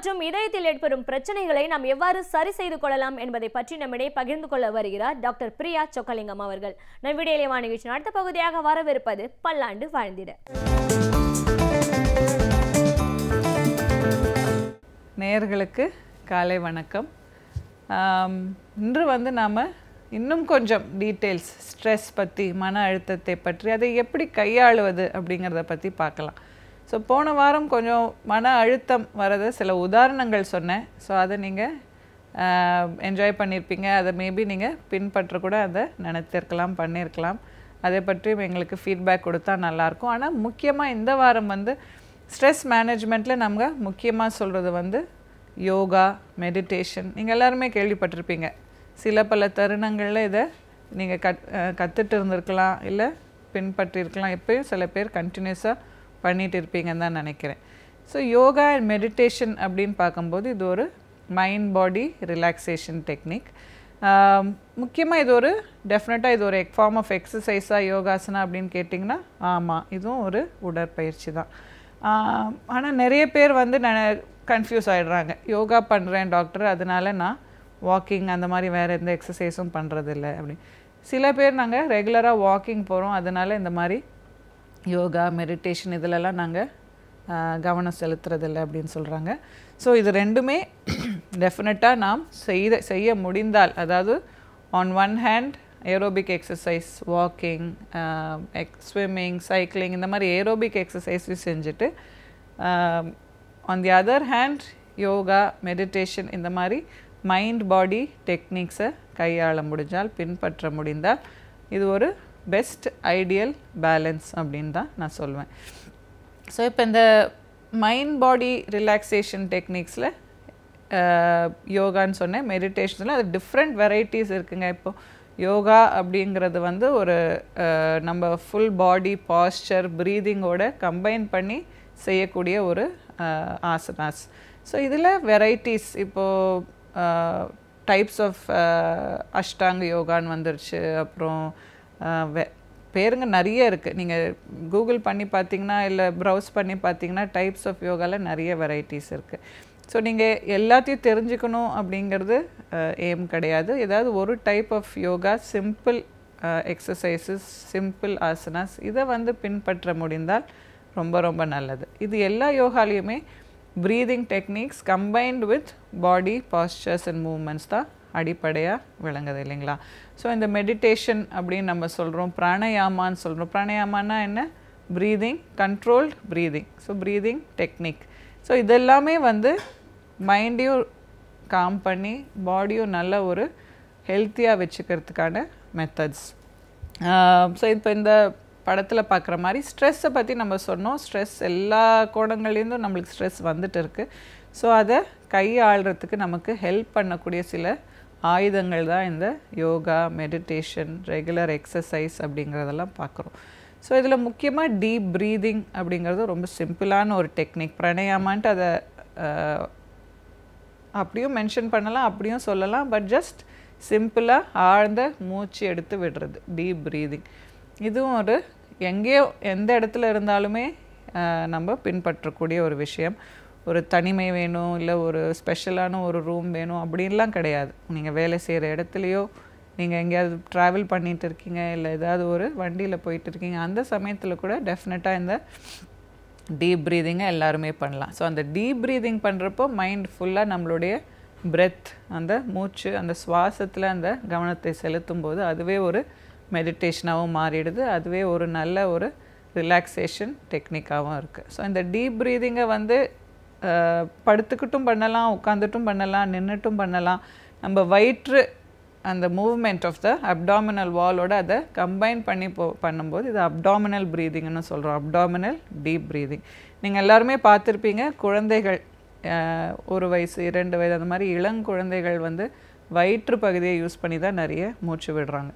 மற்றும் இதயத்தில் ஏற்படும் பிரச்சனைகளை நாம் எவ்வாறு சரி செய்து கொள்ளலாம் என்பதை பற்றி நம்மிடையே பகிர்ந்து கொள்ள வருகிறார் டாக்டர் பிரியா சொக்கலிங்கம் அவர்கள். நம் வீடியோலேவா நிகழ்ச்சியின் அடுத்த பகுதியாக வரவிருப்பது பல்லாண்டு வாழ்ந்திட. நேயர்களுக்கு காலை வணக்கம். இன்று நாம் இன்னும் கொஞ்சம் டீட்டெயில்ஸ் ஸ்ட்ரெஸ் பற்றி, மன அழுத்தத்தை பற்றி, அதை எப்படி கையாளுவது அப்படிங்கிறத பற்றி பார்க்கலாம். ஸோ போன வாரம் கொஞ்சம் மன அழுத்தம் வரது சில உதாரணங்கள் சொன்னேன். ஸோ அதை நீங்கள் என்ஜாய் பண்ணியிருப்பீங்க. அதை மேபி நீங்கள் பின்பற்ற கூட அதை நினைத்திருக்கலாம், பண்ணியிருக்கலாம். அதை பற்றியும் எங்களுக்கு ஃபீட்பேக் கொடுத்தா நல்லாயிருக்கும். ஆனால் முக்கியமாக இந்த வாரம் ஸ்ட்ரெஸ் மேனேஜ்மெண்ட்டில் நம்ம முக்கியமாக சொல்கிறது யோகா, மெடிடேஷன். நீங்கள் எல்லாருமே கேள்விப்பட்டிருப்பீங்க. சில பல தருணங்களில் இதை நீங்கள் கற்றுட்டு இருந்திருக்கலாம், இல்லை பின்பற்றிருக்கலாம். எப்போயும் சில பேர் கண்டினியூஸாக பண்ணிகிட்டு இருப்பீங்கன்னு தான் நினைக்கிறேன். ஸோ யோகா அண்ட் மெடிடேஷன் அப்படின்னு பார்க்கும்போது இது ஒரு மைண்ட் பாடி ரிலாக்ஸேஷன் டெக்னிக். முக்கியமாக இது டெஃபினட்டாக இது ஒரு ஃபார்ம் ஆஃப் எக்ஸசைஸாக யோகாசனா அப்படின்னு கேட்டிங்கன்னா ஆமாம், இதுவும் ஒரு உடற்பயிற்சி தான். ஆனால் நிறைய பேர் கன்ஃபியூஸ் ஆகிடுறாங்க. யோகா பண்ணுறேன் டாக்டர், அதனால நான் வாக்கிங் அந்த மாதிரி வேறு எந்த எக்ஸசைஸும் பண்ணுறதில்ல அப்படின்னு. சில பேர் நாங்கள் ரெகுலராக வாக்கிங் போகிறோம், அதனால் இந்த மாதிரி யோகா, மெடிடேஷன் இதிலெல்லாம் நாங்கள் கவனம் செலுத்துறதில்லை அப்படின்னு சொல்கிறாங்க. ஸோ இது ரெண்டுமே டெஃபினட்டாக நாம் செய்ய முடிந்தால், அதாவது on one hand aerobic exercise, walking, swimming, cycling, இந்த மாதிரி ஏரோபிக் எக்ஸசைஸையும் செஞ்சுட்டு on the other hand yoga, meditation, இந்த மாதிரி மைண்ட் பாடி டெக்னிக்ஸை கையாள முடிஞ்சால், பின்பற்ற முடிந்தால் இது ஒரு பெஸ்ட் ஐடியல் பேலன்ஸ் அப்படின்னு தான் நான் சொல்வேன். ஸோ இப்போ இந்த மைண்ட் பாடி ரிலாக்ஸேஷன் டெக்னிக்ஸில் யோகான்னு சொன்னேன், மெடிடேஷனில் அது டிஃப்ரெண்ட் வெரைட்டிஸ் இருக்குங்க. இப்போ யோகா அப்படிங்கிறது ஒரு நம்ம ஃபுல் பாடி பாஸ்சர், ப்ரீதிங்கோட கம்பைன் பண்ணி செய்யக்கூடிய ஒரு ஆசனாஸ். ஸோ இதில் வெரைட்டிஸ், இப்போது டைப்ஸ் ஆஃப் அஷ்டாங்க யோகான்னு வந்துருச்சு. அப்புறம் பேருங்க நிறைய இருக்குது. நீங்கள் கூகுள் பண்ணி பார்த்தீங்கன்னா, இல்லை ப்ரௌஸ் பண்ணி பார்த்தீங்கன்னா டைப்ஸ் ஆஃப் யோகாவில் நிறைய வெரைட்டிஸ் இருக்குது. ஸோ நீங்கள் எல்லாத்தையும் தெரிஞ்சுக்கணும் அப்படிங்கிறது எய்ம் கிடையாது. ஏதாவது ஒரு type of yoga, simple exercises, simple asanas, இதை பின்பற்ற முடிந்தால் ரொம்ப ரொம்ப நல்லது. இது எல்லா யோகாலையுமே breathing techniques combined with body postures and movements தான் அடிப்படையாக விளங்குது இல்லைங்களா? ஸோ இந்த மெடிடேஷன் அப்படின்னு நம்ம சொல்கிறோம், பிராணயாமான்னு சொல்கிறோம். பிராணயாமானா என்ன? Breathing, controlled breathing. So breathing technique. So இதெல்லாமே மைண்டையும் காம் பண்ணி பாடியும் நல்ல ஒரு ஹெல்த்தியாக வச்சுக்கிறதுக்கான மெத்தட்ஸ். ஸோ இப்போ இந்த படத்தில் பார்க்குற மாதிரி ஸ்ட்ரெஸ்ஸை பற்றி நம்ம சொன்னோம். ஸ்ட்ரெஸ் எல்லா கோணங்கள்லேருந்தும் நம்மளுக்கு ஸ்ட்ரெஸ் வந்துட்டு இருக்குது. ஸோ அதை கையாளுறதுக்கு நமக்கு ஹெல்ப் பண்ணக்கூடிய சில ஆயுதங்கள் தான் இந்த யோகா, மெடிடேஷன், ரெகுலர் எக்ஸசைஸ் அப்படிங்கிறதெல்லாம் பார்க்குறோம். ஸோ இதில் முக்கியமாக டீப் ப்ரீதிங் அப்படிங்கிறது ரொம்ப சிம்பிளான ஒரு டெக்னிக். பிராணயாமான்ட்டு அதை அப்படியும் மென்ஷன் பண்ணலாம், அப்படியும் சொல்லலாம். பட் ஜஸ்ட் சிம்பிளாக ஆழ்ந்த மூச்சு எடுத்து விடுறது, டீப் ப்ரீதிங். இதுவும் எங்கேயோ எந்த இடத்துல இருந்தாலுமே நம்ம பின்பற்றக்கூடிய ஒரு விஷயம். ஒரு தனிமை வேணும், இல்லை ஒரு ஸ்பெஷலான ஒரு ரூம் வேணும் அப்படின்லாம் கிடையாது. நீங்கள் வேலை செய்கிற இடத்துலையோ, நீங்கள் எங்கேயாவது ட்ராவல் பண்ணிகிட்டு இருக்கீங்க, இல்லை ஏதாவது ஒரு வண்டியில் போயிட்டு இருக்கீங்க, அந்த சமயத்தில் கூட டெஃபினட்டாக இந்த டீப் ப்ரீதிங்கை எல்லாருமே பண்ணலாம். ஸோ அந்த டீப் ப்ரீதிங் பண்ணுறப்போ மைண்ட் ஃபுல்லாக நம்மளுடைய பிரெத், அந்த மூச்சு, அந்த சுவாசத்தில் அந்த கவனத்தை செலுத்தும் போது அதுவே ஒரு மெடிடேஷனாகவும் மாறிடுது. அதுவே ஒரு நல்ல ஒரு ரிலாக்ஸேஷன் டெக்னிக்காகவும் இருக்குது. ஸோ இந்த டீப் ப்ரீதிங்கை படுத்துக்கிட்டும் பண்ணலாம், உட்காந்துட்டும் பண்ணலாம், நின்றுட்டும் பண்ணலாம். நம்ம வயிற்று அந்த மூவ்மெண்ட் ஆஃப் த அப்டாமினல் வாலோட அதை கம்பைன் பண்ணி பண்ணும்போது இது அப்டாமினல் ப்ரீதிங்னு சொல்கிறோம். Abdominal deep breathing. நீங்கள் எல்லாருமே பார்த்துருப்பீங்க, குழந்தைகள் 1 வயசு 2 வயது அந்த மாதிரி இளங்குழந்தைகள் வயிற்று பகுதியை யூஸ் பண்ணி தான் நிறைய மூச்சு விடுறாங்க.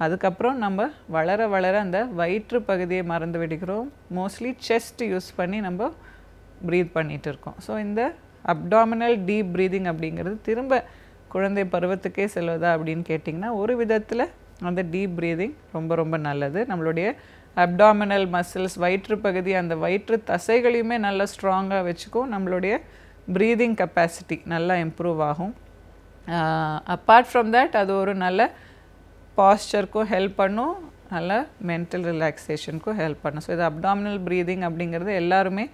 அதுக்கப்புறம் நம்ம வளர வளர அந்த வயிற்று பகுதியை மறந்து விடுகிறோம். மோஸ்ட்லி செஸ்ட் யூஸ் பண்ணி நம்ம ப்ரீத் பண்ணிகிட்டு இருக்கோம். ஸோ இந்த அப்டாமினல் டீப் ப்ரீதிங் அப்படிங்கிறது திரும்ப குழந்தை பருவத்துக்கே செல்வதா அப்படின்னு கேட்டிங்கன்னா ஒரு விதத்தில் அந்த டீப் ப்ரீதிங் ரொம்ப ரொம்ப நல்லது. நம்மளுடைய அப்டாமினல் மசில்ஸ், வயிற்று பகுதி, அந்த வயிற்று தசைகளையுமே நல்லா ஸ்ட்ராங்காக வச்சுக்கும். நம்மளுடைய ப்ரீதிங் கெப்பாசிட்டி நல்லா இம்ப்ரூவ் ஆகும். அப்பார்ட் ஃப்ரம் தேட் அது ஒரு நல்ல பாஸ்டருக்கும் ஹெல்ப் பண்ணும், நல்ல மென்டல் ரிலாக்ஸேஷனுக்கும் ஹெல்ப் பண்ணும். ஸோ இது அப்டாமினல் ப்ரீதிங் அப்படிங்கிறது எல்லாருமே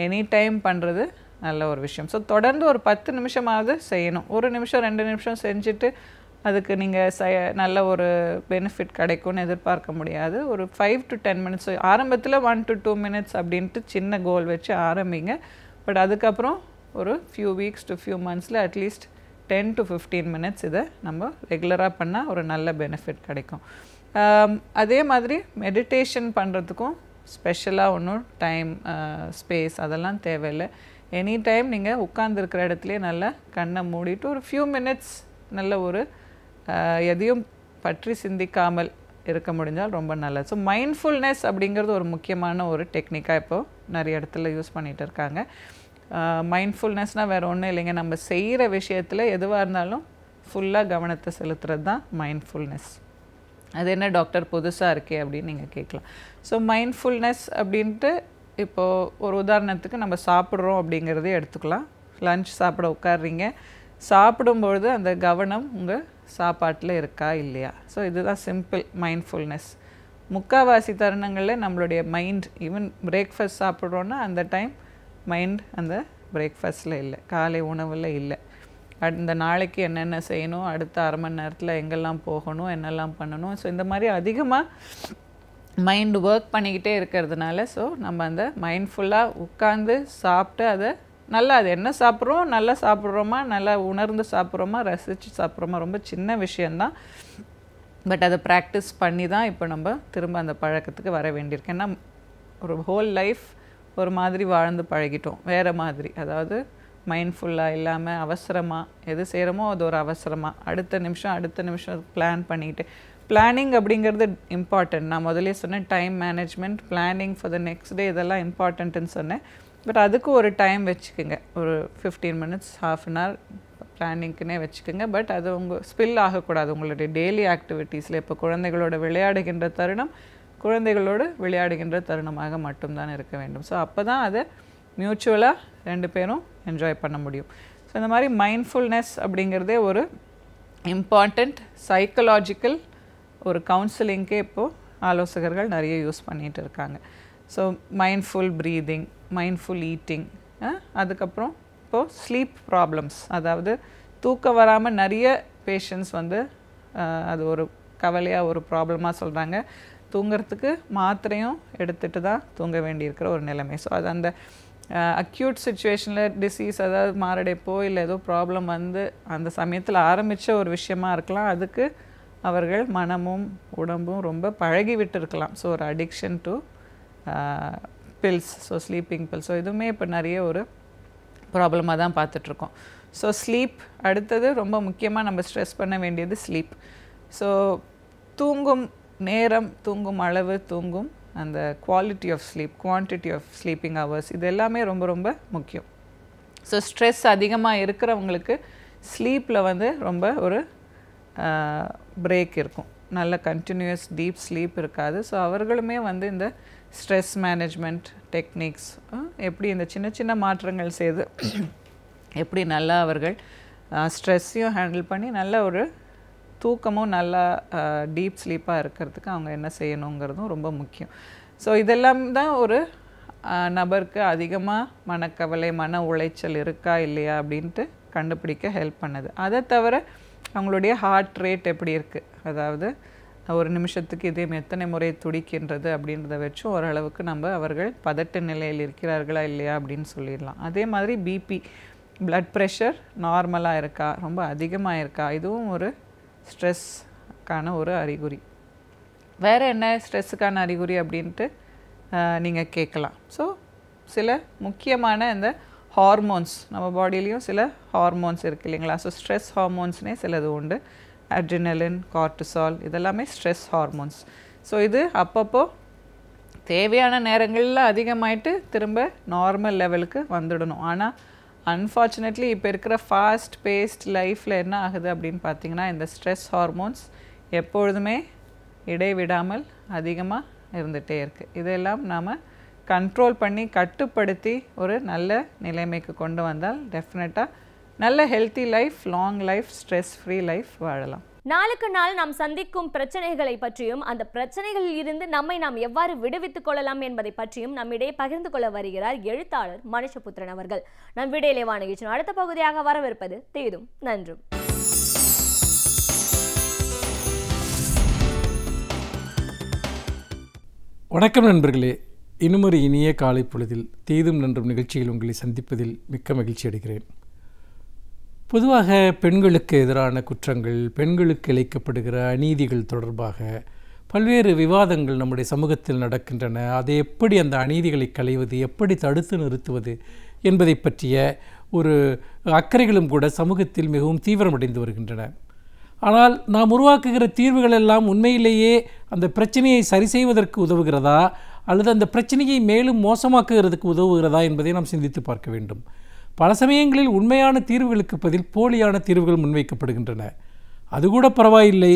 எனி டைம் பண்ணுறது நல்ல ஒரு விஷயம். ஸோ தொடர்ந்து ஒரு 10 நிமிஷமாவது செய்யணும். 1 நிமிஷம் 2 நிமிஷம் செஞ்சுட்டு அதுக்கு நீங்கள் நல்ல ஒரு பெனிஃபிட் கிடைக்கும்னு எதிர்பார்க்க முடியாது. ஒரு 5 to 10 மினிட்ஸ் ஆரம்பத்தில் 1 to 2 மினிட்ஸ் அப்படின்ட்டு சின்ன கோல் வச்சு ஆரம்பிங்க. பட் அதுக்கப்புறம் ஒரு ஃபியூ வீக்ஸ் டு ஃபியூ மந்த்ஸில் அட்லீஸ்ட் 10 to 15 மினிட்ஸ் இதை நம்ம ரெகுலராக பண்ணால் ஒரு நல்ல பெனிஃபிட் கிடைக்கும். அதே மாதிரி மெடிடேஷன் பண்ணுறதுக்கும் ஸ்பெஷலாக ஒன்றும் டைம் ஸ்பேஸ் அதெல்லாம் தேவையில்லை. எனி டைம் நீங்கள் உட்கார்ந்துருக்கிற இடத்துலையே நல்லா கண்ணை மூடிட்டு ஒரு ஃபியூ மினிட்ஸ் நல்ல ஒரு எதையும் பற்றி சிந்திக்காமல் இருக்க முடிஞ்சால் ரொம்ப நல்லது. ஸோ மைண்ட்ஃபுல்னஸ் அப்படிங்கிறது ஒரு முக்கியமான ஒரு டெக்னிக்காக இப்போது நிறைய இடத்துல யூஸ் பண்ணிகிட்டு இருக்காங்க. மைண்ட்ஃபுல்னஸ்னால் வேறு ஒன்றும் இல்லைங்க, நம்ம செய்கிற விஷயத்தில் எதுவாக இருந்தாலும் ஃபுல்லாக கவனத்தை செலுத்துறது தான் மைண்ட்ஃபுல்னஸ். அது என்ன டாக்டர் புதுசாக இருக்கே அப்படின்னு நீங்கள் கேட்கலாம். ஸோ மைண்ட்ஃபுல்னஸ் அப்படின்ட்டு இப்போது ஒரு உதாரணத்துக்கு நம்ம சாப்பிட்றோம் அப்படிங்கிறதே எடுத்துக்கலாம். லன்ச் சாப்பிட உட்காடுறீங்க, சாப்பிடும்பொழுது அந்த கவனம் உங்கள் சாப்பாட்டில் இருக்கா இல்லையா? ஸோ இதுதான் சிம்பிள் மைண்ட்ஃபுல்னஸ். முக்கால்வாசி தருணங்களில் நம்மளுடைய மைண்ட் ஈவன் பிரேக்ஃபாஸ்ட் சாப்பிட்றோன்னா அந்த டைம் மைண்ட் அந்த பிரேக்ஃபாஸ்ட்டில் இல்லை, காலை உணவில் இல்லை. அந்த நாளைக்கு என்னென்ன செய்யணும், அடுத்த அரை மணி நேரத்தில் எங்கெல்லாம் போகணும், என்னெல்லாம் பண்ணணும். ஸோ இந்த மாதிரி அதிகமாக மைண்டு ஒர்க் பண்ணிக்கிட்டே இருக்கிறதுனால ஸோ நம்ம அந்த மைண்ட்ஃபுல்லாக உட்காந்து சாப்பிட்டு அதை நல்லா அது என்ன சாப்பிட்றோம், நல்லா சாப்பிட்றோமா, நல்லா உணர்ந்து சாப்பிட்றோமா, ரசித்து சாப்பிட்றோமா, ரொம்ப சின்ன விஷயந்தான். பட் அதை ப்ராக்டிஸ் பண்ணி தான் இப்போ நம்ம திரும்ப அந்த பழக்கத்துக்கு வர வேண்டியிருக்கு. ஏன்னா ஒரு ஹோல் லைஃப் ஒரு மாதிரி வாழ்ந்து பழகிட்டோம், வேறு மாதிரி. அதாவது மைண்ட்ஃபுல்லாக இல்லாமல் அவசரமாக எது செய்கிறோமோ அது ஒரு அவசரமாக அடுத்த நிமிஷம் பிளான் பண்ணிக்கிட்டு. பிளானிங் அப்படிங்கிறது இம்பார்ட்டன்ட். நான் முதலே சொன்னேன் time management, planning for the next day இதெல்லாம் இம்பார்ட்டன்ட்டுன்னு சொன்னேன். பட் அதுக்கு ஒரு டைம் வச்சுக்கோங்க, ஒரு 15 மினிட்ஸ் ½ அன் ஹவர் பிளானிங்க்குனே வச்சுக்கோங்க. பட் அது உங்கள் ஸ்பில் ஆகக்கூடாது உங்களுடைய டெய்லி ஆக்டிவிட்டீஸில். இப்போ குழந்தைகளோட விளையாடுகின்ற தருணம் குழந்தைகளோடு விளையாடுகின்ற தருணமாக மட்டும்தான் இருக்க வேண்டும். ஸோ அப்போ தான் அதை மியூச்சுவலாக 2 பேரும் என்ஜாய் பண்ண முடியும். ஸோ இந்த மாதிரி மைண்ட்ஃபுல்னஸ் அப்படிங்கிறதே ஒரு இம்பார்ட்டண்ட் சைக்கலாஜிக்கல் ஒரு கவுன்சிலிங்க்கே இப்போது ஆலோசகர்கள் நிறைய யூஸ் பண்ணிகிட்டு இருக்காங்க. So mindful breathing, mindful eating, அதுக்கப்புறம் இப்போது ஸ்லீப் ப்ராப்ளம்ஸ், அதாவது தூக்கம் வராமல் நிறைய பேஷண்ட்ஸ் அது ஒரு கவலையாக ஒரு ப்ராப்ளமாக சொல்கிறாங்க. தூங்கிறதுக்கு மாத்திரையும் எடுத்துகிட்டு தான் தூங்க வேண்டியிருக்கிற ஒரு நிலைமை. ஸோ அது அந்த அக்யூட் சுச்சுவேஷனில் டிசீஸ், அதாவது மாரடைப்போ இல்லை ஏதோ ப்ராப்ளம் அந்த சமயத்தில் ஆரம்பித்த ஒரு விஷயமா இருக்கலாம். அதுக்கு அவர்கள் மனமும் உடம்பும் ரொம்ப பழகி விட்டு இருக்கலாம். ஸோ ஒரு addiction to pills, so sleeping pills. So இதுவுமே இப்போ நிறைய ஒரு ப்ராப்ளமாக தான் பார்த்துட்ருக்கோம். ஸோ ஸ்லீப் அடுத்தது ரொம்ப முக்கியமாக நம்ம ஸ்ட்ரெஸ் பண்ண வேண்டியது ஸ்லீப். ஸோ தூங்கும் நேரம், தூங்கும் அளவு, தூங்கும் அந்த quality of sleep, quantity of sleeping hours, இது எல்லாமே ரொம்ப ரொம்ப முக்கியம். ஸோ ஸ்ட்ரெஸ் அதிகமாக இருக்கிறவங்களுக்கு ஸ்லீப்பில் ரொம்ப ஒரு பிரேக் இருக்கும், நல்ல கண்டினியூஸ் டீப் ஸ்லீப் இருக்காது. ஸோ அவர்களுமே இந்த ஸ்ட்ரெஸ் மேனேஜ்மெண்ட் டெக்னிக்ஸ் எப்படி இந்த சின்ன சின்ன மாற்றங்கள் செய்து எப்படி நல்லா அவர்கள் ஸ்ட்ரெஸ்ஸையும் ஹேண்டில் பண்ணி நல்ல ஒரு தூக்கமும் நல்லா டீப் ஸ்லீப்பாக இருக்கிறதுக்கு அவங்க என்ன செய்யணுங்கிறதும் ரொம்ப முக்கியம். ஸோ இதெல்லாம் தான் ஒரு நபருக்கு அதிகமாக மனக்கவலை, மன உளைச்சல் இருக்கா இல்லையா அப்படின்ட்டு கண்டுபிடிக்க ஹெல்ப் பண்ணுது. அதை தவிர அவங்களுடைய ஹார்ட் ரேட் எப்படி இருக்குது, அதாவது ஒரு நிமிஷத்துக்கு இதயம் எத்தனை முறை துடிக்கின்றது அப்படின்றத வச்சும் ஓரளவுக்கு நம்ம அவர்கள் பதட்ட நிலையில் இருக்கிறார்களா இல்லையா அப்படின்னு சொல்லிடலாம். அதே மாதிரி பிபி, பிளட் ப்ரெஷர் நார்மலாக இருக்கா, ரொம்ப அதிகமாக இருக்கா, இதுவும் ஒரு ஸ்ட்ரெஸ்க்கான ஒரு அறிகுறி. வேறு என்ன ஸ்ட்ரெஸ்ஸுக்கான அறிகுறி அப்படின்ட்டு நீங்கள் கேட்கலாம். ஸோ சில முக்கியமான இந்த ஹார்மோன்ஸ், நம்ம பாடியிலையும் சில ஹார்மோன்ஸ் இருக்குது இல்லைங்களா. ஸோ ஸ்ட்ரெஸ் ஹார்மோன்ஸ்னே சிலது உண்டு, அட்ரினலின், கார்டிசால், இதெல்லாமே ஸ்ட்ரெஸ் ஹார்மோன்ஸ். ஸோ இது அப்பப்போ தேவையான நேரங்களில் அதிகமாயிட்டு திரும்ப நார்மல் லெவலுக்கு வந்துடணும். ஆனால் அன்ஃபார்ச்சுனேட்லி இப்போ இருக்கிற ஃபாஸ்ட் பேஸ்ட் லைஃப்பில் என்ன ஆகுது அப்படின்னு பார்த்தீங்கன்னா, இந்த ஸ்ட்ரெஸ் ஹார்மோன்ஸ் எப்பொழுதுமே இடைவிடாமல் அதிகமாக இருந்துகிட்டே இருக்குது. இதெல்லாம் நாம் கண்ட்ரோல் பண்ணி கட்டுப்படுத்தி ஒரு நல்ல நிலைமைக்கு கொண்டு வந்தால் டெஃபினட்டாக நல்ல healthy life, long life, stress free life வாழலாம். நாளுக்கு நாள் நாம் சந்திக்கும் பிரச்சனைகளை பற்றியும் அந்த பிரச்சனைகளில் இருந்து நம்மை நாம் எவ்வாறு விடுவித்துக் கொள்ளலாம் என்பதை பற்றியும் நம்மிடையே பகிர்ந்து கொள்ள வருகிறார் எழுத்தாளர் மனுஷபுத்திரன் அவர்கள். நம் விடையிலே நிகழ்ச்சியின் அடுத்த பகுதியாக வரவிருப்பது தீதும் நன்றும். வணக்கம் நண்பர்களே, இன்னுமொரு இனிய காலை பொழுதில் தீதும் நன்றும் நிகழ்ச்சியில் உங்களை சந்திப்பதில் மிக்க மகிழ்ச்சி அடைகிறேன். பொதுவாக பெண்களுக்கு எதிரான குற்றங்கள், பெண்களுக்கு இழைக்கப்படுகிற அநீதிகள் தொடர்பாக பல்வேறு விவாதங்கள் நம்முடைய சமூகத்தில் நடக்கின்றன. அதை எப்படி அந்த அநீதிகளை களைவது, எப்படி தடுத்து நிறுத்துவது என்பதை பற்றிய ஒரு அக்கறைகளும் கூட சமூகத்தில் மிகவும் தீவிரமடைந்து வருகின்றன. ஆனால் நாம் உருவாக்குகிற தீர்வுகள் எல்லாம் உண்மையிலேயே அந்த பிரச்சனையை சரி செய்வதற்கு உதவுகிறதா அல்லது அந்த பிரச்சனையை மேலும் மோசமாக்குகிறதுக்கு உதவுகிறதா என்பதை நாம் சிந்தித்து பார்க்க வேண்டும். பல சமயங்களில் உண்மையான தீர்வுகளுக்கு பதில் போலியான தீர்வுகள் முன்வைக்கப்படுகின்றன. அது கூட பரவாயில்லை,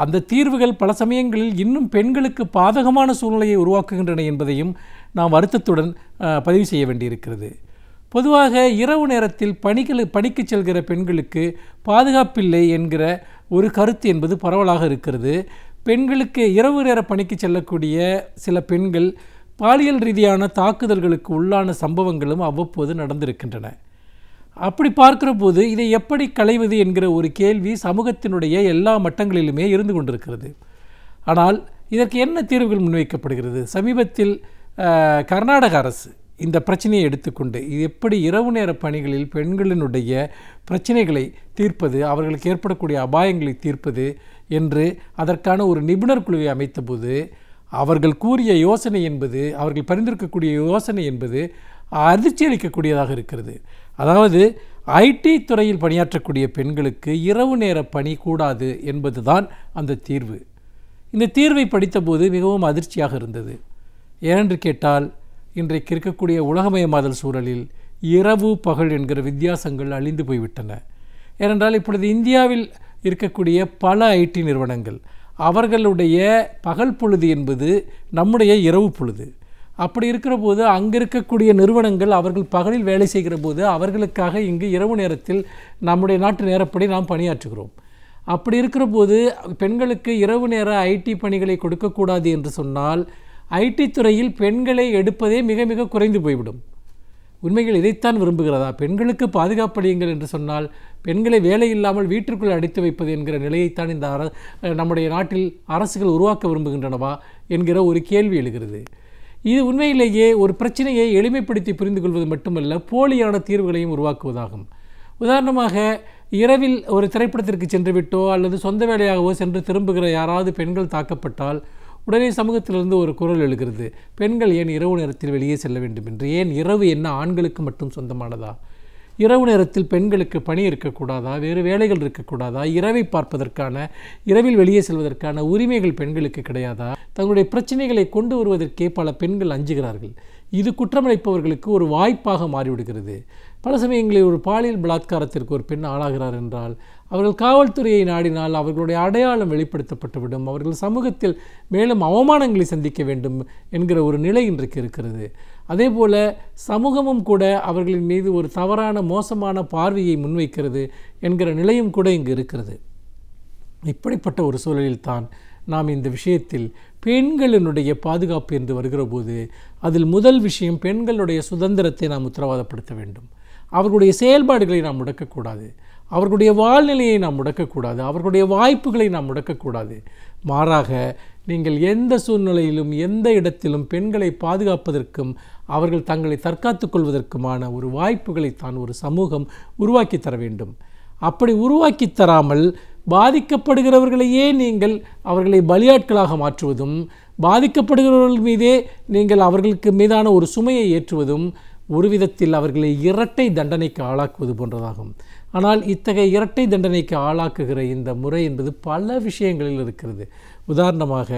அந்த தீர்வுகள் பல சமயங்களில் இன்னும் பெண்களுக்கு பாதகமான சூழ்நிலையை உருவாக்குகின்றன என்பதையும் நாம் வருத்தத்துடன் பதிவு செய்ய வேண்டியிருக்கிறது. பொதுவாக இரவு நேரத்தில் பணிக்கு செல்கிற பெண்களுக்கு பாதுகாப்பில்லை என்கிற ஒரு கருத்து என்பது பரவலாக இருக்கிறது. பெண்களுக்கு இரவு நேர பணிக்கு செல்லக்கூடிய சில பெண்கள் பாலியல் ரீதியான தாக்குதல்களுக்கு உள்ளான சம்பவங்களும் அவ்வப்போது நடந்திருக்கின்றன. அப்படி பார்க்கிற போது இதை எப்படி களைவது என்கிற ஒரு கேள்வி சமூகத்தினுடைய எல்லா மட்டங்களிலுமே இருந்து கொண்டிருக்கிறது. ஆனால் இதற்கு என்ன தீர்வுகள் முன்வைக்கப்படுகிறது? சமீபத்தில் கர்நாடக அரசு இந்த பிரச்சனையை எடுத்துக்கொண்டு இது எப்படி இரவு நேர பணிகளில் பெண்களினுடைய பிரச்சனைகளை தீர்ப்பது, அவர்களுக்கு ஏற்படக்கூடிய அபாயங்களை தீர்ப்பது என்று அதற்கான ஒரு நிபுணர் குழுவை அமைத்தபோது அவர்கள் கூறிய யோசனை என்பது, அவர்கள் பரிந்துரைக்கக்கூடிய யோசனை என்பது அதிர்ச்சி அளிக்கக்கூடியதாக இருக்கிறது. அதாவது ஐடி துறையில் பணியாற்றக்கூடிய பெண்களுக்கு இரவு நேர பணி கூடாது என்பதுதான் அந்த தீர்வு. இந்த தீர்வை படித்தபோது மிகவும் அதிர்ச்சியாக இருந்தது. ஏனென்று கேட்டால் இன்றைக்கு இருக்கக்கூடிய உலகமயமாதல் சூழலில் இரவு பகல் என்கிற வித்தியாசங்கள் அழிந்து போய்விட்டன. ஏனென்றால் இப்பொழுது இந்தியாவில் இருக்கக்கூடிய பல ஐடி நிறுவனங்கள் அவர்களுடைய பகல் பொழுது என்பது நம்முடைய இரவு பொழுது. அப்படி இருக்கிற போது அங்கே இருக்கக்கூடிய நிறுவனங்கள் அவர்கள் பகலில் வேலை செய்கிற போது அவர்களுக்காக இங்கு இரவு நேரத்தில் நம்முடைய நாட்டு நேரப்படி நாம் பணியாற்றுகிறோம். அப்படி இருக்கிற போது பெண்களுக்கு இரவு நேர ஐடி பணிகளை கொடுக்கக்கூடாது என்று சொன்னால் ஐடி துறையில் பெண்களை எடுப்பதே மிக மிக குறைந்து போய்விடும். உண்மைகள் இதைத்தான் விரும்புகிறதா? பெண்களுக்கு பாதுகாப்பளியுங்கள் என்று சொன்னால் பெண்களை வேலை இல்லாமல் வீட்டிற்குள் அடைத்து வைப்பது என்கிற நிலையைத்தான் இந்த நம்முடைய நாட்டில் அரசுகள் உருவாக்க விரும்புகின்றனவா என்கிற ஒரு கேள்வி எழுகிறது. இது உண்மையிலேயே ஒரு பிரச்சனையை எளிமைப்படுத்தி புரிந்து கொள்வது மட்டுமல்ல, போலியான தீர்வுகளையும் உருவாக்குவதாகும். உதாரணமாக, இரவில் ஒரு திரைப்படத்திற்கு சென்றுவிட்டோ அல்லது சொந்த வேலையாகவோ சென்று திரும்புகிற யாராவது பெண்கள் தாக்கப்பட்டால் உடனே சமூகத்திலிருந்து ஒரு குரல் எழுகிறது, பெண்கள் ஏன் இரவு நேரத்தில் வெளியே செல்ல வேண்டும் என்று. ஏன் இரவு என்ன ஆண்களுக்கு மட்டும் சொந்தமானதா? இரவு நேரத்தில் பெண்களுக்கு பணி இருக்கக்கூடாதா? வேறு வேலைகள் இருக்கக்கூடாதா? இரவை பார்ப்பதற்கான, இரவில் வெளியே செல்வதற்கான உரிமைகள் பெண்களுக்கு கிடையாதா? தங்களுடைய பிரச்சனைகளை கொண்டு வருவதற்கே பல பெண்கள் அஞ்சுகிறார்கள். இது குற்றமளிப்பவர்களுக்கு ஒரு வாய்ப்பாக மாறிவிடுகிறது. பல சமயங்களில் ஒரு பாலியல் பலாத்காரத்திற்கு ஒரு பெண் ஆளாகிறார் என்றால் அவர்கள் காவல்துறையை நாடினால் அவர்களுடைய அடையாளம் வெளிப்படுத்தப்பட்டுவிடும். அவர்கள் சமூகத்தில் மேலும் அவமானங்களை சந்திக்க வேண்டும் என்கிற ஒரு நிலை இன்றைக்கு இருக்கிறது. அதே போல சமூகமும் கூட அவர்களின் மீது ஒரு தவறான மோசமான பார்வையை முன்வைக்கிறது என்கிற நிலையும் கூட இங்கு இருக்கிறது. இப்படிப்பட்ட ஒரு சூழலில்தான் நாம் இந்த விஷயத்தில் பெண்களினுடைய பாதுகாப்பு என்று வருகிற போது அதில் முதல் விஷயம் பெண்களுடைய சுதந்திரத்தை நாம் உத்தரவாதப்படுத்த வேண்டும். அவர்களுடைய செயல்பாடுகளை நாம் முடக்கக்கூடாது, அவர்களுடைய வாழ்நிலையை நாம் முடக்கக்கூடாது, அவர்களுடைய வாய்ப்புகளை நாம் முடக்கக்கூடாது. மாறாக நீங்கள் எந்த சூழ்நிலையிலும் எந்த இடத்திலும் பெண்களை பாதுகாப்பதற்கும் அவர்கள் தங்களை தற்காத்து கொள்வதற்குமான ஒரு வாய்ப்புகளை தான் ஒரு சமூகம் உருவாக்கி தர வேண்டும். அப்படி உருவாக்கி தராமல் பாதிக்கப்படுகிறவர்களையே நீங்கள் அவர்களை பலியாட்களாக மாற்றுவதும், பாதிக்கப்படுகிறவர்கள் மீதே நீங்கள் அவர்களுக்கு மீதான ஒரு சுமையை ஏற்றுவதும் ஒரு விதத்தில் அவர்களை இரட்டை தண்டனைக்கு ஆளாக்குவது போன்றதாகும். ஆனால் இத்தகைய இரட்டை தண்டனைக்கு ஆளாக்குகிற இந்த முறை என்பது பல விஷயங்களில் இருக்கிறது. உதாரணமாக,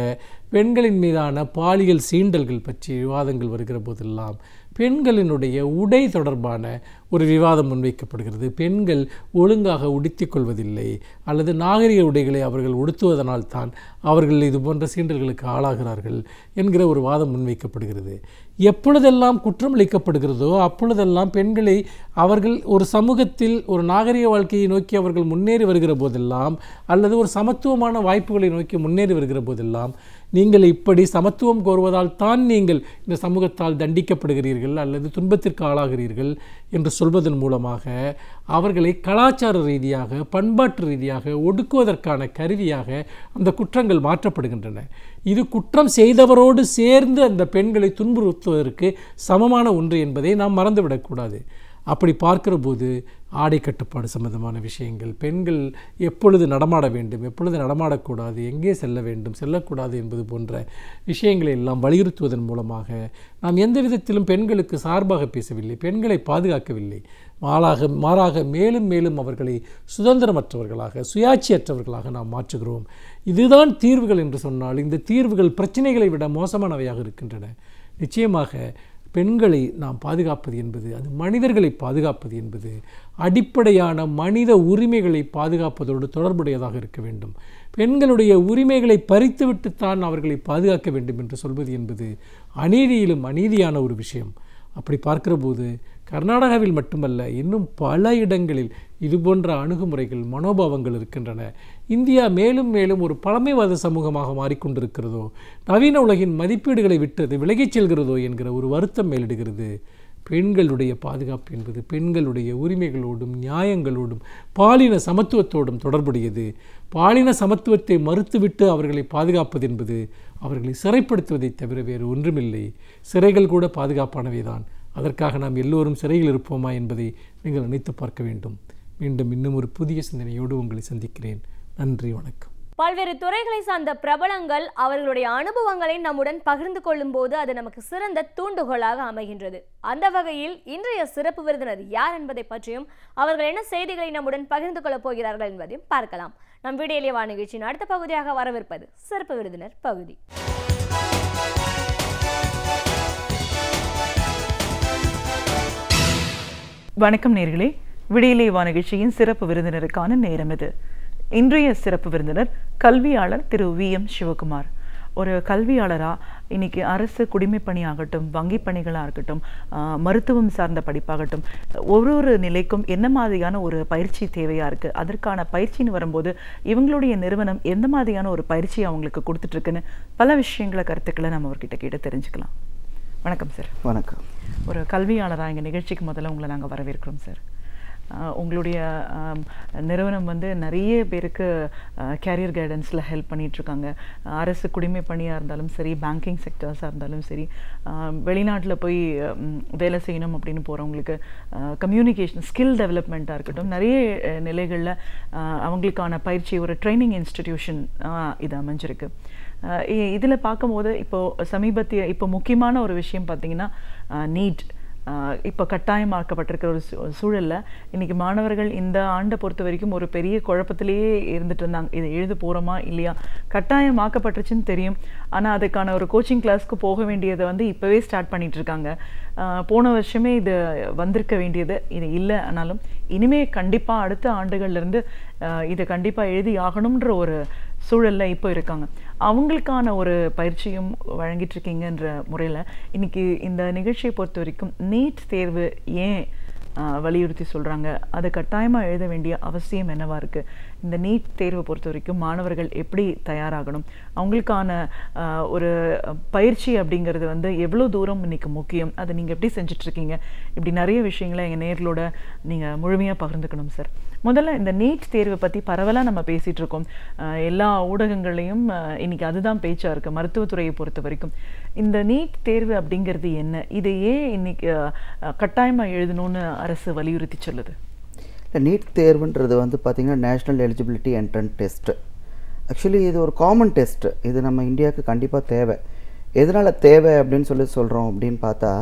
பெண்களின் மீதான பாலியல் சீண்டல்கள் பற்றி விவாதங்கள் வருகிற போதெல்லாம் பெண்களினுடைய உடை தொடர்பான ஒரு விவாதம் முன்வைக்கப்படுகிறது. பெண்கள் ஒழுங்காக உடுத்திக் கொள்வதில்லை அல்லது நாகரிக உடைகளை அவர்கள் உடுத்துவதனால் தான் அவர்கள் இது போன்ற சீண்டல்களுக்கு ஆளாகிறார்கள் என்கிற ஒரு வாதம் முன்வைக்கப்படுகிறது. எப்பொழுதெல்லாம் குற்றமளிக்கப்படுகிறதோ அப்பொழுதெல்லாம் பெண்களை அவர்கள் ஒரு சமூகத்தில் ஒரு நாகரிக வாழ்க்கையை நோக்கி அவர்கள் முன்னேறி வருகிற போதெல்லாம் அல்லது ஒரு சமத்துவமான வாய்ப்புகளை நோக்கி முன்னேறி வருகிற போதெல்லாம் நீங்கள் இப்படி சமத்துவம் கோருவதால் தான் நீங்கள் இந்த சமூகத்தால் தண்டிக்கப்படுகிறீர்கள் அல்லது துன்பத்திற்கு ஆளாகிறீர்கள் என்று சொல்வதன் மூலமாக அவர்களை கலாச்சார ரீதியாக பண்பாட்டு ரீதியாக ஒடுக்குவதற்கான கருவியாக அந்த குற்றங்கள் மாற்றப்படுகின்றன. இது குற்றம் செய்தவரோடு சேர்ந்து அந்த பெண்களை துன்புறுத்துவதற்கு சமமான ஒன்று என்பதை நாம் மறந்துவிடக்கூடாது. அப்படி பார்க்கிற போது ஆடை கட்டுப்பாடு சம்பந்தமான விஷயங்கள், பெண்கள் எப்பொழுது நடமாட வேண்டும், எப்பொழுது நடமாடக்கூடாது, எங்கே செல்ல வேண்டும், செல்லக்கூடாது என்பது போன்ற விஷயங்களை எல்லாம் வலியுறுத்துவதன் மூலமாக நாம் எந்த விதத்திலும் பெண்களுக்கு சார்பாக பேசவில்லை, பெண்களை பாதுகாக்கவில்லை. மாறாக மேலும் மேலும் அவர்களை சுதந்திரமற்றவர்களாக சுயாட்சியற்றவர்களாக நாம் மாற்றுகிறோம். இதுதான் தீர்வுகள் என்று சொன்னால் இந்த தீர்வுகள் பிரச்சனைகளை விட மோசமானவையாக இருக்கின்றன. நிச்சயமாக பெண்களை நாம் பாதுகாப்பது என்பது, அது மனிதர்களை பாதுகாப்பது என்பது அடிப்படையான மனித உரிமைகளை பாதுகாப்பதோடு தொடர்புடையதாக இருக்க வேண்டும். பெண்களுடைய உரிமைகளை பறித்துவிட்டுத்தான் அவர்களை பாதுகாக்க வேண்டும் என்று சொல்வது என்பது அநீதியிலும் அநீதியான ஒரு விஷயம். அப்படி பார்க்கிற போது கர்நாடகாவில் மட்டுமல்ல, இன்னும் பல இடங்களில் இதுபோன்ற அணுகுமுறைகள் மனோபாவங்கள் இருக்கின்றன. இந்தியா மேலும் மேலும் ஒரு பழமைவாத சமூகமாக மாறிக்கொண்டிருக்கிறதோ, நவீன உலகின் மதிப்பீடுகளை விட்டது விலகிச் செல்கிறதோ என்கிற ஒரு வருத்தம் மேலிடுகிறது. பெண்களுடைய பாதுகாப்பு என்பது பெண்களுடைய உரிமைகளோடும் நியாயங்களோடும் பாலின சமத்துவத்தோடும் தொடர்புடையது. பாலின சமத்துவத்தை மறுத்துவிட்டு அவர்களை பாதுகாப்பது என்பது அவர்களை சிறைப்படுத்துவதை தவிர வேறு ஒன்றுமில்லை. சிறைகள் கூட பாதுகாப்பானவை தான். அதற்காக நாம் எல்லோரும் சிறையில் இருப்போமா என்பதை நீங்கள் நினைத்து பார்க்க வேண்டும். மீண்டும் இன்னும் ஒரு புதிய சிந்தனையோடு உங்களை சந்திக்கிறேன். நன்றி, வணக்கம். பல்வேறு துறைகளை சார்ந்த பிரபலங்கள் அவர்களுடைய அனுபவங்களை நம்முடன் பகிர்ந்து கொள்ளும் போது அது நமக்கு சிறந்த தூண்டுகோலாக அமைகின்றது. அந்த வகையில் இன்றைய சிறப்பு விருந்தினர் யார் என்பதை பற்றியும் அவர்கள் என்ன செய்திகளை நம்முடன் பகிர்ந்து கொள்ளப் போகிறார்கள் என்பதையும் பார்க்கலாம். நம் வீடியோலே வா நிகழ்ச்சியின் அடுத்த பகுதியாக வரவிருப்பது சிறப்பு விருந்தினர் பகுதி. வணக்கம் நேர்களே, விடியலே வா நிகழ்ச்சியின் சிறப்பு விருந்தினருக்கான நேரம் இது. இன்றைய சிறப்பு விருந்தினர் கல்வியாளர் திரு VM சிவகுமார். ஒரு கல்வியாளராக இன்னைக்கு அரசு குடிமைப்பணி ஆகட்டும், வங்கி பணிகளாக இருக்கட்டும், மருத்துவம் சார்ந்த படிப்பாகட்டும், ஒரு நிலைக்கும் என்ன மாதிரியான ஒரு பயிற்சி தேவையாக இருக்குது, அதற்கான பயிற்சின்னு வரும்போது இவங்களுடைய நிறுவனம் எந்த மாதிரியான ஒரு பயிற்சி அவங்களுக்கு கொடுத்துட்ருக்குன்னு பல விஷயங்களை கருத்துக்களை நம்ம அவர்கிட்ட கேட்டு தெரிஞ்சுக்கலாம். வணக்கம் சார். வணக்கம். ஒரு கல்வியாளராக எங்கள் நிகழ்ச்சிக்கு முதல்ல உங்களை நாங்கள் வரவேற்கிறோம் சார். உங்களுடைய நிறுவனம் வந்து நிறைய பேருக்கு கேரியர் கைடன்ஸில் ஹெல்ப் பண்ணிகிட்ருக்காங்க. அரசு குடிமை பணியாக இருந்தாலும் சரி, பேங்கிங் செக்டர்ஸாக இருந்தாலும் சரி, வெளிநாட்டில் போய் வேலை செய்யணும் அப்படின்னு போகிறவங்களுக்கு கம்யூனிகேஷன் ஸ்கில் டெவலப்மெண்ட்டாக இருக்கட்டும், நிறைய நிலைகளில் அவங்களுக்கான பயிற்சி ஒரு ட்ரைனிங் இன்ஸ்டிடியூஷன் இது அமைஞ்சிருக்கு. இதில் பார்க்கும்போது இப்போ முக்கியமான ஒரு விஷயம் பார்த்தீங்கன்னா நீட் இப்போ கட்டாயமாக்கப்பட்டிருக்கிற ஒரு சூழலில் இன்றைக்கி மாணவர்கள் இந்த ஆண்டை பொறுத்த வரைக்கும் ஒரு பெரிய குழப்பத்திலேயே இருந்துட்டு இருந்தாங்க. இதை எழுத போகிறோமா இல்லையா, கட்டாயமாக்கப்பட்டுருச்சுன்னு தெரியும், ஆனால் அதுக்கான ஒரு கோச்சிங் கிளாஸ்க்கு போக வேண்டியதை வந்து இப்போவே ஸ்டார்ட் பண்ணிகிட்டு இருக்காங்க. போன வருஷமே இது வந்திருக்க வேண்டியது, இது இல்லை. ஆனாலும் இனிமேல் கண்டிப்பாக அடுத்த ஆண்டுகள்லேருந்து இதை கண்டிப்பாக எழுதி ஆகணுன்ற ஒரு சூழலில் இப்போ இருக்காங்க. அவங்களுக்கான ஒரு பயிற்சியும் வழங்கிட்டுருக்கீங்கன்ற முறையில் இன்றைக்கி இந்த நிகழ்ச்சியை பொறுத்த வரைக்கும் நீட் தேர்வு ஏன் வலியுறுத்தி சொல்கிறாங்க, அது கட்டாயமாக எழுத வேண்டிய அவசியம் என்னவாக இருக்குது, இந்த நீட் தேர்வை பொறுத்த வரைக்கும் மாணவர்கள் எப்படி தயாராகணும், அவங்களுக்கான ஒரு பயிற்சி அப்படிங்கிறது வந்து எவ்வளோ தூரம் இன்றைக்கி முக்கியம், அதை நீங்கள் எப்படி செஞ்சிட்ருக்கீங்க, இப்படி நிறைய விஷயங்களை எங்கள் நேர்களோட நீங்கள் முழுமையாக பகிர்ந்துக்கணும் சார். முதல்ல இந்த நீட் தேர்வை பற்றி பரவலாக நம்ம பேசிகிட்டு இருக்கோம், எல்லா ஊடகங்களையும் இன்றைக்கி அதுதான் பேச்சாக இருக்குது. மருத்துவத்துறையை பொறுத்த வரைக்கும் இந்த நீட் தேர்வு அப்படிங்கிறது என்ன, இதை ஏன் இன்றைக்கி கட்டாயமாக எழுதணும்னு அரசு வலியுறுத்தி சொல்லுது? நீட் தேர்வுன்றது வந்து பார்த்திங்கன்னா national eligibility entrance test. Actually இது ஒரு காமன் டெஸ்ட்டு. இது நம்ம இந்தியாவுக்கு கண்டிப்பாக தேவை. எதனால் தேவை அப்படின்னு சொல்கிறோம் அப்படின்னு பார்த்தா,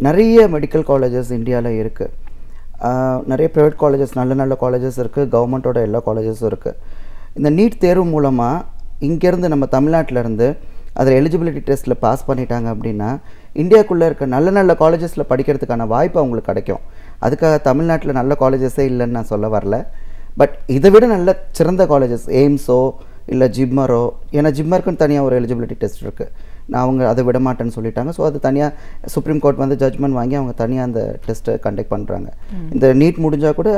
நிறைய மெடிக்கல் காலேஜஸ் இந்தியாவில் இருக்குது, நிறைய ப்ரைவேட் காலேஜஸ், நல்ல காலேஜஸ் இருக்குது, கவர்மெண்ட்டோட எல்லா காலேஜஸும் இருக்குது. இந்த நீட் தேர்வு மூலமாக இங்கேருந்து நம்ம தமிழ்நாட்டிலேருந்து அதில் எலிஜிபிலிட்டி டெஸ்ட்டில் பாஸ் பண்ணிட்டாங்க அப்படின்னா இந்தியாவுக்குள்ளே இருக்க நல்ல நல்ல காலேஜஸில் படிக்கிறதுக்கான வாய்ப்பு அவங்களுக்கு கிடைக்கும். அதுக்காக தமிழ்நாட்டில் நல்ல காலேஜஸே இல்லைன்னு நான் சொல்ல வரல. பட் இதை விட நல்ல சிறந்த காலேஜஸ் எய்ம்ஸோ இல்லை ஜிப்மரோ, ஏன்னா ஜிப்மருக்குன்னு தனியாக ஒரு எலிஜிபிலிட்டி டெஸ்ட் இருக்குது. நான் அவங்க அதை விட மாட்டேன்னு சொல்லிட்டாங்க. ஸோ அது தனியாக சுப்ரீம் கோர்ட் வந்து ஜட்ஜ்மெண்ட் வாங்கி அவங்க தனியாக அந்த டெஸ்ட்டை கண்டக்ட் பண்ணுறாங்க. இந்த நீட் முடிஞ்சால் கூட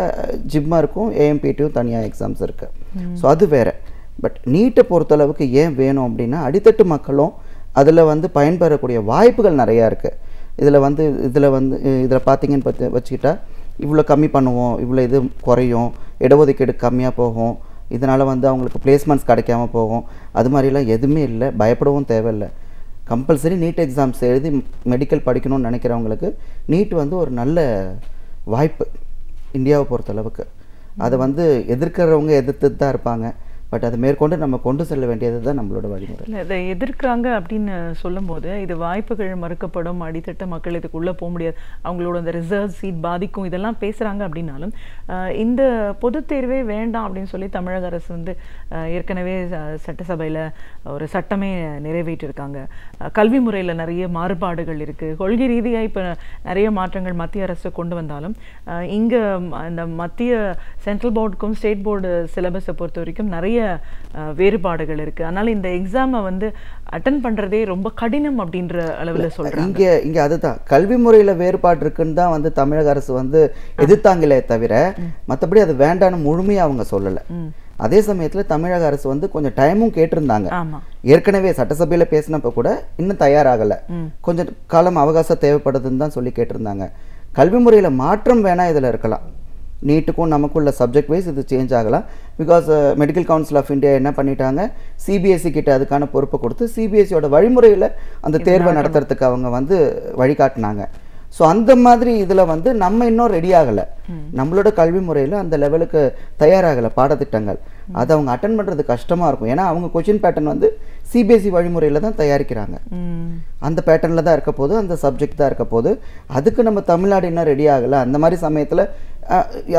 ஜிப்மருக்கும் ஏஎம்பிடியும் தனியாக எக்ஸாம்ஸ் இருக்குது. ஸோ அது வேறு. பட் நீட்டை பொறுத்தளவுக்கு ஏன் வேணும் அப்படின்னா அடித்தட்டு மக்களும் அதில் வந்து பயன்பெறக்கூடிய வாய்ப்புகள் நிறையா இருக்குது. இதில் பார்த்தீங்கன்னு வச்சுக்கிட்டா இவ்வளோ கம்மி பண்ணுவோம், இவ்வளோ இது குறையும், இடஒதுக்கீடு கம்மியாக போகும், இதனால் வந்து அவங்களுக்கு பிளேஸ்மெண்ட்ஸ் கிடைக்காம போகும், அது மாதிரிலாம் எதுவுமே இல்லை. பயப்படவும் தேவையில்லை. கம்பல்சரி நீட் எக்ஸாம்ஸ் எழுதி மெடிக்கல் படிக்கணும்னு நினைக்கிறவங்களுக்கு நீட் வந்து ஒரு நல்ல வாய்ப்பு இந்தியாவை பொறுத்தளவுக்கு. அதை வந்து எதிர்க்கிறவங்க எதிர்த்து தான் இருப்பாங்க. பட் அதை மேற்கொண்டு நம்ம கொண்டு செல்ல வேண்டியது தான் நம்மளோட வழிமுறை. இல்லை, இதை எதிர்க்கிறாங்க அப்படின்னு சொல்லும்போது இது வாய்ப்புகள் மறுக்கப்படும், அடித்தட்ட மக்கள் இதுக்குள்ளே போக முடியாது, அவங்களோட அந்த ரிசர்வ் சீட் பாதிக்கும், இதெல்லாம் பேசுகிறாங்க அப்படின்னாலும் இந்த பொதுத் தேர்வே வேண்டாம் அப்படின்னு சொல்லி தமிழக அரசு வந்து ஏற்கனவே சட்டசபையில் ஒரு சட்டமே நிறைவேற்றியிருக்காங்க. கல்வி முறையில் நிறைய மாறுபாடுகள் இருக்குது. கொள்கை ரீதியாக இப்போ நிறைய மாற்றங்கள் மத்திய அரசு கொண்டு வந்தாலும் இங்கே அந்த மத்திய சென்ட்ரல் போர்டுக்கும் ஸ்டேட் போர்டு சிலபஸை பொறுத்த வரைக்கும் நிறைய வேறுபாடுகள் இருக்கு. அதனால இந்த எக்ஸாமை வந்து அட்டன் பண்றதே ரொம்ப கடினம் அப்படின்ற அளவுல சொல்றாங்க. இங்க அதுதான் கல்வி முறையில வேறுபாடு இருக்குன்னு தான் வந்து தமிழக அரசு வந்து எதிர்த்தாங்களே தவிர மற்றபடி அது வேண்டான்னு முழுமையா அவங்க சொல்லல. அதே சமயத்துல தமிழக அரசு வந்து கொஞ்சம் டைமும் கேட்டிருந்தாங்க. ஏற்கனவே சட்டசபையில பேசினப்ப கூட இன்னும் தயாராகல, கொஞ்சம் காலம் அவகாசம் தேவைப்படுதுன்னு தான் சொல்லி கேட்டிருந்தாங்க. கல்வி முறையில மாற்றம் வேணா இதுல இருக்கலாம். நீட்டுக்கும் நமக்குள்ள சப்ஜெக்ட் வைஸ் இது சேஞ்ச் ஆகலாம். Because medical council of India என்ன பண்ணிட்டாங்க, சிபிஎஸ்சி கிட்ட அதுக்கான பொறுப்பை கொடுத்து சிபிஎஸ்சியோட வழிமுறையில் அந்த தேர்வை நடத்துறதுக்கு அவங்க வந்து வழிகாட்டினாங்க. ஸோ அந்த மாதிரி இதில் வந்து நம்ம இன்னும் ரெடி ஆகலை. நம்மளோட கல்வி முறையில் அந்த லெவலுக்கு தயாராகலை பாடத்திட்டங்கள். அதை அவங்க அட்டன் பண்ணுறது கஷ்டமாக இருக்கும். ஏன்னா அவங்க கொஷின் பேட்டர்ன் வந்து சிபிஎஸ்சி வழிமுறையில் தான் தயாரிக்கிறாங்க. அந்த பேட்டர்னில் தான் இருக்க போது, அந்த சப்ஜெக்ட் தான் இருக்க போது. அதுக்கு நம்ம தமிழ்நாடு இன்னும் ரெடி ஆகலை. அந்த மாதிரி சமயத்தில்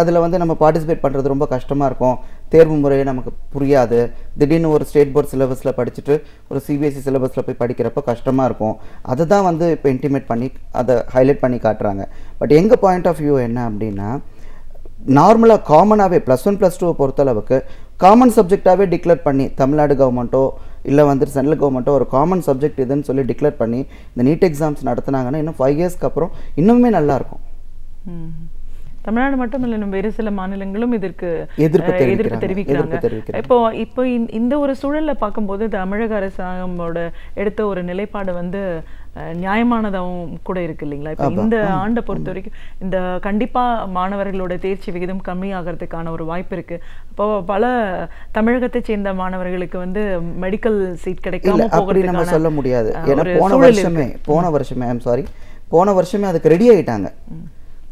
அதில் வந்து நம்ம பார்ட்டிசிபேட் பண்ணுறது ரொம்ப கஷ்டமாக இருக்கும். தேர்வு முறையை நமக்கு புரியாது. திடீர்னு ஒரு ஸ்டேட் போர்ட் சிலபஸில் படிச்சுட்டு ஒரு சிபிஎஸ்சி சிலபஸில் போய் படிக்கிறப்ப கஷ்டமாக இருக்கும். அதை தான் வந்து இப்போ இன்டிமேட் பண்ணி அதை ஹைலைட் பண்ணி காட்டுறாங்க. பட் எங்கள் பாயிண்ட் ஆஃப் வியூ என்ன அப்படின்னா, நார்மலாக காமனாகவே +1 +2 பொறுத்தளவுக்கு காமன் சப்ஜெக்டாகவே டிக்ளேர் பண்ணி தமிழ்நாடு கவர்மெண்ட்டோ இல்லை வந்துட்டு சென்ட்ரல் கவர்மெண்ட்டோ ஒரு காமன் சப்ஜெக்ட் இதுன்னு சொல்லி டிக்ளேர் பண்ணி இந்த நீட் எக்ஸாம்ஸ் நடத்துனாங்கன்னா இன்னும் 5 இயர்ஸ்க்கு அப்புறம் இன்னுமே நல்லாயிருக்கும். தமிழ்நாடு மட்டும் இல்லை, வேறு சில மாநிலங்களும் இதற்கு எதிர்ப்பு தெரிவிக்கிறாங்க. இப்போ இந்த ஒரு சூழல்ல பார்க்கும்போது தமிழக அரசாங்கமோட எடுத்த ஒரு நிலைப்பாடு வந்து நியாயமானதாகவும் கூட இருக்கு இல்லைங்களா? இப்போ இந்த ஆண்டை பொறுத்த வரைக்கும் இந்த கண்டிப்பா மாணவர்களோட தேர்ச்சி விகிதம் கம்மியாகிறதுக்கான ஒரு வாய்ப்பு இருக்கு. அப்போ பல தமிழகத்தை சேர்ந்த மாணவர்களுக்கு வந்து மெடிக்கல் சீட் கிடைக்காம நம்ம சொல்ல முடியாது. ஏன்னா போன வருஷமே அதுக்கு ரெடி ஆயிட்டாங்க.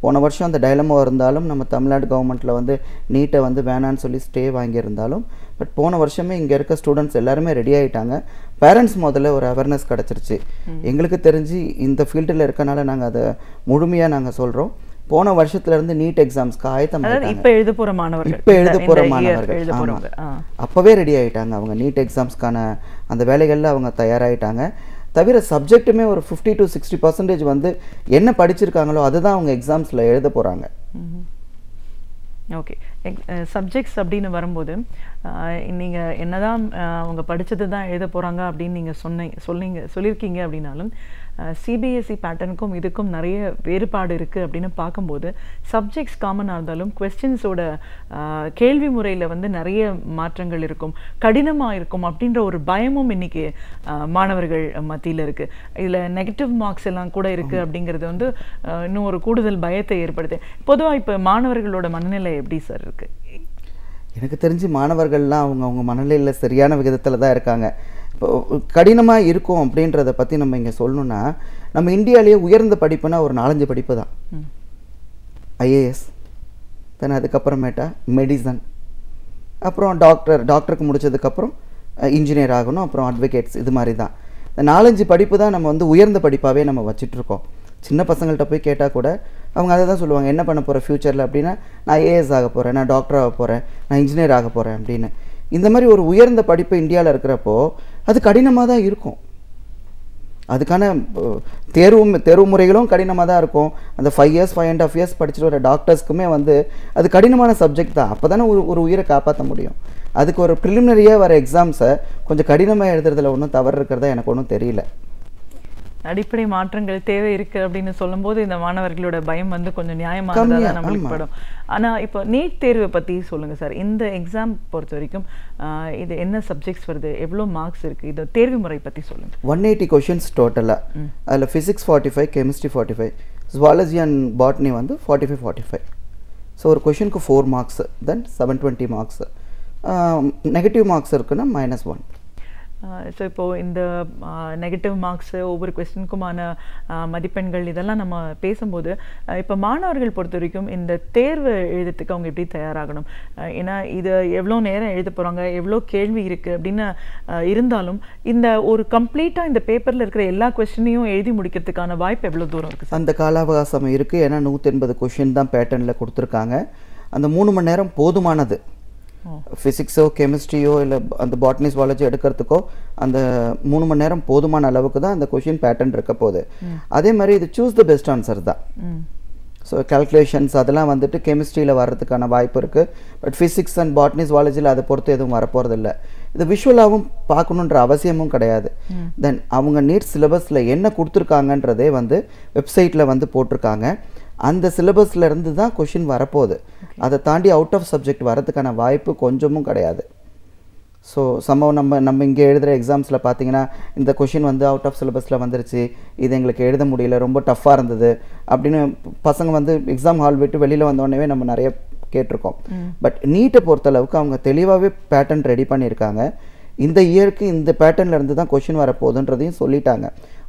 போன வருஷம் அந்த டைலமோ இருந்தாலும் நம்ம தமிழ்நாடு கவர்மெண்ட்டில் வந்து நீட்டை வந்து வேணான்னு சொல்லி ஸ்டே வாங்கியிருந்தாலும் பட் போன வருஷமே இங்கே இருக்க ஸ்டூடெண்ட்ஸ் எல்லாருமே ரெடி ஆகிட்டாங்க. பேரண்ட்ஸ் முதல்ல ஒரு அவேர்னஸ் கிடச்சிருச்சு. எங்களுக்கு தெரிஞ்சு இந்த ஃபீல்டில் இருக்கனால நாங்கள் அதை முழுமையாக நாங்கள் சொல்கிறோம். போன வருஷத்துலேருந்து நீட் எக்ஸாம்ஸ்க்கு ஆயத்தம் இப்போ எழுத போகிற மாணவர்கள் அப்போவே ரெடி ஆகிட்டாங்க. அவங்க நீட் எக்ஸாம்ஸ்க்கான அந்த வேலைகளில் அவங்க தயாராகிட்டாங்க. தவிர சப்ஜெக்ட்டுமே ஒரு 50 to 60% வந்து என்ன படிச்சிருக்காங்களோ அதுதான் அவங்க எக்ஸாம்ஸில் எழுத போகிறாங்க. ஓகே, சப்ஜெக்ட்ஸ் அப்படின்னு வரும்போது நீங்கள் என்னதான் அவங்க படித்தது தான் எழுத போகிறாங்க அப்படின்னு நீங்கள் சொல்லியிருக்கீங்க அப்படின்னாலும் சிபிஎஸ்சி பேட்டர்னுக்கும் இதுக்கும் நிறைய வேறுபாடு இருக்குது அப்படின்னு பார்க்கும்போது சப்ஜெக்ட்ஸ் காமனாக இருந்தாலும் கொஸ்டின்ஸோட கேள்வி முறையில் வந்து நிறைய மாற்றங்கள் இருக்கும், கடினமாக இருக்கும் அப்படின்ற ஒரு பயமும் இன்னைக்கு மாணவர்கள் மத்தியில் இருக்குது. இதில் நெகட்டிவ் மார்க்ஸ் எல்லாம் கூட இருக்குது அப்படிங்கிறது வந்து இன்னும் ஒரு கூடுதல் பயத்தை ஏற்படுது. பொதுவாக இப்போ மாணவர்களோட மனநிலை எப்படி சார் இருக்குது? எனக்கு தெரிஞ்சு மாணவர்கள்லாம் அவங்க மனநிலையில் சரியான விகிதத்தில் தான் இருக்காங்க. இப்போ கடினமாக இருக்கும் அப்படின்றத பற்றி நம்ம இங்கே சொல்லணுன்னா, நம்ம இந்தியாவிலேயே உயர்ந்த படிப்புனா ஒரு 4-5 படிப்பு தான். ஐஏஎஸ், தென் அதுக்கப்புறமேட்டா மெடிசன், அப்புறம் டாக்டருக்கு முடித்ததுக்கப்புறம் இன்ஜினியர் ஆகணும், அப்புறம் அட்வொகேட்ஸ், இது மாதிரி தான். இந்த 4-5 படிப்பு தான் நம்ம வந்து உயர்ந்த படிப்பாகவே நம்ம வச்சிட்ருக்கோம். சின்ன பசங்கள்கிட்ட போய் கேட்டால் கூட அவங்க அதை தான் சொல்லுவாங்க, என்ன பண்ண போகிற ஃப்யூச்சரில் அப்படின்னா, நான் ஏஎஸ் ஆக போகிறேன், நான் டாக்டர் ஆக போகிறேன், நான் இன்ஜினியர் ஆக போகிறேன் அப்படின்னு. இந்த மாதிரி ஒரு உயர்ந்த படிப்பு இந்தியாவில் இருக்கிறப்போ அது கடினமாக தான் இருக்கும். அதுக்கான தேர்வு முறைகளும் கடினமாக தான் இருக்கும். அந்த 5 இயர்ஸ் 5.5 இயர்ஸ் படிச்சுட்டு வர டாக்டர்ஸ்க்குமே வந்து அது கடினமான சப்ஜெக்ட் தான். அப்போ தானே ஒரு உயிரை காப்பாற்ற முடியும். அதுக்கு ஒரு ப்ரிலிமினரியாக வர எக்ஸாம்ஸை கொஞ்சம் கடினமாக எழுதுறதுல ஒன்றும் தவறு இருக்கிறதா எனக்கு ஒன்றும் தெரியல. அடிப்படை மாற்றங்கள் தேவை இருக்கு அப்படின்னு சொல்லும்போது இந்த மாணவர்களோட பயம் வந்து கொஞ்சம் நியாயமானதாக நம்மளுக்கு படும். ஆனா இப்போ நீட் தேர்வை பத்தி சொல்லுங்க சார். இந்த எக்ஸாம் பொறுத்த வரைக்கும் இது என்ன சப்ஜெக்ட்ஸ் வருது, எவ்வளோ மார்க்ஸ் இருக்கு, இந்த தேர்வு முறை பத்தி சொல்லுங்க. 180 கொஷின்ஸ் டோட்டலாக. அதில் physics 45, chemistry 45, zoology and botany வந்து 45. ஸோ ஒரு கொஷினுக்கு 4 மார்க்ஸ், தென் 720 மார்க்ஸ். நெகட்டிவ் மார்க்ஸ் இருக்குன்னா -1. ஸோ இப்போது இந்த நெகட்டிவ் மார்க்ஸு ஒவ்வொரு கொஸ்டினுக்குமான மதிப்பெண்கள் இதெல்லாம் நம்ம பேசும்போது இப்போ மாணவர்கள் பொறுத்த வரைக்கும் இந்த தேர்வு எழுதுறதுக்கு அவங்க எப்படி தயாராகணும்? ஏன்னா இது எவ்வளோ நேரம் எழுத போகிறாங்க, எவ்வளோ கேள்வி இருக்குது அப்படின்னு இருந்தாலும் இந்த ஒரு கம்ப்ளீட்டாக இந்த பேப்பரில் இருக்கிற எல்லா கொஸ்டினையும் எழுதி முடிக்கிறதுக்கான வாய்ப்பு எவ்வளோ தூரம் இருக்குது? அந்த கால அவகாசம் இருக்குது. ஏன்னா 180 கொஷின் தான் பேட்டர்னில் கொடுத்துருக்காங்க. அந்த 3 மணி நேரம் போதுமானது. ஃபிசிக்ஸோ கெமிஸ்ட்ரியோ இல்லை அந்த பாட்னி ஜுவாலஜி எடுக்கிறதுக்கோ அந்த 3 மணி நேரம் போதுமான அளவுக்கு தான் அந்த கொஷின் பேட்டர்ன் இருக்க போகுது. அதே மாதிரி இது சூஸ் த பெஸ்ட் ஆன்சர் தான். ஸோ கால்குலேஷன்ஸ் அதெல்லாம் வந்துட்டு கெமிஸ்ட்ரியில் வர்றதுக்கான வாய்ப்பு இருக்குது. பட் ஃபிசிக்ஸ் அண்ட் பாட்னி ஜுவாலஜியில் அதை பொறுத்து எதுவும் வரப்போகிறது இல்லை. இது விஷுவலாகவும் பார்க்கணுன்ற அவசியமும் கிடையாது. தென் அவங்க நீட் சிலபஸில் என்ன கொடுத்துருக்காங்கன்றதே வந்து வெப்சைட்டில் வந்து போட்டிருக்காங்க. அந்த சிலபஸில் இருந்து தான் கொஷின் வரப்போகுது. அதை தாண்டி அவுட் ஆஃப் சப்ஜெக்ட் வரதுக்கான வாய்ப்பு கொஞ்சமும் கிடையாது. ஸோ சம்பவம் நம்ம இங்கே எழுதுகிற எக்ஸாம்ஸில் பார்த்தீங்கன்னா இந்த கொஷின் வந்து அவுட் ஆஃப் சிலபஸில் வந்துருச்சு, இது எங்களுக்கு எழுத முடியல, ரொம்ப டஃப்பாக இருந்தது அப்படின்னு பசங்க வந்து எக்ஸாம் ஹால் விட்டு வெளியில் வந்தோடனே நம்ம நிறைய கேட்டிருக்கோம். பட் நீட்டை பொறுத்தளவுக்கு அவங்க தெளிவாகவே பேட்டர்ன் ரெடி பண்ணியிருக்காங்க. இந்த இயருக்கு இந்த பேட்டர்னில் இருந்து தான் கொஷின் வரப்போகுதுன்றதையும் சொல்லிட்டாங்க.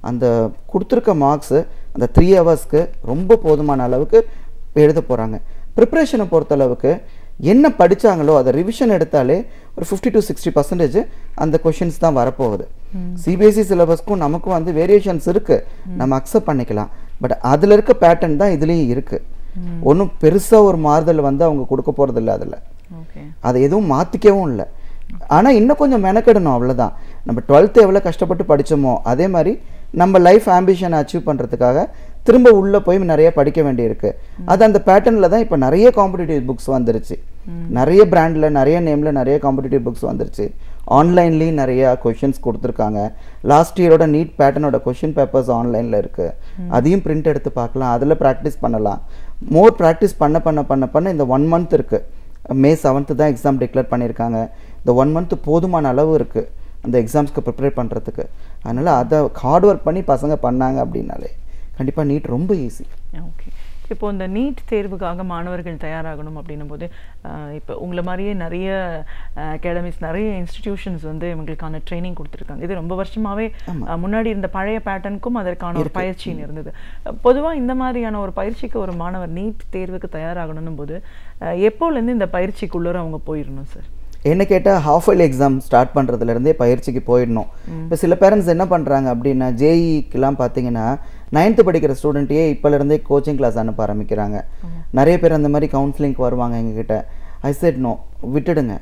அந்த கொடுத்துருக்க மார்க்ஸு அந்த 3 ஹவர்ஸ்க்கு ரொம்ப போதுமான அளவுக்கு எழுத போகிறாங்க. ப்ரிப்ரேஷனை பொறுத்தளவுக்கு என்ன படித்தாங்களோ அதை ரிவிஷன் எடுத்தாலே ஒரு 50 to 60% அந்த கொஷின்ஸ் தான் வரப்போகுது. சிபிஎஸ்சி சிலபஸ்க்கும் நமக்கும் வந்து வேரியேஷன்ஸ் இருக்குது, நம்ம அக்செப்ட் பண்ணிக்கலாம். பட் அதில் இருக்க பேட்டர்ன் தான் இதுலேயும் இருக்குது. ஒன்றும் பெருசாக ஒரு மாறுதல் வந்து அவங்க கொடுக்க போகிறது இல்லை. அதில் அதை எதுவும் மாற்றிக்கவும் இல்லை. ஆனால் இன்னும் கொஞ்சம் மெனக்கெடணும், அவ்வளோதான். நம்ம 12th எவ்வளோ கஷ்டப்பட்டு படித்தோமோ அதே மாதிரி நம்ம லைஃப் ஆம்பிஷனை அச்சீவ் பண்ணுறதுக்காக திரும்ப உள்ளே போய் நிறைய படிக்க வேண்டியிருக்கு. அது அந்த பேட்டர்னில் தான் இப்போ நிறைய காம்படிட்டிவ் புக்ஸ் வந்துருச்சு. நிறைய பிராண்டில் நிறைய நேமில் நிறைய காம்படிட்டிவ் புக்ஸ் வந்துருச்சு. ஆன்லைன்லேயும் நிறையா கொஷின்ஸ் கொடுத்துருக்காங்க. லாஸ்ட் இயரோட நீட் பேட்டர்னோட கொஷின் பேப்பர்ஸ் ஆன்லைனில் இருக்குது. அதையும் பிரிண்ட் எடுத்து பார்க்கலாம், அதில் ப்ராக்டிஸ் பண்ணலாம். மோர் ப்ராக்டிஸ் பண்ண இந்த 1 month இருக்குது. May 7th தான் எக்ஸாம் டிக்ளேர் பண்ணியிருக்காங்க. இந்த 1 month போதுமான அளவு இருக்குது அந்த எக்ஸாம்ஸ்க்கு ப்ரிப்பேர் பண்ணுறதுக்கு. அதனால் அதை ஹார்ட் ஒர்க் பண்ணி பசங்க பண்ணாங்க அப்படின்னாலே கண்டிப்பாக நீட் ரொம்ப ஈஸி. ஓகே. இப்போ இந்த நீட் தேர்வுக்காக மாணவர்கள் தயாராகணும் அப்படின்னும் போது இப்போ உங்களை மாதிரியே நிறைய அகாடமிஸ், நிறைய இன்ஸ்டிடியூஷன்ஸ் வந்து இவங்களுக்கான ட்ரைனிங் கொடுத்துருக்காங்க. இது ரொம்ப வருஷமாகவே முன்னாடி இருந்த பழைய பேட்டர்னுக்கும் அதற்கான ஒரு பயிற்சின்னு இருந்தது. பொதுவாக இந்த மாதிரியான ஒரு பயிற்சிக்கு ஒரு மாணவர் நீட் தேர்வுக்கு தயாராகணும் போது எப்போலேருந்து இந்த பயிற்சிக்குள்ளே அவங்க போயிடணும் சார்? என்ன கேட்டால் ஹாஃப் இயர்லி எக்ஸாம் ஸ்டார்ட் பண்ணுறதுலேருந்தே பயிற்சிக்கு போயிடணும். இப்போ சில பேரண்ட்ஸ் என்ன பண்ணுறாங்க அப்படின்னா ஜேஇக்கெலாம் பார்த்தீங்கன்னா 9th படிக்கிற ஸ்டூடெண்ட்டையே இப்போலேருந்தே கோச்சிங் கிளாஸ் அனுப்ப ஆரம்பிக்கிறாங்க. நிறைய பேர் அந்த மாதிரி கவுன்சிலிங்க்கு வருவாங்க எங்ககிட்ட. ஐ செட் நோ, விட்டுடுங்க.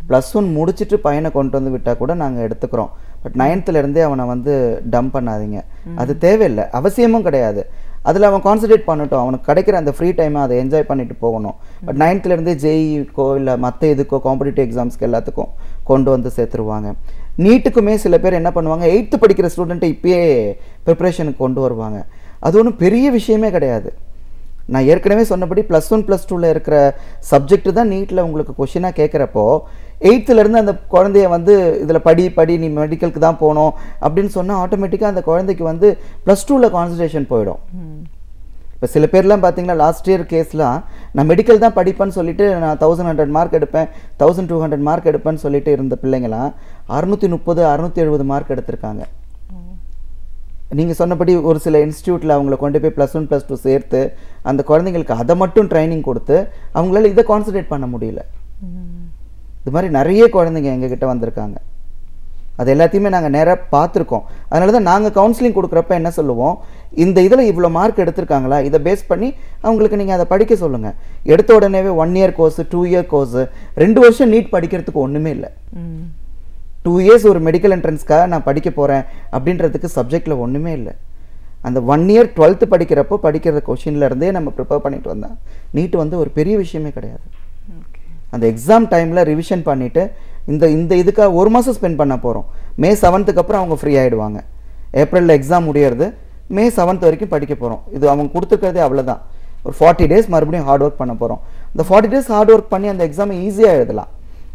+1 முடிச்சுட்டு பையனை கொண்டு வந்து விட்டால் கூட நாங்கள் எடுத்துக்கிறோம். பட் 9thலேருந்தே அவனை வந்து டம்ப் பண்ணாதீங்க, அது தேவையில்லை, அவசியமும் கிடையாது. அதில் அவன் கான்சன்ட்ரேட் பண்ணட்டும், அவனுக்கு கிடைக்கிற அந்த ஃப்ரீ டைமை அதை என்ஜாய் பண்ணிட்டு போகணும். பட் 9thலேருந்தே ஜேஇக்கோ இல்லை மற்ற இதுக்கோ காம்படிட்டிவ் எக்ஸாம்ஸ்க்கு எல்லாத்துக்கும் கொண்டு வந்து சேர்த்துருவாங்க. நீட்டுக்குமே சில பேர் என்ன பண்ணுவாங்க, 8th படிக்கிற ஸ்டூடெண்ட்டை இப்பயே ப்ரிப்ரேஷனுக்கு கொண்டு வருவாங்க. அது ஒன்றும் பெரிய விஷயமே கிடையாது. நான் ஏற்கனவே சொன்னபடி +1 +2ல் இருக்கிற சப்ஜெக்ட் தான் நீட்டில் உங்களுக்கு கொஷினாக கேட்குறப்போ 8thலேருந்து அந்த குழந்தைய வந்து இதில் படி நீ மெடிக்கலுக்கு தான் போகணும் அப்படின்னு சொன்னால் ஆட்டோமேட்டிக்காக அந்த குழந்தைக்கு வந்து +2ல் கான்சன்ட்ரேஷன் போயிடும். இப்போ சில பேர்லாம் பார்த்தீங்கன்னா லாஸ்ட் இயர் கேஸ்லாம் நான் மெடிக்கல் தான் படிப்பேன்னு சொல்லிட்டு நான் 1100 மார்க் எடுப்பேன், 1200 மார்க் எடுப்பேன்னு சொல்லிட்டு இருந்த பிள்ளைங்களாம் 630 670 மார்க் எடுத்திருக்காங்க. நீங்கள் சொன்னபடி ஒரு சில இன்ஸ்டியூட்டில் அவங்கள கொண்டு போய் +1 +2 சேர்த்து அந்த குழந்தைங்களுக்கு அதை மட்டும் ட்ரைனிங் கொடுத்து அவங்களால இதை கான்சன்ட்ரேட் பண்ண முடியல. இது மாதிரி நிறைய குழந்தைங்க எங்ககிட்ட வந்திருக்காங்க. அது எல்லாத்தையுமே நாங்கள் நேராக பார்த்துருக்கோம். அதனால தான் நாங்கள் கவுன்சிலிங் கொடுக்குறப்ப என்ன சொல்லுவோம், இந்த இதில் இவ்வளோ மார்க் எடுத்திருக்காங்களா, இதை பேஸ் பண்ணி அவங்களுக்கு நீங்கள் அதை படிக்க சொல்லுங்கள். எடுத்த உடனே 1 year கோர்ஸு 2 year கோர்ஸு 2 வருஷம் நீட் படிக்கிறதுக்கு ஒன்றுமே இல்லை. 2 இயர்ஸ் ஒரு மெடிக்கல் என்ட்ரன்ஸ்க்காக நான் படிக்க போகிறேன் அப்படின்றதுக்கு சப்ஜெக்டில் ஒன்றுமே இல்லை. அந்த 1 இயர் 12th படிக்கிறப்போ படிக்கிற கொஷின்லேருந்தே நம்ம ப்ரிப்பேர் பண்ணிட்டு வந்தோம். நீட் வந்து ஒரு பெரிய விஷயமே கிடையாது. அந்த எக்ஸாம் டைமில் ரிவிஷன் பண்ணிவிட்டு இந்த இதுக்காக 1 மாதம் ஸ்பெண்ட் பண்ண போகிறோம். மே 7th அப்புறம் அவங்க ஃப்ரீ ஆகிடுவாங்க. ஏப்ரலில் எக்ஸாம் முடியறது, மே 7th வரைக்கும் படிக்க போகிறோம். இது அவங்க கொடுத்துருக்கிறதே அவ்வளோதான். ஒரு 40 days மறுபடியும் ஹார்ட் ஒர்க் பண்ண போகிறோம். இந்த 40 days ஹார்ட் ஒர்க் பண்ணி அந்த எக்ஸாமை ஈஸியாக எழுதலாம்.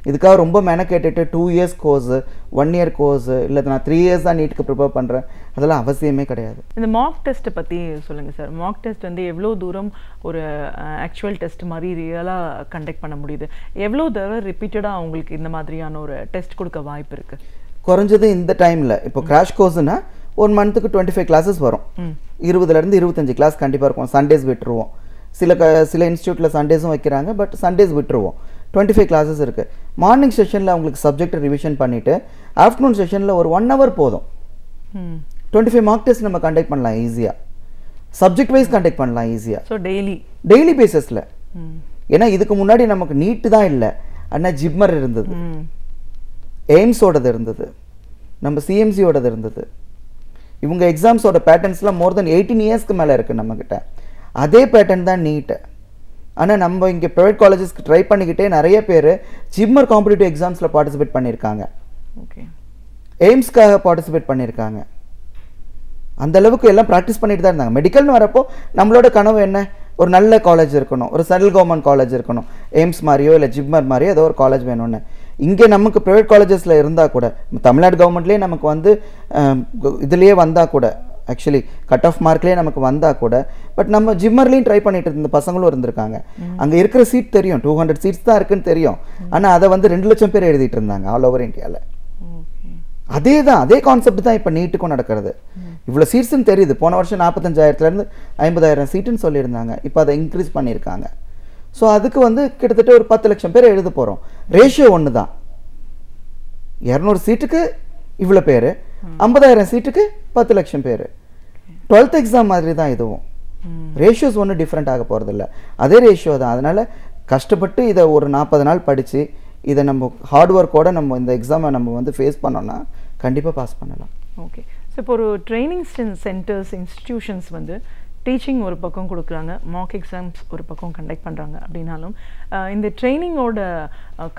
இதுக்காக ரொம்ப மெனக்கேட்டுட்டு 2 இயர்ஸ் கோர்ஸு 1 இயர் கோர்ஸு இல்லை நான் 3 இயர்ஸ் தான் நீட்டுக்கு ப்ரிப்பேர் பண்ணுறேன், அதெல்லாம் அவசியமே கிடையாது. இந்த மார்க் டெஸ்ட்டை பற்றி சொல்லுங்கள் சார். மார்க் டெஸ்ட் வந்து எவ்வளோ தூரம் ஒரு ஆக்சுவல் டெஸ்ட் மாதிரி ரியலாக கண்டக்ட் பண்ண முடியுது? எவ்வளோ தடவை ரிப்பீட்டடாக அவங்களுக்கு இந்த மாதிரியான ஒரு டெஸ்ட் கொடுக்க வாய்ப்பு இருக்குது? குறைஞ்சது இந்த டைமில் இப்போ கிராஷ் கோர்ஸ்னா 1 மந்த்துக்கு 25 கிளாஸஸ் வரும். 20லேருந்து 25 கிளாஸ் கண்டிப்பாக இருக்கும். சண்டேஸ் விட்டுருவோம். சில இன்ஸ்டியூட்டில் சண்டேஸும் வைக்கிறாங்க, பட் சண்டேஸ் விட்டுருவோம். 25 கிளாஸஸ் இருக்குது. மார்னிங் செஷனில் அவங்களுக்கு சப்ஜெக்டை ரிவிஷன் பண்ணிவிட்டு ஆஃப்டர்நூன் செஷனில் ஒரு 1 hour போதும். 25 மார்க் டெஸ்ட் நம்ம கண்டக்ட் பண்ணலாம் ஈஸியாக. சப்ஜெக்ட் வைஸ் கண்டக்ட் பண்ணலாம் ஈஸியாக. ஸோ டெய்லி பேசிஸில். ஏன்னா இதுக்கு முன்னாடி நமக்கு நீட்டு தான் இல்லை, ஆனால் ஜிப்மர் இருந்தது, எய்ம்ஸோடது இருந்தது, நம்ம சிஎம்சியோடது இருந்தது. இவங்க எக்ஸாம்ஸோட பேட்டர்ன்ஸ்லாம் மோர் தென் 18 இயர்ஸ்க்கு மேலே இருக்குது நம்மக்கிட்ட. அதே பேட்டர்ன் தான் நீட்டு. ஆனால் நம்ம இங்கே ப்ரைவேட் காலேஜஸ்க்கு ட்ரை பண்ணிக்கிட்டே நிறைய பேர் ஜிப்மர் காம்படிட்டிவ் எக்ஸாம்ஸில் பார்ட்டிசிபேட் பண்ணியிருக்காங்க. ஓகே, எய்ம்ஸ்க்காக பார்ட்டிசிபேட் பண்ணியிருக்காங்க. அந்த அளவுக்கு எல்லாம் ப்ராக்டிஸ் பண்ணிட்டு தான் இருந்தாங்க. மெடிக்கல்னு வரப்போ நம்மளோட கனவு என்ன? ஒரு நல்ல காலேஜ் இருக்கணும், ஒரு சென்ட்ரல் கவர்மெண்ட் காலேஜ் இருக்கணும், எய்ம்ஸ் மாதிரியோ இல்லை ஜிப்மர் மாதிரியோ ஏதோ ஒரு காலேஜ் வேணும்னு. இங்கே நமக்கு ப்ரைவேட் காலேஜஸில் இருந்தால் கூட, தமிழ்நாடு கவர்மெண்ட்லேயே நமக்கு வந்து இதுலேயே வந்தால் கூட, ஆக்சுவலி கட் ஆஃப் மார்க்லேயே நமக்கு வந்தால் கூட, பட் நம்ம ஜிம்மர்லேயும் ட்ரை பண்ணிட்டு இருந்த பசங்களும் இருந்திருக்காங்க. அங்கே இருக்கிற சீட் தெரியும், 200 சீட்ஸ் தான் இருக்குன்னு தெரியும். ஆனால் அதை வந்து 2 லட்சம் பேர் எழுதிட்டு இருந்தாங்க ஆல் ஓவர் இந்தியாவில். அதே கான்செப்ட் தான் இப்போ நீட்டுக்கும் நடக்கிறது. இவ்வளோ சீட்ஸ்ன்னு தெரியுது. போன வருஷம் 45,000லேருந்து 50,000 சீட்டுன்னு சொல்லியிருந்தாங்க. இப்போ அதை இன்க்ரீஸ் பண்ணியிருக்காங்க. ஸோ அதுக்கு வந்து கிட்டத்தட்ட ஒரு 10 லட்சம் பேர் எழுத போகிறோம். ரேஷியோ ஒன்று தான். 200 சீட்டுக்கு இவ்வளோ பேர், 50,000 சீட்டுக்கு 10 லட்சம் பேர். 12th எக்ஸாம் மாதிரி தான் இதுவும். ரேஷியோஸ் ஒன்றும் டிஃப்ரெண்ட் ஆக போகிறதில்ல, அதே ரேஷியோ தான். அதனால் கஷ்டப்பட்டு இதை ஒரு 40 நாள் படித்து இதை நம்ம ஹார்ட் ஒர்க்கோடு நம்ம இந்த எக்ஸாமை நம்ம வந்து ஃபேஸ் பண்ணோன்னா கண்டிப்பாக பாஸ் பண்ணலாம். ஓகே, ஸோ இப்போ ஒரு ட்ரைனிங் சென்டர்ஸ் இன்ஸ்டிடியூஷன்ஸ் வந்து டீச்சிங் ஒரு பக்கம் கொடுக்குறாங்க, மார்க் எக்ஸாம்ஸ் ஒரு பக்கம் கண்டக்ட் பண்ணுறாங்க அப்படின்னாலும் இந்த ட்ரைனிங்கோட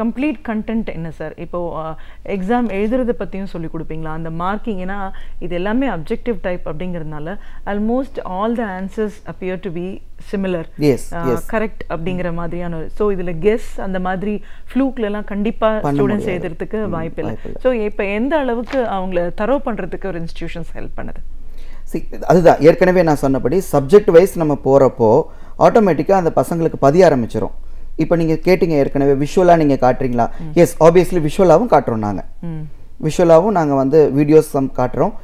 கம்ப்ளீட் கண்டென்ட் என்ன சார்? இப்போது எக்ஸாம் எழுதுறதை பற்றியும் சொல்லி கொடுப்பீங்களா? அந்த மார்க்கிங், ஏன்னா இது எல்லாமே அப்ஜெக்டிவ் டைப் அப்படிங்கிறதுனால almost all the answers appear to be similar, correct அப்படிங்கிற மாதிரியான. ஸோ இதில் கெஸ் அந்த மாதிரி ஃப்ளூக்லாம் கண்டிப்பாக ஸ்டூடெண்ட்ஸ் எழுதுறதுக்கு வாய்ப்பு இல்லை. ஸோ இப்போ எந்த அளவுக்கு அவங்கள தரவு பண்ணுறதுக்கு ஒரு இன்ஸ்டிடியூஷன்ஸ் ஹெல்ப் பண்ணுது? அதுதான் ஏற்கனவே நான் சொன்னபடி சப்ஜெக்ட் வைஸ் நம்ம போகிறப்போ ஆட்டோமேட்டிக்காக அந்த பசங்களுக்கு பதிய ஆரம்பிச்சிடும். இப்போ நீங்கள் கேட்டிங்க ஏற்கனவே விஷுவலாக நீங்கள் காட்டுறீங்களா? எஸ், ஆப்வியஸ்லி விஷுவலாகவும் காட்டுறோம். விஷுவலாகவும் நாங்கள் வந்து வீடியோஸ் காட்டுறோம்.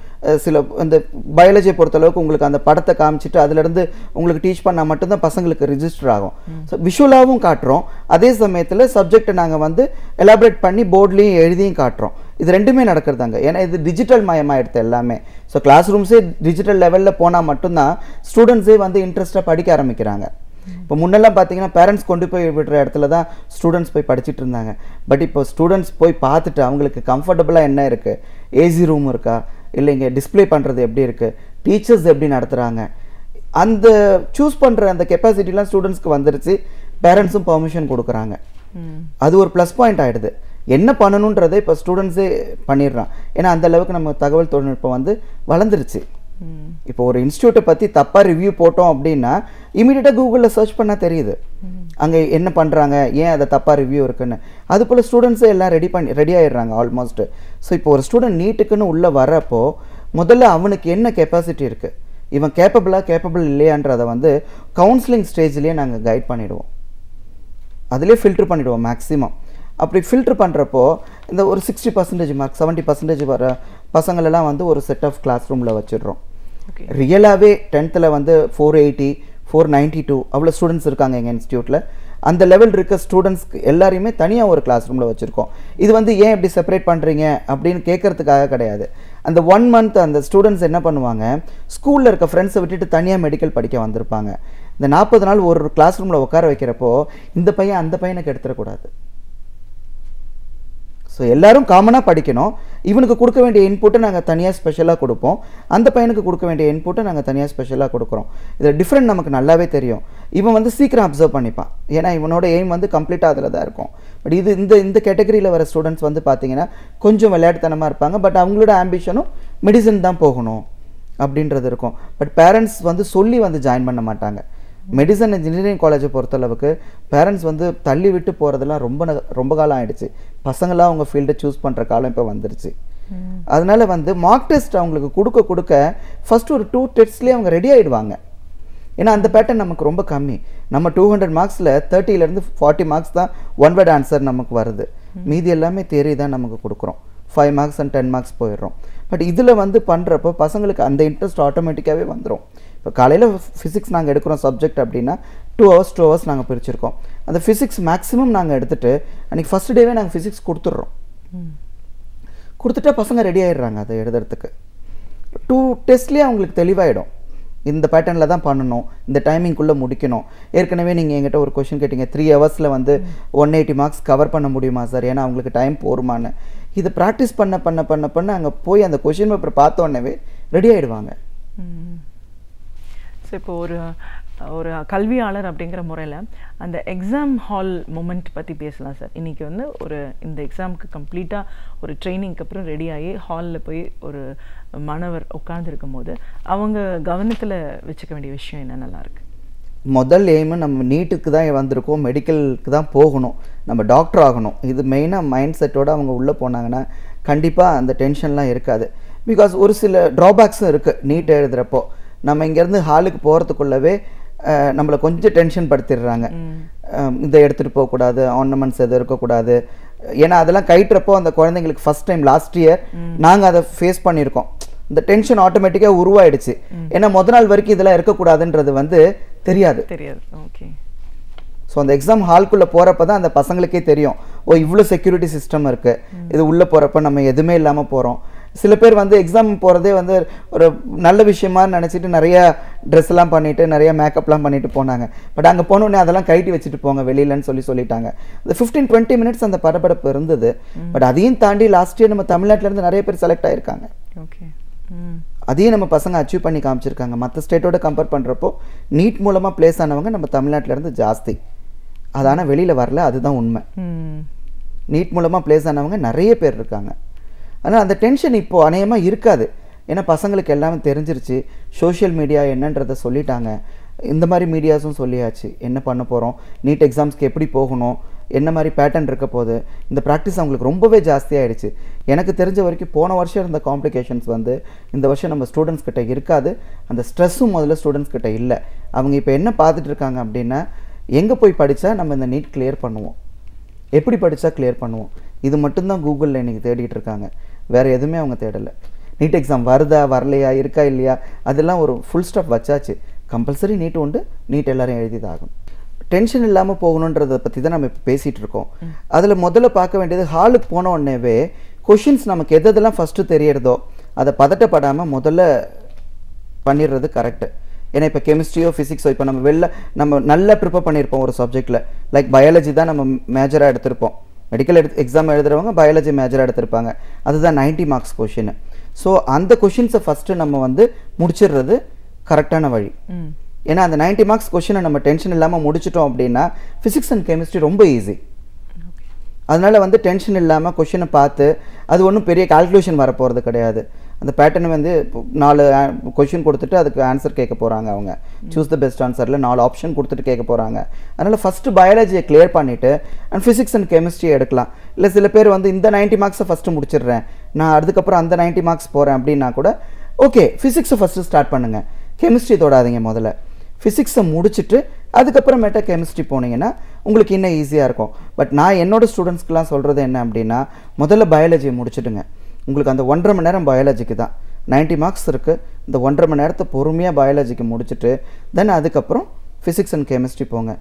சில இந்த பயாலஜியை பொறுத்தளவுக்கு உங்களுக்கு அந்த படத்தை காமிச்சிட்டு அதிலேருந்து உங்களுக்கு டீச் பண்ணால் மட்டும்தான் பசங்களுக்கு ரிஜிஸ்டர் ஆகும். ஸோ விஷுவலாகவும் காட்டுறோம், அதே சமயத்தில் சப்ஜெக்டை நாங்கள் வந்து எலாபரேட் பண்ணி போர்ட்லேயும் எழுதியும் காட்டுறோம். இது ரெண்டுமே நடக்கிறதாங்க. ஏன்னா இது டிஜிட்டல் மயமாக எடுத்து எல்லாமே. ஸோ கிளாஸ் ரூம்ஸே டிஜிட்டல் லெவலில் போனால் மட்டும்தான் ஸ்டூடெண்ட்ஸே வந்து இன்ட்ரெஸ்ட்டாக படிக்க ஆரம்பிக்கிறாங்க. இப்போ முன்னெல்லாம் பார்த்தீங்கன்னா பேரண்ட்ஸ் கொண்டு போய் விடுற இடத்துல தான் ஸ்டூடெண்ட்ஸ் போய் படிச்சுட்டு இருந்தாங்க. பட் இப்போ ஸ்டூடெண்ட்ஸ் போய் பார்த்துட்டு அவங்களுக்கு கம்ஃபர்டபுளாக என்ன இருக்குது, ஏசி ரூம் இருக்கா, இல்லை இங்கே டிஸ்பிளே பண்ணுறது எப்படி இருக்குது, டீச்சர்ஸ் எப்படி நடத்துகிறாங்க, அந்த சூஸ் பண்ணுற அந்த கெப்பாசிட்டிலாம் ஸ்டூடெண்ட்ஸ்க்கு வந்துருச்சு. பேரண்ட்ஸும் பர்மிஷன் கொடுக்குறாங்க. அது ஒரு ப்ளஸ் பாயிண்ட் ஆகிடுது. என்ன பண்ணணுன்றதை இப்போ ஸ்டூடெண்ட்ஸே பண்ணிடுறான். ஏன்னா அந்த அளவுக்கு நம்ம தகவல் தொழில்நுட்பம் வந்து வளர்ந்துருச்சு. இப்போ ஒரு இன்ஸ்டியூட்டை பற்றி தப்பாக ரிவ்யூ போட்டோம் அப்படின்னா இமீடியட்டாக கூகுளில் சர்ச் பண்ணால் தெரியுது அங்கே என்ன பண்ணுறாங்க, ஏன் அதை தப்பாக ரிவ்யூ இருக்குன்னு. அது போல் ஸ்டூடெண்ட்ஸே எல்லாம் ரெடி ஆகிடுறாங்க ஆல்மோஸ்ட். ஸோ இப்போ ஒரு ஸ்டூடெண்ட் நீட்டுக்குன்னு உள்ளே வரப்போ முதல்ல அவனுக்கு என்ன கெப்பாசிட்டி இருக்குது, இவன் கேப்பபிள் இல்லையான்றதை வந்து கவுன்சிலிங் ஸ்டேஜ்லேயே நாங்கள் கைட் பண்ணிவிடுவோம். அதிலே ஃபில்ட்ரு பண்ணிவிடுவோம் மேக்ஸிமம். அப்படி ஃபில்ட்ரு பண்ணுறப்போ இந்த ஒரு 60% மார்க் 70% வர பசங்களெல்லாம் வந்து ஒரு செட் ஆஃப் கிளாஸ் ரூமில் வச்சிடுறோம். ரியலாகவே 10th வந்து 480 492 அவ்வளோ ஸ்டூடெண்ட்ஸ் இருக்காங்க எங்கள் இன்ஸ்டியூட்டில். அந்த லெவல் இருக்க ஸ்டூடெண்ட்ஸ்க்கு எல்லாரையுமே தனியாக ஒரு கிளாஸ் ரூமில் வச்சுருக்கோம். இது வந்து ஏன் இப்படி செப்பரேட் பண்ணுறீங்க அப்படின்னு கேட்குறதுக்காக கிடையாது. அந்த 1 month அந்த ஸ்டூடெண்ட்ஸ் என்ன பண்ணுவாங்க, ஸ்கூலில் இருக்க ஃப்ரெண்ட்ஸை விட்டுட்டு தனியாக மெடிக்கல் படிக்க வந்திருப்பாங்க. இந்த 40 நாள் ஒரு கிளாஸ் ரூமில் உட்கார வைக்கிறப்போ இந்த பையன் அந்த பையனுக்கு எடுத்துடக்கூடாது. ஸோ எல்லாரும் காமனாக படிக்கணும். இவனுக்கு கொடுக்க வேண்டிய இன்புட்டை நாங்கள் தனியாக ஸ்பெஷலாக கொடுப்போம், அந்த பையனுக்கு கொடுக்க வேண்டிய இன்புட்டை நாங்கள் தனியாக ஸ்பெஷலாக கொடுக்குறோம். இதில் டிஃப்ரெண்ட் நமக்கு நல்லாவே தெரியும். இவன் வந்து சீக்கிரம் அப்சர்வ் பண்ணிப்பான், ஏன்னா இவனோட எய்ம் வந்து கம்ப்ளீட்டாக அதில் தான் இருக்கும். பட் இது இந்த கேட்டகரியில் வர ஸ்டூடெண்ட்ஸ் வந்து பார்த்தீங்கன்னா கொஞ்சம் விளையாட்டுத்தனமாக இருப்பாங்க, பட் அவங்களோட ஆம்பிஷனும் மெடிசன் தான் போகணும் அப்படின்றது இருக்கும். பட் பேரண்ட்ஸ் வந்து சொல்லி வந்து ஜாயின் பண்ண மாட்டாங்க. மெடிசன் இன்ஜினியரிங் காலேஜை பொறுத்தளவுக்கு பேரண்ட்ஸ் வந்து தள்ளி விட்டு போகிறதெல்லாம் ரொம்ப காலம் ஆகிடுச்சு. பசங்களாம் அவங்க ஃபீல்டை சூஸ் பண்ணுற காலம் இப்போ வந்துருச்சு. அதனால வந்து மார்க் டெஸ்ட் அவங்களுக்கு கொடுக்க ஃபர்ஸ்ட் ஒரு 2 டெஸ்ட்லேயே அவங்க ரெடி ஆகிடுவாங்க. ஏன்னா அந்த பேட்டர்ன் நமக்கு ரொம்ப கம்மி. நம்ம 200 மார்க்ஸில் 30லேருந்து 40 மார்க்ஸ் தான் ஒன் வேர்ட் ஆன்சர் நமக்கு வருது. மீதி எல்லாமே தியரி தான் நமக்கு கொடுக்குறோம். 5 மார்க்ஸ் அண்ட் 10 மார்க்ஸ் போயிடுறோம். பட் இதில் வந்து பண்ணுறப்போ பசங்களுக்கு அந்த இன்ட்ரெஸ்ட் ஆட்டோமேட்டிக்காகவே வந்துடும். இப்போ காலையில் ஃபிசிக்ஸ் நாங்கள் எடுக்கிறோம் சப்ஜெக்ட் அப்படின்னா 2 ஹவர்ஸ் நாங்கள் பிரிச்சிருக்கோம். அந்த ஃபிசிக்ஸ் மேக்ஸிமம் நாங்கள் எடுத்துகிட்டு அன்றைக்கி ஃபஸ்ட் டேவே நாங்கள் ஃபிசிக்ஸ் கொடுத்துட்டா பசங்க ரெடி ஆகிடுறாங்க அதை எழுதுறதுக்கு. 2 டெஸ்ட்லேயே அவங்களுக்கு தெளிவாயிடும், இந்த பேட்டர்னில் தான் பண்ணணும், இந்த டைமிங்குள்ளே முடிக்கணும். ஏற்கனவே நீங்கள் எங்கிட்ட ஒரு கொஷின் கேட்டிங்க, 3 ஹவர்ஸில் வந்து 180 மார்க்ஸ் கவர் பண்ண முடியுமா சார், ஏன்னா அவங்களுக்கு டைம் போருமான்னு. இதை ப்ராக்டிஸ் பண்ண அங்கே போய் அந்த கொஷின் பேப்பர் பார்த்தோன்னே ரெடி ஆகிடுவாங்க. ஸோ இப்போ ஒரு கல்வியாளர் அப்படிங்கிற முறையில் அந்த எக்ஸாம் ஹால் மூமெண்ட் பற்றி பேசலாம் சார். இன்றைக்கி வந்து இந்த எக்ஸாமுக்கு கம்ப்ளீட்டாக ஒரு ட்ரைனிங்க்கு அப்புறம் ரெடி ஆகி ஹாலில் போய் ஒரு மாணவர் உட்கார்ந்துருக்கும் போது அவங்க கவனத்தில் வச்சுக்க வேண்டிய விஷயம் என்ன நல்லா இருக்கு? முதல் எய்மு நம்ம நீட்டுக்கு தான் வந்திருக்கோம், மெடிக்கலுக்கு தான் போகணும், நம்ம டாக்டர் ஆகணும். இது மெயினாக மைண்ட் செட்டோடு அவங்க உள்ளே போனாங்கன்னா கண்டிப்பாக அந்த டென்ஷன்லாம் இருக்காது. பிகாஸ் ஒரு சில ட்ராபேக்ஸும் இருக்குது. நீட் எழுதுகிறப்போ நம்ம இங்கேருந்து ஹாலுக்கு போகிறதுக்குள்ளவே நம்மளை கொஞ்சம் டென்ஷன் படுத்திடுறாங்க. இதை எடுத்துகிட்டு போகக்கூடாது, ஆர்னமெண்ட்ஸ் எதுவும் இருக்கக்கூடாது. ஏன்னா அதெல்லாம் கைட்டுறப்போ அந்த குழந்தைங்களுக்கு ஃபஸ்ட் டைம் லாஸ்ட் இயர் நாங்கள் அதை ஃபேஸ் பண்ணியிருக்கோம். இந்த டென்ஷன் ஆட்டோமேட்டிக்காக உருவாயிடுச்சு. ஏன்னா முதல் நாள் வரைக்கும் இதெல்லாம் இருக்கக்கூடாதுன்றது வந்து தெரியாது. ஓகே. ஸோ அந்த எக்ஸாம் ஹால்குள்ளே போகிறப்ப தான் அந்த பசங்களுக்கே தெரியும், ஓ இவ்வளோ செக்யூரிட்டி சிஸ்டம் இருக்குது, இது உள்ளே போகிறப்ப நம்ம எதுவுமே இல்லாமல் போகிறோம். சில பேர் வந்து எக்ஸாம் போகிறதே வந்து ஒரு நல்ல விஷயமா நினச்சிட்டு நிறையா ட்ரெஸ் எல்லாம் பண்ணிவிட்டு நிறைய மேக்கப்லாம் பண்ணிட்டு போனாங்க. பட் அங்கே போனோடனே அதெல்லாம் கைட்டி வச்சுட்டு போங்க வெளியிலன்னு சொல்லிட்டாங்க. அந்த 15-20 மினிட்ஸ் அந்த படபடப்பு இருந்தது. பட் அதையும் தாண்டி லாஸ்ட் இயர் நம்ம தமிழ்நாட்டிலேருந்து நிறைய பேர் செலக்ட் ஆகிருக்காங்க. ஓகே. அதையும் நம்ம பசங்க அச்சீவ் பண்ணி காமிச்சிருக்காங்க. மற்ற ஸ்டேட்டோட கம்பேர் பண்ணுறப்போ நீட் மூலமாக பிளேஸ் ஆனவங்க நம்ம தமிழ்நாட்டிலேருந்து ஜாஸ்தி. அதான வெளியில் வரல, அதுதான் உண்மை. நீட் மூலமாக பிளேஸ் ஆனவங்க நிறைய பேர் இருக்காங்க. ஆனால் அந்த டென்ஷன் இப்போது அநேகமாக இருக்காது. ஏன்னா பசங்களுக்கு எல்லாமே தெரிஞ்சிருச்சு, சோஷியல் மீடியா என்னன்றதை சொல்லிட்டாங்க, இந்த மாதிரி மீடியாஸும் சொல்லியாச்சு. என்ன பண்ண போகிறோம், நீட் எக்ஸாம்ஸ்க்கு எப்படி போகணும், என்ன மாதிரி பேட்டர்ன் இருக்க போகுது, இந்த ப்ராக்டிஸ் அவங்களுக்கு ரொம்பவே ஜாஸ்தியாகிடுச்சு. எனக்கு தெரிஞ்ச வரைக்கும் போன வருஷம் இருந்த காம்ப்ளிகேஷன்ஸ் வந்து இந்த வருஷம் நம்ம ஸ்டூடெண்ட்ஸ் கிட்ட இருக்காது. அந்த ஸ்ட்ரெஸ்ஸும் முதல்ல ஸ்டூடெண்ட்ஸ் கிட்ட இல்லை. அவங்க இப்போ என்ன பார்த்துட்டு இருக்காங்க அப்படின்னா, எங்கே போய் படித்தா நம்ம இந்த நீட் கிளியர் பண்ணுவோம், எப்படி படித்தா கிளியர் பண்ணுவோம், இது மட்டும்தான் கூகுளில் இன்றைக்கி தேடிட்டு இருக்காங்க. வேறு எதுவுமே அவங்க தேடலை. நீட் எக்ஸாம் வருதா வரலையா, இருக்கா இல்லையா, அதெல்லாம் ஒரு ஃபுல் ஸ்டாப் வச்சாச்சு. கம்பல்சரி நீட் உண்டு, நீட் எல்லோரும் எழுதிதாகும். டென்ஷன் இல்லாமல் போகணுன்றதை பற்றி தான் நம்ம இப்போ பேசிகிட்டு இருக்கோம். அதில் முதல்ல பார்க்க வேண்டியது, ஹாலுக்கு போன உடனேவே கொஷின்ஸ் நமக்கு எதெல்லாம் ஃபஸ்ட்டு தெரியறதோ அதை பதட்டப்படாமல் முதல்ல பண்ணிடுறது கரெக்டு. ஏன்னா இப்போ கெமிஸ்ட்ரியோ ஃபிசிக்ஸோ இப்போ நம்ம நல்லா ப்ரிப்பேர் பண்ணியிருப்போம் ஒரு சப்ஜெக்டில். லைக் பயாலஜி தான் நம்ம மேஜராக எடுத்திருப்போம். மெடிக்கல் எக்ஸாம் எழுதுகிறவங்க பயாலஜி மேஜராக எடுத்திருப்பாங்க. அதுதான் 90 மார்க்ஸ் கொஷின். ஸோ அந்த கொஷின்ஸை ஃபஸ்ட்டு நம்ம வந்து முடிச்சிடுறது கரெக்டான வழி. ஏன்னா அந்த 90 மார்க்ஸ் கொஷினை நம்ம டென்ஷன் இல்லாமல் முடிச்சிட்டோம் அப்படின்னா ஃபிசிக்ஸ் அண்ட் கெமிஸ்ட்ரி ரொம்ப ஈஸி. அதனால் வந்து டென்ஷன் இல்லாமல் கொஷினை பார்த்து, அது ஒன்றும் பெரிய கால்குலேஷன் வரப்போகிறது கிடையாது. அந்த பேட்டர்ன் வந்து 4 கொஷின் கொடுத்துட்டு அதுக்கு ஆன்சர் கேட்க போகிறாங்க. அவங்க சூஸ் த பெஸ்ட் ஆன்சரில் 4 ஆப்ஷன் கொடுத்துட்டு கேட்க போகிறாங்க. அதனால் ஃபஸ்ட்டு பயாலஜியை கிளியர் பண்ணிவிட்டு அண்ட் ஃபிசிக்ஸ் அண்ட் கெமிஸ்ட்ரி எடுக்கலாம். இல்லை சில பேர் வந்து இந்த 90 மார்க்ஸை ஃபஸ்ட்டு முடிச்சிடுறேன், நான் அதுக்கப்புறம் அந்த 90 மார்க்ஸ் போகிறேன் அப்படின்னா கூட ஓகே, ஃபிசிக்ஸை ஃபஸ்ட்டு ஸ்டார்ட் பண்ணுங்கள், கெமிஸ்ட்ரி தொடாதீங்க. முதல்ல ஃபிசிக்ஸை முடிச்சுட்டு அதுக்கப்புறமேட்டா கெமிஸ்ட்ரி போனீங்கன்னா உங்களுக்கு இன்னும் ஈஸியாக இருக்கும். பட் நான் என்னோடய ஸ்டூடெண்ட்ஸ்க்குலாம் சொல்கிறது என்ன அப்படின்னா, முதல்ல பயாலஜியை முடிச்சுடுங்க. உங்களுக்கு அந்த 1.5 மணி நேரம் பயாலஜிக்கு தான் 90 மார்க்ஸ் இருக்குது. இந்த 1.5 மணி நேரத்தை பொறுமையாக பயாலஜிக்கு முடிச்சுட்டு தென் அதுக்கப்புறம் ஃபிசிக்ஸ் அண்ட் கெமிஸ்ட்ரி போங்க.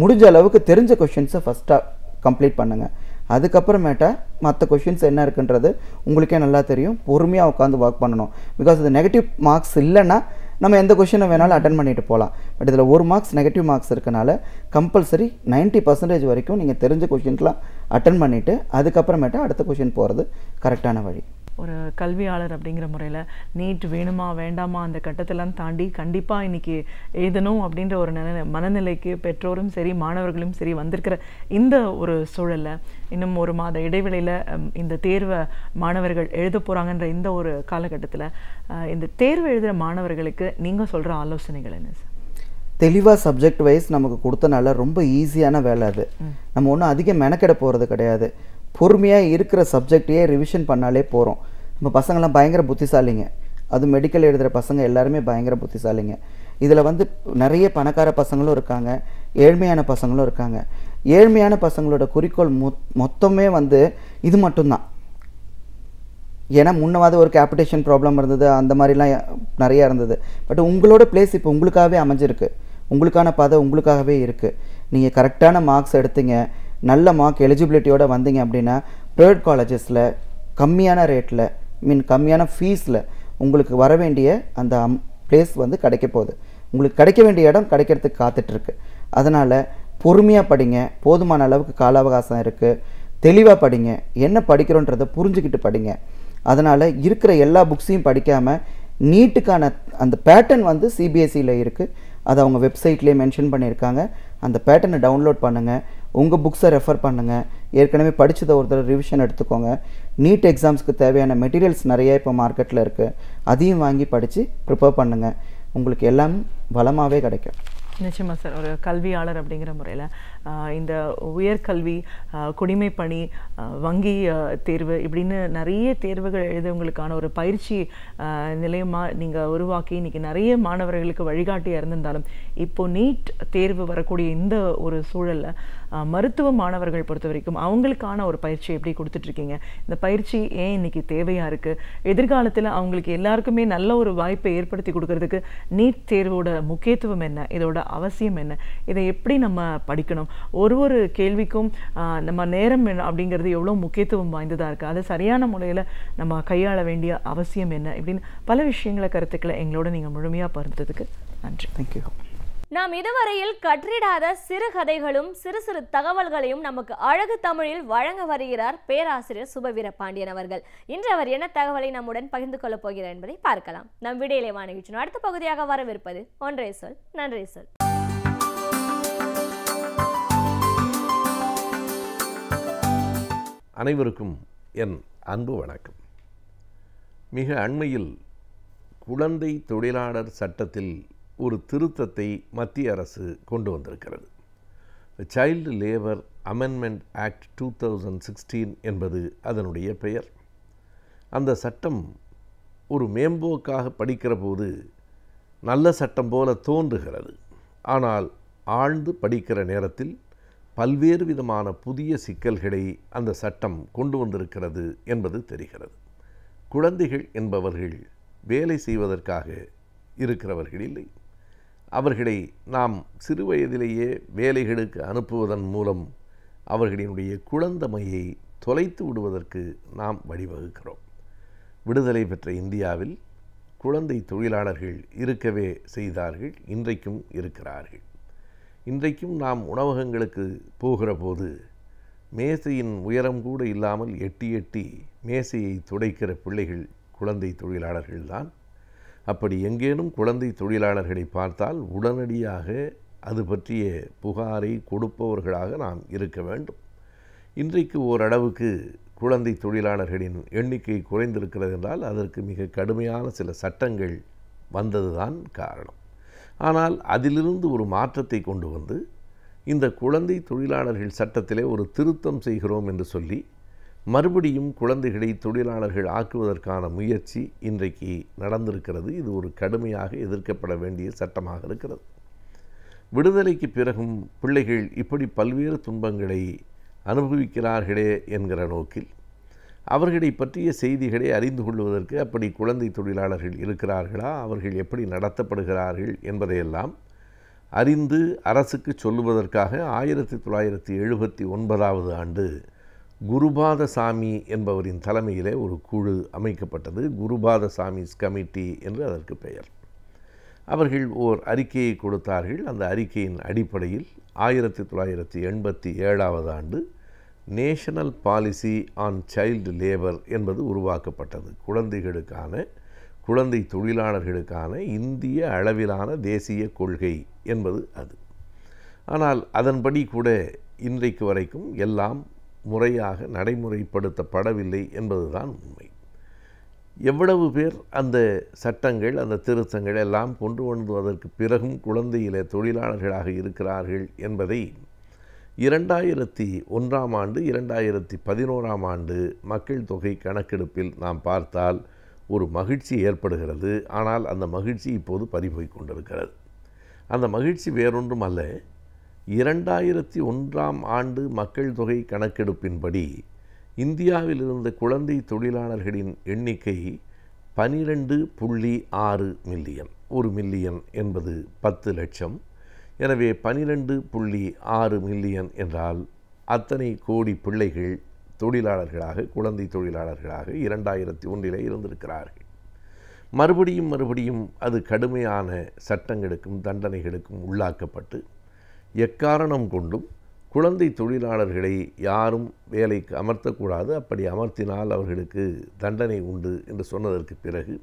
முடிஞ்ச அளவுக்கு தெரிஞ்ச கொஷின்ஸை ஃபஸ்ட்டாக கம்ப்ளீட் பண்ணுங்கள். அதுக்கப்புறமேட்டா மற்ற கொஷின்ஸ் என்ன இருக்குன்றது உங்களுக்கே நல்லா தெரியும். பொறுமையாக உட்காந்து ஒர்க் பண்ணணும். பிகாஸ் இது நெகட்டிவ் மார்க்ஸ் இல்லைன்னா நம்ம எந்த கொஷினை வேணாலும் அட்டன் பண்ணிட்டு போகலாம். பட் இதில் 1 மார்க்ஸ் நெகட்டிவ் மார்க்ஸ் இருக்கனால கம்பல்சரி 90% வரைக்கும் நீங்கள் தெரிஞ்ச கொஷின்ஸ்லாம் அட்டன் பண்ணிவிட்டு அதுக்கப்புறமேட்டு அடுத்த கொஷின் போகிறது கரெக்டான வழி. ஒரு கல்வியாளர் அப்படிங்கிற முறையில் நீட் வேணுமா வேண்டாமா அந்த கட்டத்தெல்லாம் தாண்டி கண்டிப்பாக இன்றைக்கி எழுதணும் அப்படின்ற ஒரு மனநிலைக்கு பெற்றோரும் சரி மாணவர்களும் சரி வந்திருக்கிற இந்த ஒரு சூழலில் இன்னும் ஒரு மாத இடைவெளியில் இந்த தேர்வை மாணவர்கள் எழுத போகிறாங்கன்ற இந்த ஒரு காலகட்டத்தில் இந்த தேர்வு எழுதுகிற மாணவர்களுக்கு நீங்கள் சொல்கிற ஆலோசனைகள் என்ன சார்? தெளிவாக சப்ஜெக்ட் வைஸ் நமக்கு கொடுத்தனால ரொம்ப ஈஸியான வேலை அது. நம்ம ஒன்றும் அதிகம் மெனக்கெட போகிறது கிடையாது. பொறுமையாக இருக்கிற சப்ஜெக்டையே ரிவிஷன் பண்ணாலே போகிறோம். நம்ம பசங்கள்லாம் பயங்கர புத்திசாலிங்க. அது மெடிக்கல் எழுதுகிற பசங்க எல்லாருமே பயங்கர புத்திசாலிங்க. இதில் வந்து நிறைய பணக்கார பசங்களும் இருக்காங்க, ஏழ்மையான பசங்களும் இருக்காங்க. ஏழ்மையான பசங்களோட குறிக்கோள் மொத்தமே வந்து இது மட்டும்தான். ஏன்னா முன்னவாது ஒரு கேபிடேஷன் ப்ராப்ளம் இருந்தது, அந்த மாதிரிலாம் நிறையா இருந்தது. பட் உங்களோட பிளேஸ் இப்போ உங்களுக்காகவே அமைஞ்சிருக்கு, உங்களுக்கான பாதை உங்களுக்காகவே இருக்குது. நீங்கள் கரெக்டான மார்க்ஸ் எடுத்தீங்க, நல்ல மார்க் எலிஜிபிலிட்டியோடு வந்தீங்க அப்படின்னா ப்ரைவேட் காலேஜஸில் கம்மியான ரேட்டில் கம்மியான ஃபீஸில் உங்களுக்கு வர வேண்டிய அந்த பிளேஸ் வந்து கிடைக்க போகுது. உங்களுக்கு கிடைக்க வேண்டிய இடம் கிடைக்கிறதுக்கு காத்துட்ருக்கு. அதனால் பொறுமையாக படிங்க, போதுமான அளவுக்கு கால அவகாசம் இருக்குது. தெளிவாக படிங்க, என்ன படிக்கிறோன்றதை புரிஞ்சுக்கிட்டு படிங்க. அதனால் இருக்கிற எல்லா புக்ஸையும் படிக்காமல் நீட்டுக்கான அந்த பேட்டர்ன் வந்து சிபிஎஸ்சியில் இருக்குது. அதை அவங்க வெப்சைட்லேயே மென்ஷன் பண்ணியிருக்காங்க. அந்த பேட்டர்னை டவுன்லோட் பண்ணுங்கள், உங்கள் புக்ஸை ரெஃபர் பண்ணுங்கள், ஏற்கனவே படித்ததை ஒரு தடவை ரிவிஷன் எடுத்துக்கோங்க. நீட் எக்ஸாம்ஸ்க்கு தேவையான மெட்டீரியல்ஸ் நிறைய இப்போ மார்க்கெட்டில் இருக்குது, அதையும் வாங்கி படித்து ப்ரிப்பேர் பண்ணுங்கள். உங்களுக்கு எல்லாம் வளமாகவே கிடைக்கும். நிச்சயமாக சார். ஒரு கல்வியாளர் அப்படிங்கிற முறையில் இந்த உயர்கல்வி, குடிமைப்பணி, வங்கி தேர்வு இப்படின்னு நிறைய தேர்வுகள் எழுதவங்களுக்கான ஒரு பயிற்சி நிலையமாக நீங்கள் உருவாக்கி இன்றைக்கி நிறைய மாணவர்களுக்கு வழிகாட்டியாக இருந்திருந்தாலும் இப்போது நீட் தேர்வு வரக்கூடிய இந்த ஒரு சூழலில் மருத்துவ மாணவர்கள் பொறுத்த வரைக்கும் அவங்களுக்கான ஒரு பயிற்சி எப்படி கொடுத்துட்ருக்கீங்க? இந்த பயிற்சி ஏன் இன்றைக்கி தேவையாக இருக்குது? எதிர்காலத்தில் அவங்களுக்கு எல்லாருக்குமே நல்ல ஒரு வாய்ப்பை ஏற்படுத்தி கொடுக்கறதுக்கு நீட் தேர்வோட முக்கியத்துவம் என்ன, இதோட அவசியம் என்ன, இதை எப்படி நம்ம படிக்கணும், ஒரு கேள்விக்கும் நம்ம நேரம் அப்படிங்கிறது எவ்வளோ முக்கியத்துவம் வாய்ந்ததாக இருக்குது, அதை சரியான முறையில் நம்ம கையாள வேண்டிய அவசியம் என்ன, இப்படின்னு பல விஷயங்களை கருத்துக்களை எங்களோட நீங்கள் முழுமையாக பகிர்ந்ததுக்கு நன்றி. தேங்க்யூ. நாம் இதுவரையில் கற்றிடாத சிறு கதைகளும் சிறு சிறு தகவல்களையும் நமக்கு அழகு தமிழில் வழங்க வருகிறார் பேராசிரியர் சுபவீர பாண்டியன் அவர்கள். இன்று அவர் என்ன தகவலை நம்முடன் பகிர்ந்து கொள்ளப் போகிறார் என்பதை பார்க்கலாம். நம் விடையிலே வாணிகிச்சின் அடுத்த பகுதியாக வரவிருப்பது ஒன்றே சொல் நன்றே சொல். அனைவருக்கும் என் அன்பு வணக்கம். மிக அண்மையில் குழந்தை தொழிலாளர் சட்டத்தில் ஒரு திருத்தத்தை மத்திய அரசு கொண்டு வந்திருக்கிறது. சைல்டு லேபர் அமெண்ட்மெண்ட் ஆக்ட் 2016 என்பது அதனுடைய பெயர். அந்த சட்டம் ஒரு மேம்போக்காக படிக்கிற போது நல்ல சட்டம் போல தோன்றுகிறது. ஆனால் ஆழ்ந்து படிக்கிற நேரத்தில் பல்வேறு விதமான புதிய சிக்கல்களை அந்த சட்டம் கொண்டு வந்திருக்கிறது என்பது தெரிகிறது. குழந்தைகள் என்பவர்கள் வேலை செய்வதற்காக இருக்கிறவர்கள் இல்லை. அவர்களை நாம் சிறு வயதிலேயே வேலைகளுக்கு அனுப்புவதன் மூலம் அவர்களினுடைய குழந்தமையை தொலைத்து விடுவதற்கு நாம் வழிவகுக்கிறோம். விடுதலை பெற்ற இந்தியாவில் குழந்தை தொழிலாளர்கள் இருக்கவே செய்தார்கள், இன்றைக்கும் இருக்கிறார்கள். இன்றைக்கும் நாம் உணவகங்களுக்கு போகிற போது மேசையின் உயரம் கூட இல்லாமல் எட்டி எட்டி மேசையை துடைக்கிற பிள்ளைகள் குழந்தை தொழிலாளர்கள்தான். அப்படி எங்கேனும் குழந்தை தொழிலாளர்களை பார்த்தால் உடனடியாக அது பற்றிய புகாரை கொடுப்பவர்களாக நாம் இருக்க வேண்டும். இன்றைக்கு ஓரளவுக்கு குழந்தை தொழிலாளர்களின் எண்ணிக்கை குறைந்திருக்கிறது என்றால் அதற்கு மிக கடுமையான சில சட்டங்கள் வந்ததுதான் காரணம். ஆனால் அதிலிருந்து ஒரு மாற்றத்தை கொண்டு வந்து இந்த குழந்தை தொழிலாளர்கள் சட்டத்திலே ஒரு திருத்தம் செய்கிறோம் என்று சொல்லி மறுபடியும் குழந்தைகளை தொழிலாளர்கள் ஆக்குவதற்கான முயற்சி இன்றைக்கு நடந்திருக்கிறது. இது ஒரு கடுமையாக எதிர்க்கப்பட வேண்டிய சட்டமாக இருக்கிறது. விடுதலைக்கு பிறகும் பிள்ளைகள் இப்படி பல்வேறு துன்பங்களை அனுபவிக்கிறார்களே என்கிற நோக்கில் அவர்களை பற்றிய செய்திகளை அறிந்து கொள்வதற்கு அப்படி குழந்தை தொழிலாளர்கள் இருக்கிறார்களா, அவர்கள் எப்படி நடத்தப்படுகிறார்கள் என்பதையெல்லாம் அறிந்து அரசுக்கு சொல்லுவதற்காக 1979 ஆண்டு குருபாதசாமி என்பவரின் தலைமையிலே ஒரு குழு அமைக்கப்பட்டது. குருபாதசாமிஸ் கமிட்டி என்று அதற்கு பெயர். அவர்கள் ஓர் அறிக்கையை கொடுத்தார்கள். அந்த அறிக்கையின் அடிப்படையில் 1987 ஆண்டு national policy on child labour என்பது உருவாக்கப்பட்டது. குழந்தை தொழிலாளர்களுக்கான இந்திய அளவிலான தேசிய கொள்கை என்பது அது. ஆனால் அதன்படி கூட இன்றைக்கு வரைக்கும் எல்லாம் முறையாக நடைமுறைப்படுத்தப்படவில்லை என்பதுதான் உண்மை. எவ்வளவு பேர் அந்த சட்டங்கள், அந்த திருத்தங்கள் எல்லாம் கொண்டு வருவதற்கு பிறகும் குழந்தையில தொழிலாளர்களாக இருக்கிறார்கள் என்பதை 2001 ஆண்டு 2011 ஆண்டு மக்கள் தொகை கணக்கெடுப்பில் நாம் பார்த்தால் ஒரு மகிழ்ச்சி ஏற்படுகிறது. ஆனால் அந்த மகிழ்ச்சி இப்போது பறிபோய் கொண்டிருக்கிறது. அந்த மகிழ்ச்சி வேறொன்றும் அல்ல. 2001 ஆண்டு மக்கள் தொகை கணக்கெடுப்பின்படி இந்தியாவில் இருந்த குழந்தை தொழிலாளர்களின் எண்ணிக்கை 12.6 மில்லியன். 1 மில்லியன் என்பது 10 லட்சம். எனவே 12.6 மில்லியன் என்றால் அத்தனை கோடி பிள்ளைகள் தொழிலாளர்களாக, குழந்தை தொழிலாளர்களாக 2001 இருந்திருக்கிறார்கள். மறுபடியும் அது கடுமையான சட்டங்களுக்கும் தண்டனைகளுக்கும் உள்ளாக்கப்பட்டு எக்காரணம் கொண்டும் குழந்தை தொழிலாளர்களை யாரும் வேலைக்கு அமர்த்தக்கூடாது, அப்படி அமர்த்தினால் அவர்களுக்கு தண்டனை உண்டு என்று சொன்னதற்கு பிறகு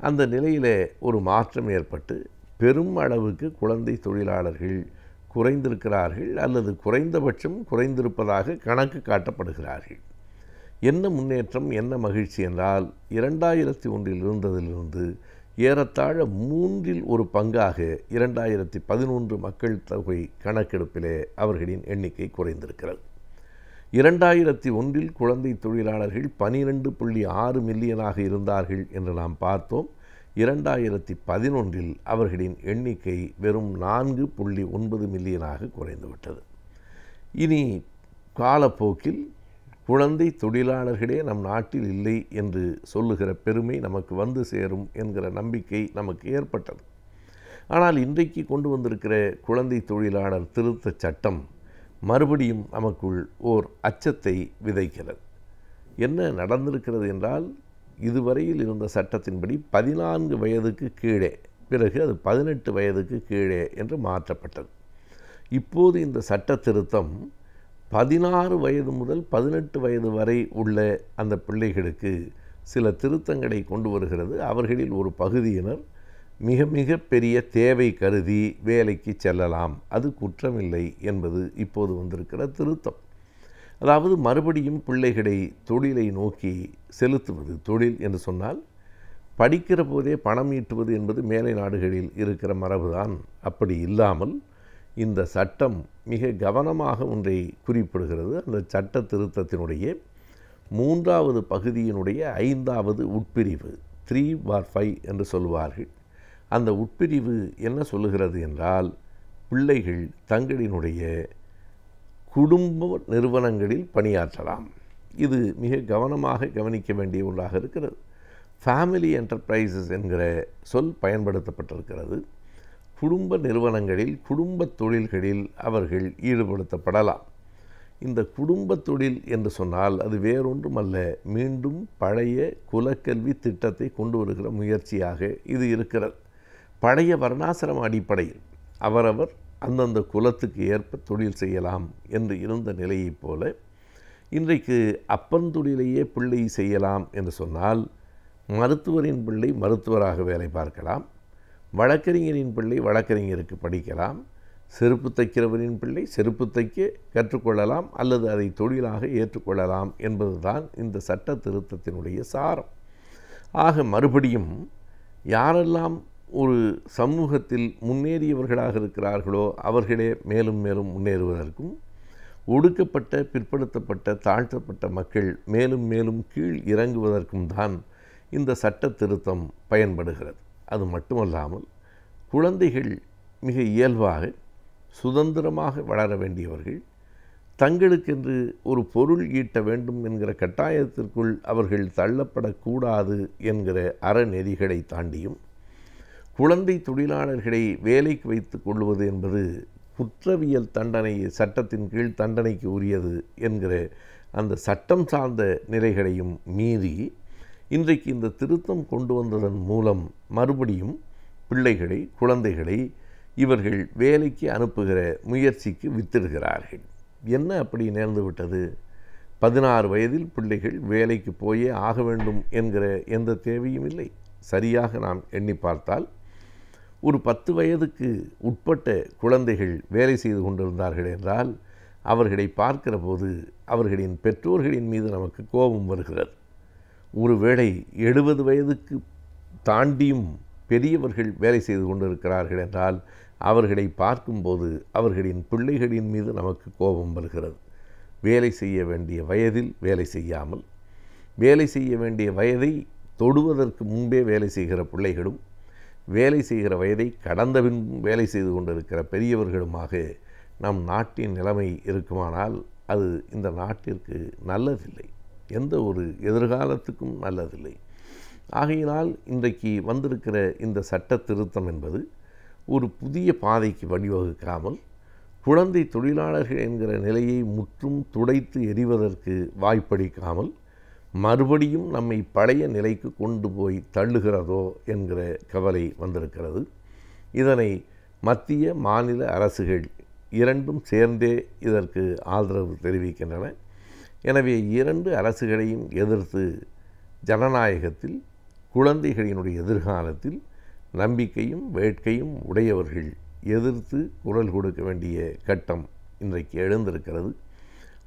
அந்த நிலையில் ஒரு மாற்றம் ஏற்பட்டு பெரும் அளவுக்கு குழந்தை தொழிலாளர்கள் குறைந்திருக்கிறார்கள், அல்லது குறைந்தபட்சம் குறைந்திருப்பதாக கணக்கு காட்டப்படுகிறார்கள். என்ன முன்னேற்றம், என்ன மகிழ்ச்சி என்றால் 2001 இருந்ததிலிருந்து ஏறத்தாழ 1/3 பங்காக 2011 மக்கள் தொகை கணக்கெடுப்பிலே அவர்களின் எண்ணிக்கை குறைந்திருக்கிறது. 2001 குழந்தை தொழிலாளர்கள் 12.6 மில்லியனாக இருந்தார்கள் என்று நாம் பார்த்தோம். 2011 அவர்களின் எண்ணிக்கை வெறும் 4.9 மில்லியனாக குறைந்துவிட்டது. இனி காலப்போக்கில் குழந்தை தொழிலாளர்களே நம் நாட்டில் இல்லை என்று சொல்லுகிற பெருமை நமக்கு வந்து சேரும் என்கிற நம்பிக்கை நமக்கு ஏற்பட்டது. ஆனால் இன்றைக்கு கொண்டு வந்திருக்கிற குழந்தை தொழிலாளர் திருத்தச் சட்டம் மறுபடியும் நமக்குள் ஓர் அச்சத்தை விதைக்கிறது. என்ன நடந்திருக்கிறது என்றால், இதுவரையில் இருந்த சட்டத்தின்படி 14 வயதுக்கு கீழே, பிறகு அது 18 வயதுக்கு கீழே என்று மாற்றப்பட்டது. இப்போது இந்த சட்ட திருத்தம் 16 வயது முதல் 18 வயது வரை உள்ள அந்த பிள்ளைகளுக்கு சில திருத்தங்களை கொண்டு வருகிறது. அவர்களில் ஒரு பகுதியினர் மிக மிக பெரிய தேவை கருதி வேலைக்கு செல்லலாம், அது குற்றமில்லை என்பது இப்போது வந்திருக்கிற திருத்தம். அதாவது மறுபடியும் பிள்ளைகளை தொழிலை நோக்கி செலுத்துவது. தொழில் என்று சொன்னால் படிக்கிற போதே பணம் ஈட்டுவது என்பது மேலை நாடுகளில் இருக்கிற மரபுதான். அப்படி இல்லாமல் இந்த சட்டம் மிக கவனமாக ஒன்றை குறிப்பிடுகிறது. அந்த சட்ட திருத்தத்தினுடைய 3வது பகுதியினுடைய 5வது உட்பிரிவு 3/5 என்று சொல்வார்கள். அந்த உட்பிரிவு என்ன சொல்லுகிறது என்றால், பிள்ளைகள் தங்களினுடைய குடும்ப நிறுவனங்களில் பணியாற்றலாம். இது மிக கவனமாக கவனிக்க வேண்டிய ஒன்றாக இருக்கிறது. ஃபேமிலி என்டர்பிரைசஸ் என்கிற சொல் பயன்படுத்தப்பட்டிருக்கிறது. குடும்ப நிறுவனங்களில், குடும்ப தொழில்களில் அவர்கள் ஈடுபடுத்தப்படலாம். இந்த குடும்ப தொழில் என்று சொன்னால் அது வேறொன்றுமல்ல, மீண்டும் பழைய குலக்கல்வி திட்டத்தை கொண்டு வருகிற முயற்சியாக இது இருக்கிறது. பழைய வர்ணாசிரம அடிப்படையில் அவரவர் அந்தந்த குலத்துக்கு ஏற்ப தொழில் செய்யலாம் என்று இருந்த நிலையைப் போல இன்றைக்கு அப்பன் தொழிலையே பிள்ளை செய்யலாம் என்று சொன்னால், மருத்துவரின் பிள்ளை மருத்துவராக வேலை பார்க்கலாம், வழக்கறிஞரின் பிள்ளை வழக்கறிஞருக்கு படிக்கலாம், செருப்பு தைக்கிறவரின் பிள்ளை செருப்பு தைக்க கற்றுக்கொள்ளலாம், அல்லது அதை தொழிலாக ஏற்றுக்கொள்ளலாம் என்பதுதான் இந்த சட்ட திருத்தத்தினுடைய சாரம். ஆக மறுபடியும் யாரெல்லாம் ஒரு சமூகத்தில் முன்னேறியவர்களாக இருக்கிறார்களோ அவர்களே மேலும் மேலும் முன்னேறுவதற்கும், ஒடுக்கப்பட்ட, பிற்படுத்தப்பட்ட, தாழ்த்தப்பட்ட மக்கள் மேலும் மேலும் கீழ் இறங்குவதற்கும் தான் இந்த சட்ட திருத்தம் பயன்படுகிறது. அது மட்டுமல்லாமல் குழந்தைகள் மிக இயல்பாக சுதந்திரமாக வளர வேண்டியவர்கள், தங்களுக்கென்று ஒரு பொருள் ஈட்ட வேண்டும் என்கிற கட்டாயத்திற்குள் அவர்கள் தள்ளப்படக்கூடாது என்கிற அறநெறிகளை தாண்டியும், குழந்தை தொழிலாளர்களை வேலைக்கு வைத்து கொள்வது என்பது குற்றவியல் தண்டனை, சட்டத்தின் கீழ் தண்டனைக்கு உரியது என்கிற அந்த சட்டம் சார்ந்த நிலைகளையும் மீறி இன்றைக்கு இந்த திருத்தம் கொண்டு வந்ததன் மூலம் மறுபடியும் பிள்ளைகளை, குழந்தைகளை இவர்கள் வேலைக்கு அனுப்புகிற முயற்சிக்கு வித்திடுகிறார்கள். என்ன அப்படி நேர்ந்து விட்டது? 16 வயதில் பிள்ளைகள் வேலைக்கு போயே ஆக வேண்டும் என்கிற எந்த தேவையும் இல்லை. சரியாக நாம் எண்ணி பார்த்தால் ஒரு 10 வயதுக்கு உட்பட்ட குழந்தைகள் வேலை செய்து கொண்டிருந்தார்கள் என்றால் அவர்களை பார்க்கிற போது அவர்களின் பெற்றோர்களின் மீது நமக்கு கோபம் வருகிறது. ஒருவேளை 70 வயதுக்கு தாண்டியும் பெரியவர்கள் வேலை செய்து கொண்டிருக்கிறார்கள் என்றால் அவர்களை பார்க்கும்போது அவர்களின் பிள்ளைகளின் மீது நமக்கு கோபம் வருகிறது. வேலை செய்ய வேண்டிய வயதில் வேலை செய்யாமல், வேலை செய்ய வேண்டிய வயதை தொடுவதற்கு முன்பே வேலை செய்கிற பிள்ளைகளும், வேலை செய்கிற வயதை கடந்த பின் வேலை செய்து கொண்டிருக்கிற பெரியவர்களுமாக நம் நாட்டின் நிலைமை இருக்குமானால் அது இந்த நாட்டிற்கு நல்லதில்லை, எந்த ஒரு எதிர்காலத்துக்கும் நல்லதில்லை. ஆகையினால் இன்றைக்கு வந்திருக்கிற இந்த சட்ட திருத்தம் என்பது ஒரு புதிய பாதைக்கு வழிவகுக்காமல் குழந்தை தொழிலாளர்கள் என்கிற நிலையை முற்றும் துடைத்து எறிவதற்கு வாய்ப்பளிக்காமல் மறுபடியும் நம்மை பழைய நிலைக்கு கொண்டு போய் தள்ளுகிறதோ என்கிற கவலை வந்திருக்கிறது. இதனை மத்திய மாநில அரசுகள் இரண்டும் சேர்ந்தே இதற்கு ஆதரவு தெரிவிக்கின்றன. எனவே 2 அரசுகளையும் எதிர்த்து ஜனநாயகத்தில், குழந்தைகளினுடைய எதிர்காலத்தில் நம்பிக்கையும் வேட்கையும் உடையவர்கள் எதிர்த்து குரல் கொடுக்க வேண்டிய கட்டம் இன்றைக்கு எழுந்திருக்கிறது.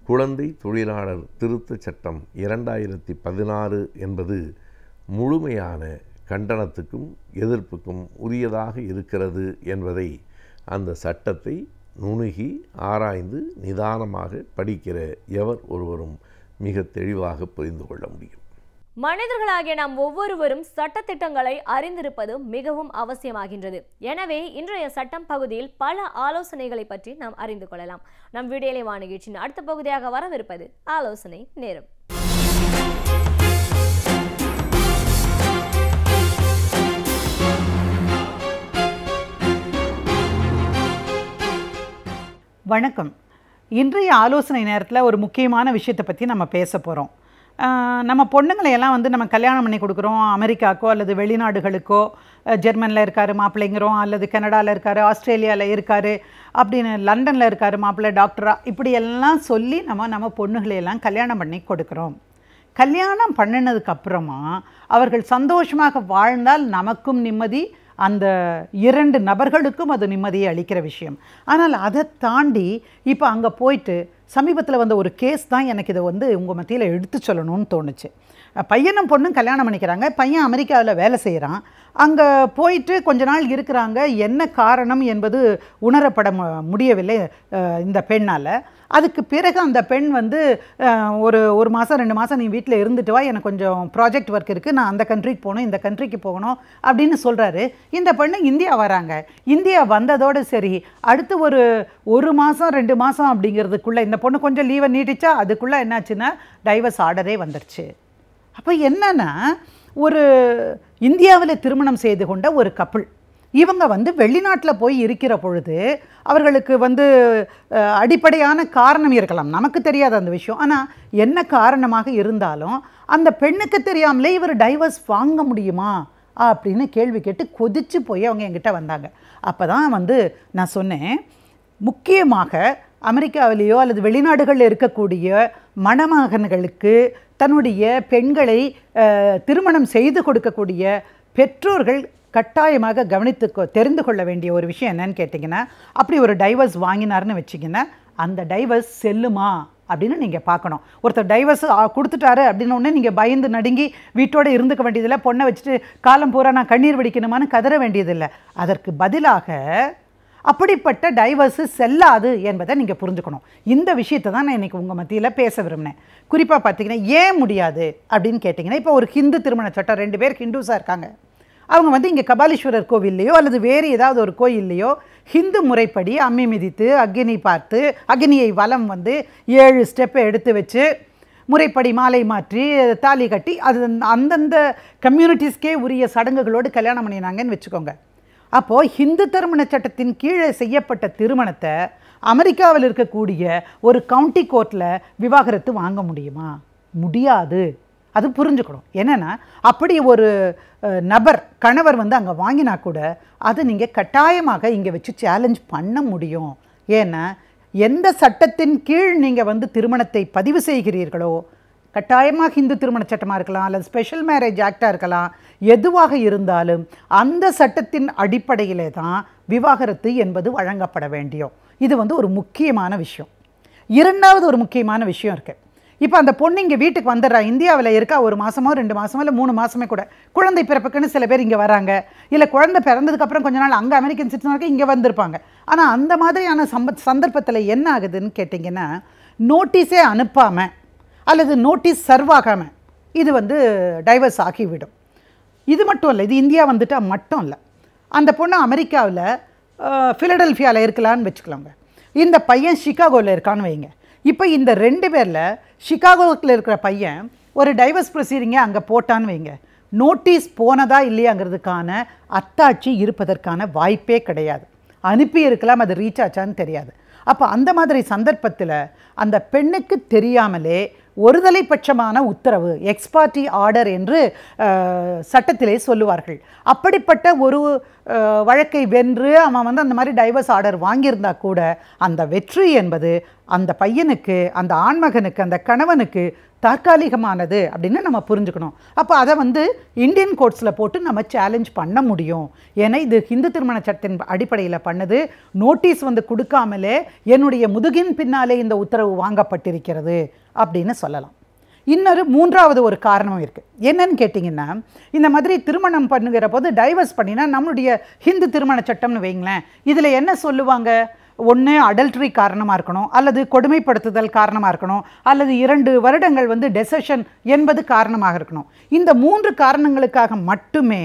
குழந்தை தொழிலாளர் திருத்தச் சட்டம் 2016 என்பது முழுமையான கண்டனத்துக்கும் எதிர்ப்புக்கும் உரியதாக இருக்கிறது என்பதை அந்த சட்டத்தை நுணுகி ஆராய்ந்து நிதானமாக படிக்கிற எவர் ஒருவரும் மிக தெளிவாக புரிந்து கொள்ள முடியும். மனிதர்களாகிய நாம் ஒவ்வொருவரும் சட்டத்திட்டங்களை அறிந்திருப்பது மிகவும் அவசியமாகின்றது. எனவே இன்றைய சட்டம் பகுதியில் பல ஆலோசனைகளை பற்றி நாம் அறிந்து கொள்ளலாம். நம் வீடியோலை நிகழ்ச்சியின் அடுத்த பகுதியாக வரவிருப்பது ஆலோசனை நேரம். வணக்கம். இன்றைய ஆலோசனை நேரத்தில் ஒரு முக்கியமான விஷயத்தை பற்றி நம்ம பேச போகிறோம். நம்ம பொண்ணுங்களையெல்லாம் வந்து நம்ம கல்யாணம் பண்ணி கொடுக்குறோம். அமெரிக்காக்கோ அல்லது வெளிநாடுகளுக்கோ, ஜெர்மனில் இருக்கார் மாப்பிள்ளைங்கிறோம், அல்லது கனடாவில் இருக்கார், ஆஸ்திரேலியாவில் இருக்கார், அப்படின்னு லண்டனில் இருக்கார் மாப்பிள்ளை டாக்டரா, இப்படியெல்லாம் சொல்லி நம்ம பொண்ணுகளையெல்லாம் கல்யாணம் பண்ணி கொடுக்குறோம். கல்யாணம் பண்ணினதுக்கப்புறமா அவர்கள் சந்தோஷமாக வாழ்ந்தால் நமக்கும் நிம்மதி, அந்த 2 நபர்களுக்கும் அது நிம்மதியை அளிக்கிற விஷயம். ஆனால் அதை தாண்டி இப்போ அங்கே போயிட்டு சமீபத்தில் வந்த ஒரு கேஸ் தான் எனக்கு இதை வந்து உங்கள் மத்தியில் எடுத்து சொல்லணும்னு தோணுச்சு. பையனும் பொண்ணும் கல்யாணம் பண்ணிக்கிறாங்க. பையன் அமெரிக்காவில் வேலை செய்கிறான். அங்கே போயிட்டு கொஞ்ச நாள் இருக்கிறாங்க. என்ன காரணம் என்பது உணரப்பட முடியவில்லை இந்த பெண்ணால். அதுக்கு பிறகு அந்த பெண் வந்து ஒரு மாதம் 2 மாதம் நீ வீட்டில் இருந்துட்டு வா, எனக்கு கொஞ்சம் ப்ராஜெக்ட் ஒர்க் இருக்குது, நான் அந்த கண்ட்ரிக்கு போகணும், இந்த கண்ட்ரிக்கு போகணும் அப்படின்னு சொல்கிறாரு. இந்த பெண்ணு இந்தியா வராங்க. இந்தியா வந்ததோடு சரி, அடுத்து ஒரு மாதம் 2 மாதம் அப்படிங்கிறதுக்குள்ளே இந்த பொண்ணு கொஞ்சம் லீவை நீட்டிச்சா, அதுக்குள்ளே என்னாச்சுன்னா டைவர்ஸ் ஆர்டரே வந்துடுச்சு. அப்போ என்னன்னா, ஒரு இந்தியாவில் திருமணம் செய்து கொண்ட ஒரு கப்புள் இவங்க வந்து வெளிநாட்டில் போய் இருக்கிற பொழுது அவர்களுக்கு வந்து அடிப்படையான காரணம் இருக்கலாம், நமக்கு தெரியாது அந்த விஷயம். ஆனால் என்ன காரணமாக இருந்தாலும் அந்த பெண்ணுக்கு தெரியாமலே இவர் டைவர்ஸ் வாங்க முடியுமா அப்படின்னு கேள்வி கேட்டு கொதிச்சு போய் அவங்க என்கிட்ட வந்தாங்க. அப்போ தான் வந்து நான் சொன்னேன், முக்கியமாக அமெரிக்காவிலேயோ அல்லது வெளிநாடுகளில் இருக்கக்கூடிய மணமகன்களுக்கு தன்னுடைய பெண்களை திருமணம் செய்து கொடுக்கக்கூடிய பெற்றோர்கள் கட்டாயமாக தெரிந்து கொள்ள வேண்டிய ஒரு விஷயம் என்னன்னு கேட்டிங்கன்னா, அப்படி ஒரு டைவர்ஸ் வாங்கினார்னு வச்சிங்கன்னா அந்த டைவர்ஸ் செல்லுமா அப்படின்னு நீங்கள் பார்க்கணும். ஒருத்தர் டைவர்ஸ் கொடுத்துட்டாரு அப்படின்னு ஒன்று நீங்கள் பயந்து நடுங்கி வீட்டோடு இருந்துக்க வேண்டியதில்லை. பொண்ணை வச்சுட்டு காலம் பூரா நான் கண்ணீர் வடிக்கணுமான்னு கதற வேண்டியதில்லை. அதற்கு பதிலாக அப்படிப்பட்ட டைவர்ஸு செல்லாது என்பதை நீங்கள் புரிஞ்சுக்கணும். இந்த விஷயத்தை தான் நான் இன்றைக்கி உங்கள் மத்தியில் பேச விரும்பினேன். குறிப்பாக பார்த்தீங்கன்னா, ஏன் முடியாது அப்படின்னு கேட்டிங்கன்னா, இப்போ ஒரு ஹிந்து திருமண சட்டம், 2 பேர் ஹிந்துஸாக இருக்காங்க. அவங்க வந்து இங்கே கபாலீஸ்வரர் கோவில்லையோ அல்லது வேறு ஏதாவது ஒரு கோயில்லையோ ஹிந்து முறைப்படி அம்மி மிதித்து அக்னி பார்த்து அக்னியை வலம் வந்து 7 ஸ்டெப்பை எடுத்து வச்சு முறைப்படி மாலை மாற்றி தாலி கட்டி அது அந்தந்த கம்யூனிட்டிஸ்க்கே உரிய சடங்குகளோடு கல்யாணம் பண்ணினாங்கன்னு வச்சுக்கோங்க. அப்போது ஹிந்து திருமண சட்டத்தின் கீழே செய்யப்பட்ட திருமணத்தை அமெரிக்காவில் இருக்கக்கூடிய ஒரு கவுண்டி கோர்ட்டில் விவாகரத்து வாங்க முடியுமா? முடியாது. அது புரிஞ்சுக்கணும். என்னென்னா அப்படி ஒரு நபர் கணவர் வந்து அங்கே வாங்கினா கூட அதை நீங்கள் கட்டாயமாக இங்கே வச்சு சேலஞ்ச் பண்ண முடியும். ஏன்னா எந்த சட்டத்தின் கீழ் நீங்கள் வந்து திருமணத்தை பதிவு செய்கிறீர்களோ, கட்டாயமாக இந்து திருமண சட்டமாக இருக்கலாம் அல்லது ஸ்பெஷல் மேரேஜ் ஆக்டாக இருக்கலாம், எதுவாக இருந்தாலும் அந்த சட்டத்தின் அடிப்படையிலே தான் விவாகரத்து என்பது வழங்கப்பட வேண்டியும். இது வந்து ஒரு முக்கியமான விஷயம். இரண்டாவது ஒரு முக்கியமான விஷயம் இருக்குது. இப்போ அந்த பொண்ணு இங்கே வீட்டுக்கு வந்துடுறா, இந்தியாவில் இருக்கா, 1 மாதமோ 2 மாதமோ இல்லை 3 மாதமே கூட குழந்தை பிறப்புக்குன்னு சில பேர் இங்கே வராங்க, இல்லை குழந்தை பிறந்ததுக்கப்புறம் கொஞ்ச நாள் அங்கே அமெரிக்கன் சிட்டிசனாக இங்கே வந்திருப்பாங்க. ஆனால் அந்த மாதிரியான சந்தர்ப்பத்தில் என்ன ஆகுதுன்னு கேட்டிங்கன்னா, நோட்டீஸே அனுப்பாமல் அல்லது நோட்டீஸ் சர்வ் ஆகாமல் இது வந்து டைவர்ஸ் ஆகிவிடும். இது மட்டும் இல்லை, இது இந்தியா வந்துட்டால் மட்டும் இல்லை. அந்த பொண்ணு அமெரிக்காவில் ஃபிலடெல்ஃபியாவில் இருக்கலான்னு வச்சுக்கலாங்க, இந்த பையன் சிகாகோவில் இருக்கான்னு வைங்க. இப்போ இந்த 2 பேரில் சிகாகோவில் இருக்கிற பையன் ஒரு டைவர்ஸ் ப்ரொசீடிங்கை அங்கே போட்டான்னு வைங்க, நோட்டீஸ் போனதா இல்லையாங்கிறதுக்கான அத்தாட்சி இருப்பதற்கான வாய்ப்பே கிடையாது. அனுப்பி இருக்கலாம், அது ரீச் ஆச்சான்னு தெரியாது. அப்போ அந்த மாதிரி சந்தர்ப்பத்தில் அந்த பெண்ணுக்கு தெரியாமலே ஒருதலை பட்சமான உத்தரவு, எக்ஸ்பார்ட்டி ஆர்டர் என்று சட்டத்திலே சொல்லுவார்கள். அப்படிப்பட்ட ஒரு வழக்கை வென்று அவன் வந்து அந்த மாதிரி டைவர்ஸ் ஆர்டர் வாங்கியிருந்தா கூட அந்த வெற்றி என்பது அந்த பையனுக்கு, அந்த ஆண்மகனுக்கு, அந்த கணவனுக்கு தற்காலிகமானது அப்படின்னு நம்ம புரிஞ்சுக்கணும். அப்போ அதை வந்து இந்தியன் கோர்ட்ஸில் போட்டு நம்ம சேலஞ்ச் பண்ண முடியும். ஏன்னா இது ஹிந்து திருமண சட்டத்தின் அடிப்படையில் பண்ணது, நோட்டீஸ் வந்து கொடுக்காமலே என்னுடைய முதுகின் பின்னாலே இந்த உத்தரவு வாங்கப்பட்டிருக்கிறது அப்படின்னு சொல்லலாம். இன்னொரு 3வது ஒரு காரணம் இருக்குது. என்னன்னு கேட்டிங்கன்னா, இந்த மாதிரி திருமணம் பண்ணுகிற போது டைவர்ஸ் பண்ணினா நம்மளுடைய ஹிந்து திருமண சட்டம்னு வைங்களேன், இதில் என்ன சொல்லுவாங்க, ஒன்று அடல்ட்ரி காரணமாக இருக்கணும், அல்லது கொடுமைப்படுத்துதல் காரணமாக இருக்கணும், அல்லது 2 வருடங்கள் வந்து டெசஷன் என்பது காரணமாக இருக்கணும். இந்த 3 காரணங்களுக்காக மட்டுமே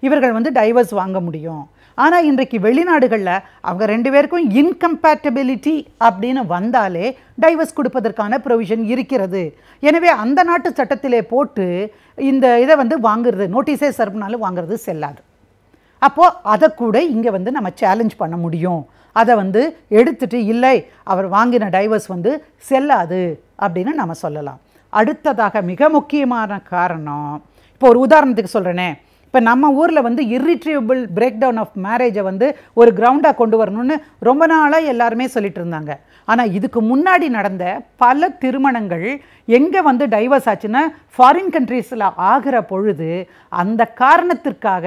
இவர்கள் வந்து டைவர்ஸ் வாங்க முடியும். ஆனால் இன்றைக்கு வெளிநாடுகளில் அவங்க 2 பேருக்கும் இன்கம்பேட்டபிலிட்டி அப்படின்னு வந்தாலே டைவர்ஸ் கொடுப்பதற்கான ப்ரொவிஷன் இருக்கிறது. எனவே அந்த நாட்டு சட்டத்திலே போட்டு இந்த இதை வந்து வாங்குறது, நோட்டீஸே சர்வ்னாலும் வாங்குறது செல்லாது. அப்போது அதை கூட இங்கே வந்து நம்ம சேலஞ்ச் பண்ண முடியும். அதை வந்து எடுத்துட்டு இல்லை, அவர் வாங்கின டைவர்ஸ் வந்து செல்லாது அப்படின்னு நம்ம சொல்லலாம். அடுத்ததாக மிக முக்கியமான காரணம், இப்போ ஒரு உதாரணத்துக்கு சொல்கிறேனே, இப்போ நம்ம ஊரில் வந்து இர்ரிட்ரீவபிள் பிரேக் டவுன் ஆஃப் மேரேஜை வந்து ஒரு கிரவுண்டாக கொண்டு வரணும்னு ரொம்ப நாளாக எல்லாருமே சொல்லிட்டு இருந்தாங்க. ஆனால் இதுக்கு முன்னாடி நடந்த பல திருமணங்கள் எங்கே வந்து டைவர்ஸ் ஆச்சுன்னா ஃபாரின் கண்ட்ரீஸில் ஆகிற பொழுது அந்த காரணத்திற்காக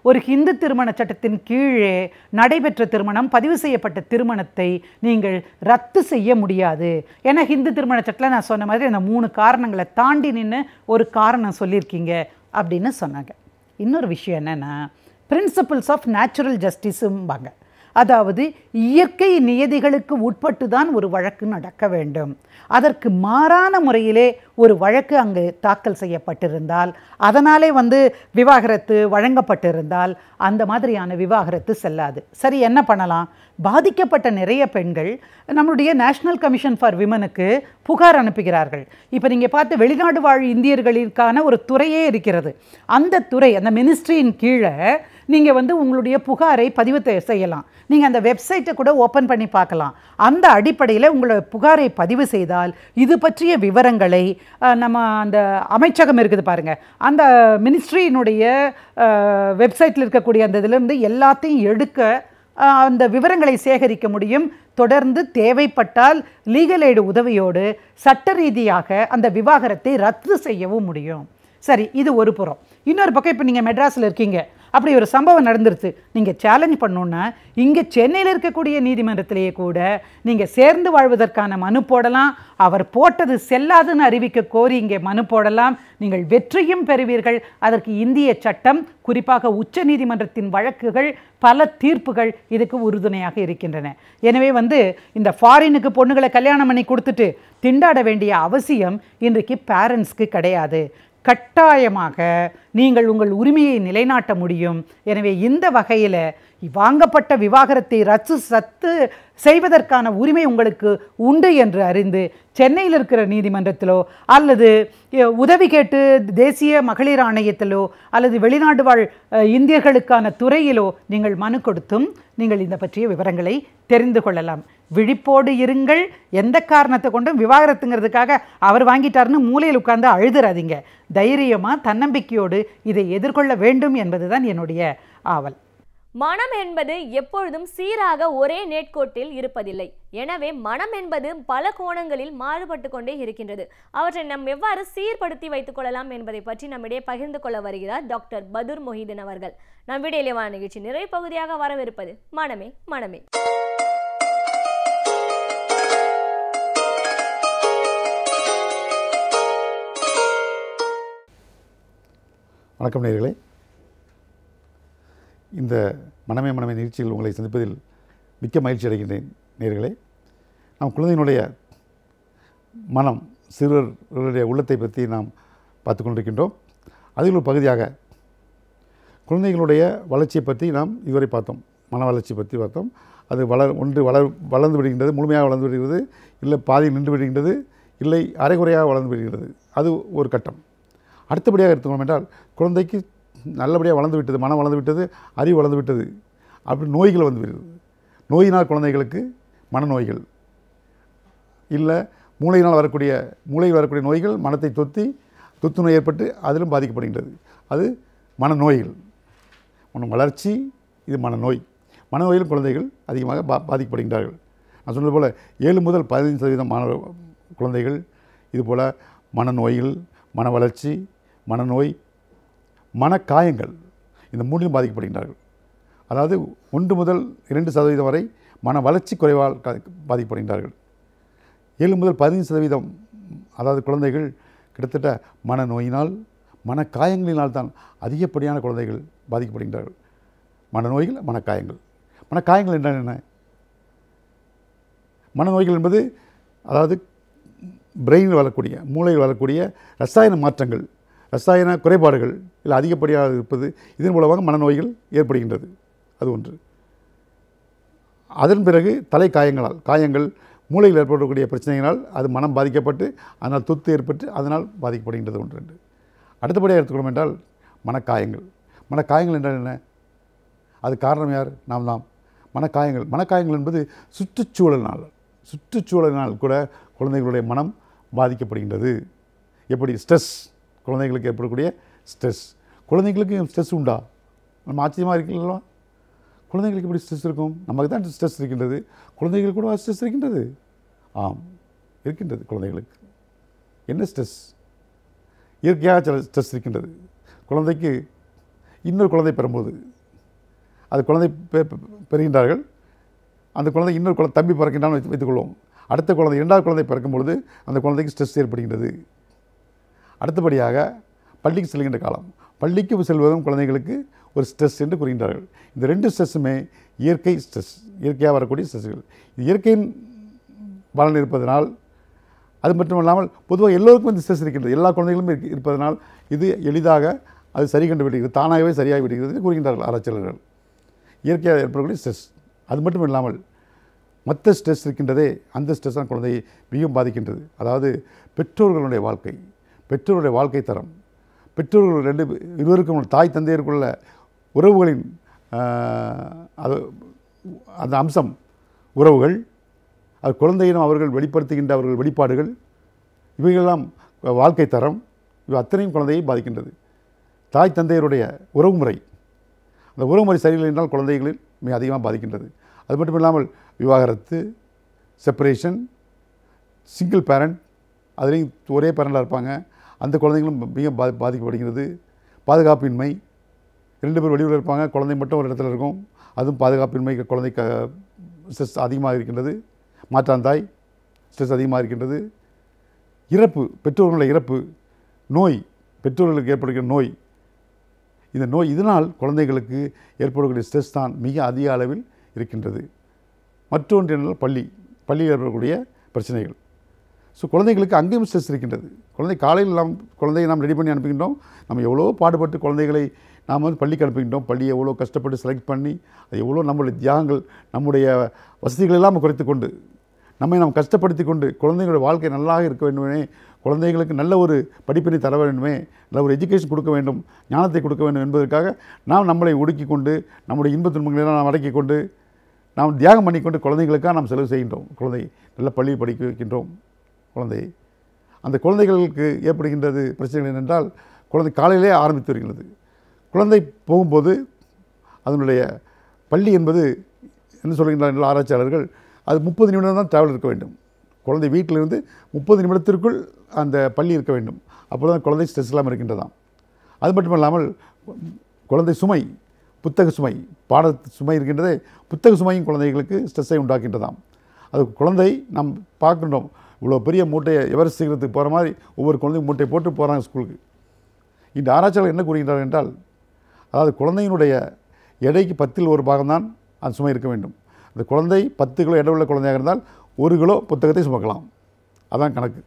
ஒரு ஹிந்து திருமண சட்டத்தின் கீழே நடைபெற்ற திருமணம், பதிவு செய்யப்பட்ட திருமணத்தை நீங்கள் ரத்து செய்ய முடியாது. ஏன்னா ஹிந்து திருமண சட்டத்தில் நான் சொன்ன மாதிரி அந்த 3 காரணங்களை தாண்டி நின்று ஒரு காரணம் சொல்லியிருக்கீங்க அப்படின்னு சொன்னாங்க. இன்னொரு விஷயம் என்னென்னா, பிரின்சிபிள்ஸ் ஆஃப் நேச்சுரல் ஜஸ்டிஸும்பாங்க. அதாவது இயற்கை நியதிகளுக்கு உட்பட்டு தான் ஒரு வழக்கு நடக்க வேண்டும். அதற்கு மாறான முறையிலே ஒரு வழக்கு அங்கு தாக்கல் செய்யப்பட்டிருந்தால், அதனாலே வந்து விவாகரத்து வழங்கப்பட்டிருந்தால் அந்த மாதிரியான விவாகரத்து செல்லாது. சரி, என்ன பண்ணலாம்? பாதிக்கப்பட்ட நிறைய பெண்கள் நம்மளுடைய நேஷ்னல் கமிஷன் ஃபார் விமனுக்கு புகார் அனுப்புகிறார்கள். இப்போ நீங்கள் பார்த்து வெளிநாடு வாழ் இந்தியர்களுக்கான ஒரு துறையே இருக்கிறது. அந்த துறை, அந்த மினிஸ்ட்ரியின் கீழே நீங்கள் வந்து உங்களுடைய புகாரை பதிவு செய்யலாம். நீங்கள் அந்த வெப்சைட்டை கூட ஓப்பன் பண்ணி பார்க்கலாம். அந்த அடிப்படையில் உங்களை புகாரை பதிவு செய்தால் இது பற்றிய விவரங்களை நம்ம அந்த அமைச்சகம் இருக்குது பாருங்கள், அந்த மினிஸ்ட்ரியினுடைய வெப்சைட்டில் இருக்கக்கூடிய அந்த இதிலிருந்து எல்லாத்தையும் எடுக்க அந்த விவரங்களை சேகரிக்க முடியும். தொடர்ந்து தேவைப்பட்டால் லீகல் எய்டு உதவியோடு சட்ட ரீதியாக அந்த விவாகரத்தை ரத்து செய்யவும் முடியும். சரி, இது ஒரு புறம். இன்னொரு பக்கம் இப்போ நீங்கள் மெட்ராஸில் இருக்கீங்க, அப்படி ஒரு சம்பவம் நடந்துருச்சு, நீங்கள் சேலஞ்ச் பண்ணணுன்னா இங்கே சென்னையில் இருக்கக்கூடிய நீதிமன்றத்திலேயே கூட நீங்கள் சேர்ந்து வாழ்வதற்கான மனு போடலாம். அவர் போட்டது செல்லாதுன்னு அறிவிக்க கோரி இங்கே மனு போடலாம். நீங்கள் வெற்றியும் பெறுவீர்கள். அதற்கு இந்திய சட்டம், குறிப்பாக உச்ச நீதிமன்றத்தின் வழக்குகள், பல தீர்ப்புகள் இதுக்கு உறுதுணையாக இருக்கின்றன. எனவே வந்து இந்த ஃபாரினுக்கு பொண்ணுகளை கல்யாணம் பண்ணி கொடுத்துட்டு திண்டாட வேண்டிய அவசியம் இன்றைக்கு பேரண்ட்ஸ்க்கு கிடையாது. கட்டாயமாக நீங்கள் உங்கள் உரிமையை நிலைநாட்ட முடியும். எனவே இந்த வகையில் வாங்கப்பட்ட விவாகரத்தை ரத்து செய்வதற்கான உரிமை உங்களுக்கு உண்டு என்று அறிந்து சென்னையில் இருக்கிற நீதிமன்றத்திலோ அல்லது உதவி கேட்டு தேசிய மகளிர் ஆணையத்திலோ அல்லது வெளிநாடு வாழ் இந்தியர்களுக்கான துறையிலோ நீங்கள் மனு கொடுத்தும் நீங்கள் இந்த பற்றிய விவரங்களை தெரிந்து கொள்ளலாம். விழிப்போடு இருங்கள். எந்த காரணத்தை கொண்டும் விவாகரத்துங்கிறதுக்காக அவர் வாங்கிட்டாருன்னு மூலையில் உட்கார்ந்து அழுதுறாதீங்க. தைரியமாக தன்னம்பிக்கையோடு இதை எதிர்கொள்ள வேண்டும் என்பதுதான் என்னுடைய ஆவல். மனம் என்பது எப்பொழுதும் சீராக ஒரே நேர்கோட்டில் இருப்பதில்லை. எனவே மனம் என்பது பல கோணங்களில் மாறுபட்டு கொண்டே இருக்கின்றது. அவற்றை நாம் எவ்வாறு சீர்படுத்தி வைத்துக் கொள்ளலாம் என்பதை பற்றி நம்மிடையே பகிர்ந்து கொள்ள வருகிறார் டாக்டர் பதுர் மொஹிதீன் அவர்கள். நம் விடையிலேவான நிகழ்ச்சி நிறைவு பகுதியாக வரவிருப்பது மனமே மனமே. வணக்கம் நேயர்களே. இந்த மனமே மனமே நிகழ்ச்சியில் உங்களை சந்திப்பதில் மிக்க மகிழ்ச்சி அடைகின்றேன். நேயர்களே, நாம் குழந்தையினுடைய மனம், சிறுவர்களுடைய உள்ளத்தை பற்றி நாம் பார்த்து கொண்டிருக்கின்றோம். அதில் ஒரு பகுதியாக குழந்தைகளுடைய வளர்ச்சியை பற்றி நாம் இதுவரை பார்த்தோம். மன வளர்ச்சி பற்றி பார்த்தோம். அது வளர்ந்து விடுகின்றது, முழுமையாக வளர்ந்து விடுகிறது, இல்லை பாதி நின்று விடுகின்றது, இல்லை அரைகுறையாக வளர்ந்து விடுகிறது. அது ஒரு கட்டம். அடுத்தபடியாக எடுத்துக்கணும் என்றால், குழந்தைக்கு நல்லபடியாக வளர்ந்து விட்டது, மனம் வளர்ந்து விட்டது, அறிவு வளர்ந்து விட்டது, அப்படி நோய்கள் வந்து விடுகிறது. நோயினால் குழந்தைகளுக்கு மனநோய்கள், இல்லை மூளையில் வரக்கூடிய நோய்கள் மனத்தை தொத்து நோய் ஏற்பட்டு அதிலும் பாதிக்கப்படுகின்றது. அது மனநோய்கள். வளர்ச்சி, இது மனநோய். மனநோயிலும் குழந்தைகள் அதிகமாக பாதிக்கப்படுகின்றார்கள். நான் சொன்னது போல் 7 முதல் 15% மாணவ குழந்தைகள் இதுபோல் மனநோய்கள், மன வளர்ச்சி, மனநோய், மனக்காயங்கள், இந்த மூன்றிலும் பாதிக்கப்படுகின்றார்கள். அதாவது 1 முதல் 2% வரை மன வளர்ச்சி குறைவால் பாதிக்கப்படுகின்றார்கள். 7 முதல் 15% அதாவது குழந்தைகள் கிட்டத்தட்ட மனநோயினால், மனக்காயங்களினால் தான் அதிகப்படியான குழந்தைகள் பாதிக்கப்படுகின்றார்கள். மனநோய்கள், மனக்காயங்கள். மனக்காயங்கள் என்ன? மனநோய்கள் என்பது அதாவது பிரெயினில் வரக்கூடிய, மூளையில் வரக்கூடிய ரசாயன மாற்றங்கள், ரசாயன குறைபாடுகள் இல்லை அதிகப்படியாக இருப்பது, இதன் மூலமாக மனநோய்கள் ஏற்படுகின்றது. அது ஒன்று. அதன் பிறகு காயங்கள் மூளையில் ஏற்படக்கூடிய பிரச்சனைகளால் அது மனம் பாதிக்கப்பட்டு அதனால் தொத்து ஏற்பட்டு அதனால் பாதிக்கப்படுகின்றது ஒன்று. அடுத்தபடியாக எடுத்துக்கணும் என்றால் மனக்காயங்கள் என்றால் என்ன? அது காரணம் யார்? நாம் தான். மனக்காயங்கள் என்பது சுற்றுச்சூழலினால் கூட குழந்தைகளுடைய மனம் பாதிக்கப்படுகின்றது. எப்படி? ஸ்ட்ரெஸ், குழந்தைகளுக்கு ஏற்படக்கூடிய ஸ்ட்ரெஸ். குழந்தைங்களுக்கு ஸ்ட்ரெஸ் உண்டா? நம்ம ஆச்சரியமாக இருக்குல்ல, குழந்தைங்களுக்கு எப்படி ஸ்ட்ரெஸ் இருக்கும்? நமக்கு தான் ஸ்ட்ரெஸ் இருக்கின்றது, குழந்தைகளுக்கு கூட ஸ்ட்ரெஸ் இருக்கின்றது. ஆம், இருக்கின்றது. குழந்தைகளுக்கு என்ன ஸ்ட்ரெஸ்? இயற்கையாக சில ஸ்ட்ரெஸ் இருக்கின்றது. குழந்தைக்கு இன்னொரு குழந்தை பெறும்போது, அது குழந்தை பெறுகின்றார்கள், அந்த குழந்தை இன்னொரு தம்பி பிறக்கின்றான்னு வைத்துக்கொள்வோம். அடுத்த குழந்தை, 2வது குழந்தை பிறக்கும் பொழுது அந்த குழந்தைக்கு ஸ்ட்ரெஸ் ஏற்படுகின்றது. அடுத்தபடியாக பள்ளிக்கு செல்கின்ற காலம், பள்ளிக்கு செல்வதும் குழந்தைகளுக்கு ஒரு ஸ்ட்ரெஸ் என்று கூறுகின்றார்கள். இந்த 2 ஸ்ட்ரெஸ்ஸுமே இயற்கை ஸ்ட்ரெஸ், இயற்கையாக வரக்கூடிய ஸ்ட்ரெஸ்கள். இது இயற்கையின் பலன் இருப்பதனால், அது மட்டும் இல்லாமல் பொதுவாக எல்லோருக்கும் இந்த ஸ்ட்ரெஸ் இருக்கின்றது, எல்லா குழந்தைகளும் இருப்பதனால் இது எளிதாக அது சரி கண்டு விடுகிறது, தானாகவே சரியாகி விடுகிறது என்று கூறுகின்றார்கள் ஆராய்ச்சியாளர்கள். இயற்கையாக ஏற்படக்கூடிய ஸ்ட்ரெஸ். அது மட்டும் இல்லாமல் மற்ற ஸ்ட்ரெஸ் இருக்கின்றதே, அந்த ஸ்ட்ரெஸ் தான் குழந்தையை மிகவும் பாதிக்கின்றது. அதாவது பெற்றோர்களுடைய வாழ்க்கை தரம், பெற்றோர்கள் இருவருக்கும் தாய் தந்தையருக்குள்ள உறவுகளின் அந்த அம்சம், உறவுகள், அது குழந்தையிடம் அவர்கள் வெளிப்படுத்துகின்ற அவர்கள் வெளிப்பாடுகள், இவைகளெல்லாம் வாழ்க்கை தரம், இவை அத்தனையும் குழந்தையை பாதிக்கின்றது. தாய் தந்தையருடைய உறவுமுறை, அந்த உறவுமுறை சரியில்லை என்றால் குழந்தைகளில் மிக அதிகமாக பாதிக்கின்றது. அது மட்டும் இல்லாமல் விவாகரத்து, செப்பரேஷன், சிங்கிள் பேரண்ட், அதுலேயும் ஒரே பேரண்டாக இருப்பாங்க, அந்த குழந்தைகளும் மிக பாதிக்கப்படுகிறது. பாதுகாப்பின்மை, 2 பேர் வெளியூரில் இருப்பாங்க, குழந்தை மட்டும் ஒரு இடத்துல இருக்கும், அதுவும் பாதுகாப்பின்மை, குழந்தைக்கு ஸ்ட்ரெஸ் அதிகமாக இருக்கின்றது. மாற்றாந்தாய், ஸ்ட்ரெஸ் அதிகமாக இருக்கின்றது. இறப்பு, பெற்றோர்களுடைய இறப்பு, நோய், பெற்றோர்களுக்கு ஏற்படுகிற நோய், இந்த நோய், இதனால் குழந்தைகளுக்கு ஏற்படக்கூடிய ஸ்ட்ரெஸ் தான் மிக அதிக அளவில் இருக்கின்றது. மற்றொன்று என்றால் பள்ளியில் ஏற்படக்கூடிய பிரச்சனைகள். ஸோ குழந்தைகளுக்கு அங்கேயும் ஸ்ட்ரெஸ் இருக்கின்றது. காலையில் குழந்தையை நாம் ரெடி பண்ணி அனுப்புகின்றோம். நம்ம எவ்வளோ பாடுபட்டு குழந்தைகளை நாம் வந்து பள்ளிக்கு அனுப்புகின்றோம். பள்ளியை எவ்வளோ கஷ்டப்பட்டு செலக்ட் பண்ணி அது எவ்வளோ நம்மளுடைய தியாகங்கள், நம்முடைய வசதிகளெல்லாம் குறைத்து கொண்டு நம்மை நாம் கஷ்டப்படுத்தி கொண்டு குழந்தைகளுடைய வாழ்க்கை நல்லாக இருக்க வேண்டுமே, குழந்தைகளுக்கு நல்ல ஒரு படிப்பினை தர வேண்டுமே, நல்ல ஒரு எஜுகேஷன் கொடுக்க வேண்டும், ஞானத்தை கொடுக்க வேண்டும் என்பதற்காக நாம் நம்மளை ஒடுக்கி கொண்டு நம்முடைய இன்ப துன்பங்களெல்லாம் நாம் அடக்கி கொண்டு நாம் தியாகம் பண்ணிக்கொண்டு குழந்தைகளுக்காக நாம் செலவு செய்கின்றோம். குழந்தை நல்ல பள்ளியை படிக்க வைக்கின்றோம். குழந்தை அந்த குழந்தைகளுக்கு ஏற்படுகின்றது பிரச்சனைகள் என்னென்றால், குழந்தை காலையிலே ஆரம்பித்து வருகிறது. குழந்தை போகும்போது அதனுடைய பள்ளி என்பது என்ன சொல்கின்றார்கள் ஆராய்ச்சியாளர்கள், அது 30 நிமிடம் தான் ட்ராவல் இருக்க வேண்டும். குழந்தை வீட்டிலிருந்து 30 நிமிடத்திற்குள் அந்த பள்ளி இருக்க வேண்டும். அப்போ தான் குழந்தை ஸ்ட்ரெஸ் இல்லாமல் இருக்கின்றதாம். அது மட்டும் இல்லாமல் குழந்தை சுமை, புத்தக சுமை, பாட சுமை இருக்கின்றதே, புத்தக சுமையும் குழந்தைகளுக்கு ஸ்ட்ரெஸ்ஸை உண்டாக்கின்றதாம். அது குழந்தை நாம் பார்க்கின்றோம், இவ்வளோ பெரிய மூட்டையை எவரெஸ்ட் சிகரத்துக்கு போகிற மாதிரி ஒவ்வொரு குழந்தையும் மூட்டையை போட்டு போகிறாங்க ஸ்கூலுக்கு. இந்த ஆராய்ச்சியாளர் என்ன கூறுகின்றார் என்றால், அதாவது குழந்தையினுடைய எடைக்கு 10ல் 1 பாகம்தான் அந்த சுமை இருக்க வேண்டும். அந்த குழந்தை 10 கிலோ எடை உள்ள குழந்தையாக இருந்தால் 1 கிலோ புத்தகத்தை சுமக்கலாம். அதான் கணக்கு.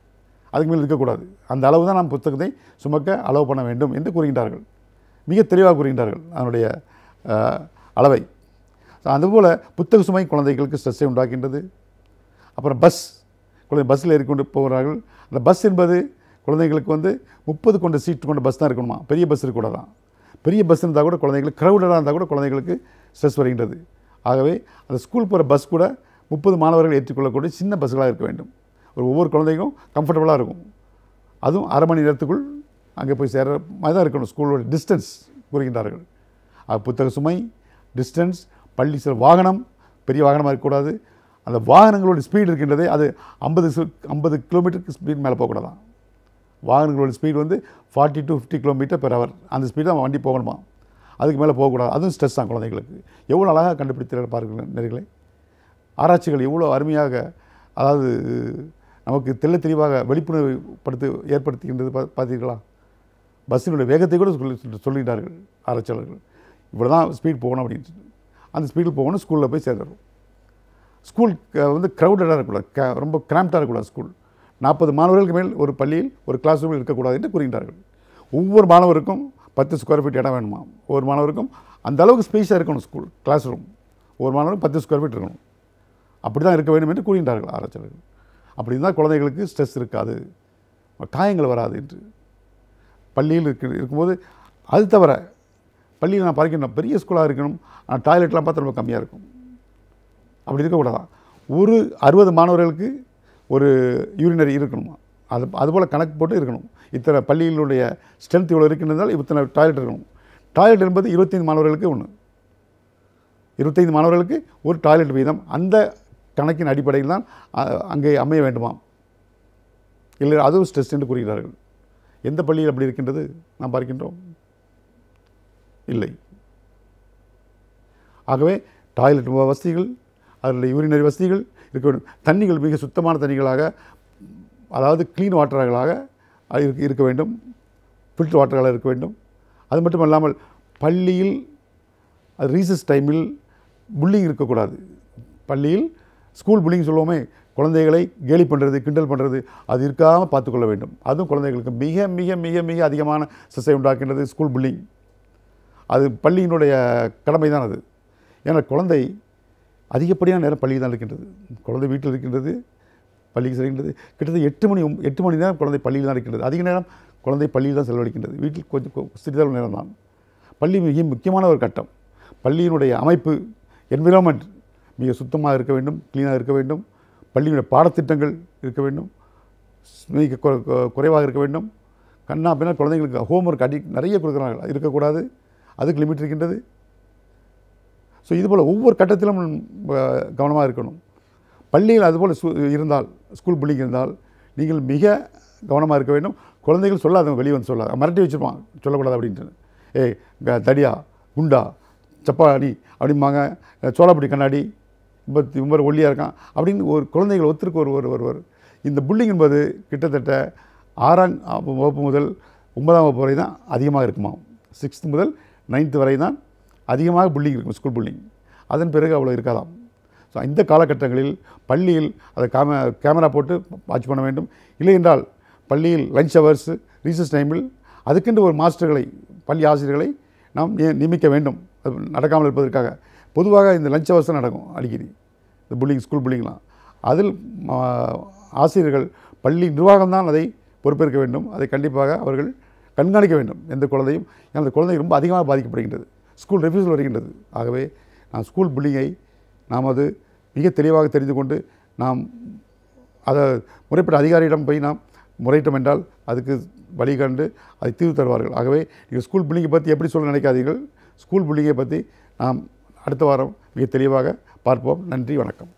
அதுக்கு மேல் இருக்கக்கூடாது. அந்த அளவு தான் நாம் புத்தகத்தை சுமக்க அலோவ் பண்ண வேண்டும் என்று கூறுகின்றார்கள். மிக தெளிவாக கூறுகின்றார்கள் அதனுடைய அளவை. அதுபோல் புத்தக சுமை குழந்தைகளுக்கு ஸ்ட்ரெஸ்ஸை உண்டாக்கின்றது. அப்புறம் குழந்தை பஸ்ஸில் ஏறிக்கொண்டு போகிறார்கள். அந்த பஸ் என்பது குழந்தைங்களுக்கு வந்து 30 கொண்ட சீட் கொண்ட பஸ் தான் இருக்கணுமா, பெரிய பஸ் இருக்கக்கூடாதான். பெரிய பஸ் இருந்தால் கூட குழந்தைங்களுக்கு க்ரௌடடாக இருந்தால் கூட குழந்தைகளுக்கு ஸ்ட்ரெஸ் வருகின்றது. ஆகவே அந்த ஸ்கூல் போகிற பஸ் கூட 30 மாணவர்கள் ஏற்றுக்கொள்ளக்கூடிய சின்ன பஸ்களாக இருக்க வேண்டும். ஒவ்வொரு குழந்தைக்கும் கம்ஃபர்டபுளாக இருக்கும். அதுவும் அரை மணி நேரத்துக்குள் அங்கே போய் சேர்கிற மாதிரி தான் இருக்கணும். ஸ்கூலோட டிஸ்டன்ஸ் கூறுகின்றார்கள். புத்தக சுமை, டிஸ்டன்ஸ், பள்ளி வாகனம் பெரிய வாகனமாக இருக்கக்கூடாது. அந்த வாகனங்களோட ஸ்பீடு இருக்கின்றதே அது 50 கிலோமீட்டருக்கு ஸ்பீட் மேலே போகக்கூடாதான். வாகனங்களோட ஸ்பீடு வந்து 40 to 50 km/h. அந்த ஸ்பீடு தான் வண்டி போகணுமா, அதுக்கு மேலே போகக்கூடாது. அதுவும் ஸ்ட்ரெஸ் தான் குழந்தைகளுக்கு. எவ்வளோ அழகாக கண்டுபிடித்து பார்க்க நேர்களே. ஆராய்ச்சிகள் எவ்வளோ அருமையாக, அதாவது நமக்கு தெள்ள தெளிவாக விழிப்புணர்வு ஏற்படுத்துகின்றது பார்த்தீர்களா. பஸ்ஸினுடைய வேகத்தை கூட சொல்லிட்டார்கள் ஆராய்ச்சியாளர்கள். இவ்வளோ தான் ஸ்பீட் போகணும் அப்படின்ட்டு. அந்த ஸ்பீடில் போகணும், ஸ்கூலில் போய் சேர்ந்துடும். ஸ்கூல் வந்து க்ரௌடடாக இருக்கக்கூடாது, ரொம்ப கிராம்ப்டாக இருக்கக்கூடாது. ஸ்கூல் 40 மாணவர்களுக்கு மேல் ஒரு பள்ளியில் ஒரு கிளாஸ் ரூமில் இருக்கக்கூடாது என்று கூறுகின்றார்கள். ஒவ்வொரு மாணவருக்கும் 10 ஸ்கொயர் ஃபீட் இடம் வேணுமா, ஒவ்வொரு மாணவருக்கும் அந்த அளவுக்கு ஸ்பேஸாக இருக்கணும். ஸ்கூல் கிளாஸ் ரூம் ஒவ்வொரு மாணவருக்கும் 10 ஸ்கொயர் ஃபீட் இருக்கணும். அப்படி தான் இருக்க வேண்டும் என்று கூறுகின்றார்கள் ஆராய்ச்சியாளர்கள். அப்படி இருந்தால் குழந்தைகளுக்கு ஸ்ட்ரெஸ் இருக்காது, காயங்கள் வராது என்று. பள்ளியில் இருக்கும்போது அது தவிர பள்ளியில் நான் பார்க்கின்றோம், பெரிய ஸ்கூலாக இருக்கணும், ஆனால் டாய்லெட்லாம் பார்த்து ரொம்ப கம்மியாக இருக்கும். அப்படி இருக்கக்கூடாதான். ஒரு 60 மாணவர்களுக்கு ஒரு யூரினரி இருக்கணுமா, அதுபோல் கணக்கு போட்டு இருக்கணும். இத்தனை பள்ளிகளுடைய ஸ்ட்ரென்த் இவ்வளோ இருக்கின்றதால் இத்தனை டாய்லெட் இருக்கணும். டாய்லெட் என்பது 25 மாணவர்களுக்கு ஒன்று, 25 மாணவர்களுக்கு ஒரு டாய்லெட் வீதம். அந்த கணக்கின் அடிப்படையில் தான் அங்கே அமைய வேண்டுமா, இல்லை அதுவும் ஸ்ட்ரெஸ் என்று கூறுகிறார்கள். எந்த பள்ளியில் அப்படி இருக்கின்றது நாம் பார்க்கின்றோம்? இல்லை. ஆகவே டாய்லெட் வசதிகள், அதில் யூரினரி வசதிகள் இருக்க வேண்டும். தண்ணிகள் மிக சுத்தமான தண்ணிகளாக, அதாவது க்ளீன் வாட்டர்களாக இருக்க வேண்டும், ஃபில்டர் வாட்டர்களாக இருக்க வேண்டும். அது மட்டும் இல்லாமல் பள்ளியில் ரீசஸ் டைமில் புல்லிங் இருக்கக்கூடாது. பள்ளியில் ஸ்கூல் புல்லிங் சொல்லுவோமே, குழந்தைகளை கேலி பண்ணுறது, கிண்டல் பண்ணுறது, அது இருக்காமல் பார்த்துக்கொள்ள வேண்டும். அதுவும் குழந்தைகளுக்கு மிக மிக மிக மிக அதிகமான ஸ்ட்ரெஸ்ஸை உண்டாக்கின்றது ஸ்கூல் புல்லிங். அது பள்ளியினுடைய கடமை தான் அது. ஏன்னா குழந்தை அதிகப்படியான நேரம் பள்ளியில் தான் இருக்கின்றது. குழந்தை வீட்டில் இருக்கின்றது, பள்ளிக்கு செல்கின்றது. கிட்டத்தட்ட 8 மணி நேரம் குழந்தை பள்ளியில் தான் இருக்கின்றது. அதிக நேரம் குழந்தை பள்ளியில் தான் செலவழிக்கின்றது. வீட்டில் கொஞ்சம் சிறிதளவு நேரம் தான். பள்ளி மிக முக்கியமான ஒரு கட்டம். பள்ளியினுடைய அமைப்பு, என்விரான்மெண்ட் மிக சுத்தமாக இருக்க வேண்டும், க்ளீனாக இருக்க வேண்டும். பள்ளியினுடைய பாடத்திட்டங்கள் இருக்க வேண்டும், மிக குறைவாக இருக்க வேண்டும். கண்ணா அப்படின்னா குழந்தைங்களுக்கு ஹோம்ஒர்க் நிறைய கொடுக்குறாங்க, இருக்கக்கூடாது. அதுக்கு லிமிட் இருக்கின்றது. ஸோ இதுபோல் ஒவ்வொரு கட்டத்திலும் கவனமாக இருக்கணும். பள்ளியில் அதுபோல் இருந்தால், ஸ்கூல் புல்லிங் இருந்தால் நீங்கள் மிக கவனமாக இருக்க வேண்டும். குழந்தைகள் சொல்லாதவங்க வெளியே வந்து சொல்லாது, மிரட்டி வச்சுருப்பான், சொல்லக்கூடாது அப்படின்ட்டு. தடியா, குண்டா, சப்பாடி அப்படிம்பாங்க, சோளப்படி கண்ணாடி, ரொம்ப ஒல்லியாக இருக்கான் அப்படின்னு ஒரு குழந்தைகள் ஒருத்தருக்கு ஒருவர். இந்த புல்லிங் என்பது கிட்டத்தட்ட 6ஆம் வகுப்பு முதல் 9ஆம் வகுப்பு வரை தான் அதிகமாக இருக்குமா. 6th முதல் 9th வரை தான் அதிகமாக புல்லிங் இருக்கும், ஸ்கூல் புல்லிங். அதன் பிறகு அவ்வளோ இருக்காதாம். ஸோ இந்த காலகட்டங்களில் பள்ளியில் அதை கேமரா போட்டு வாட்ச் பண்ண வேண்டும். இல்லை என்றால் பள்ளியில் லஞ்ச் ஹவர்ஸு ரீசஸ் டைமில் அதுக்கென்று ஒரு மாஸ்டர்களை பள்ளி ஆசிரியர்களை நாம் நியமிக்க வேண்டும். அது நடக்காமல் இருப்பதற்காக பொதுவாக இந்த லஞ்ச் ஹவர்ஸ் தான் நடக்கும் அடிக்கடி, இந்த புல்லிங் ஸ்கூல் புல்லிங்லாம். அதில் ஆசிரியர்கள் பள்ளி நிர்வாகம்தான் அதை பொறுப்பேற்க வேண்டும். அதை கண்டிப்பாக அவர்கள் கண்காணிக்க வேண்டும் எந்த குழந்தையும். அந்த குழந்தை ரொம்ப அதிகமாக பாதிக்கப்படுகின்றது, ஸ்கூல் ரெஃப்யூசல் வருகின்றது. ஆகவே நாம் ஸ்கூல் புல்லிங்கை நாம் அது மிக தெளிவாக தெரிந்து கொண்டு நாம் அதை முறைப்பட்ட அதிகாரியிடம் போய் நாம் முறையிட்டோம் என்றால் அதுக்கு வழி கண்டு அதை தீர்வு தருவார்கள். ஆகவே நீங்கள் ஸ்கூல் புல்லிங்கை பற்றி எப்படி சொல்ல நினைக்காதீர்கள். ஸ்கூல் புல்லிங்கை பற்றி நாம் அடுத்த வாரம் மிக தெளிவாக பார்ப்போம். நன்றி, வணக்கம்.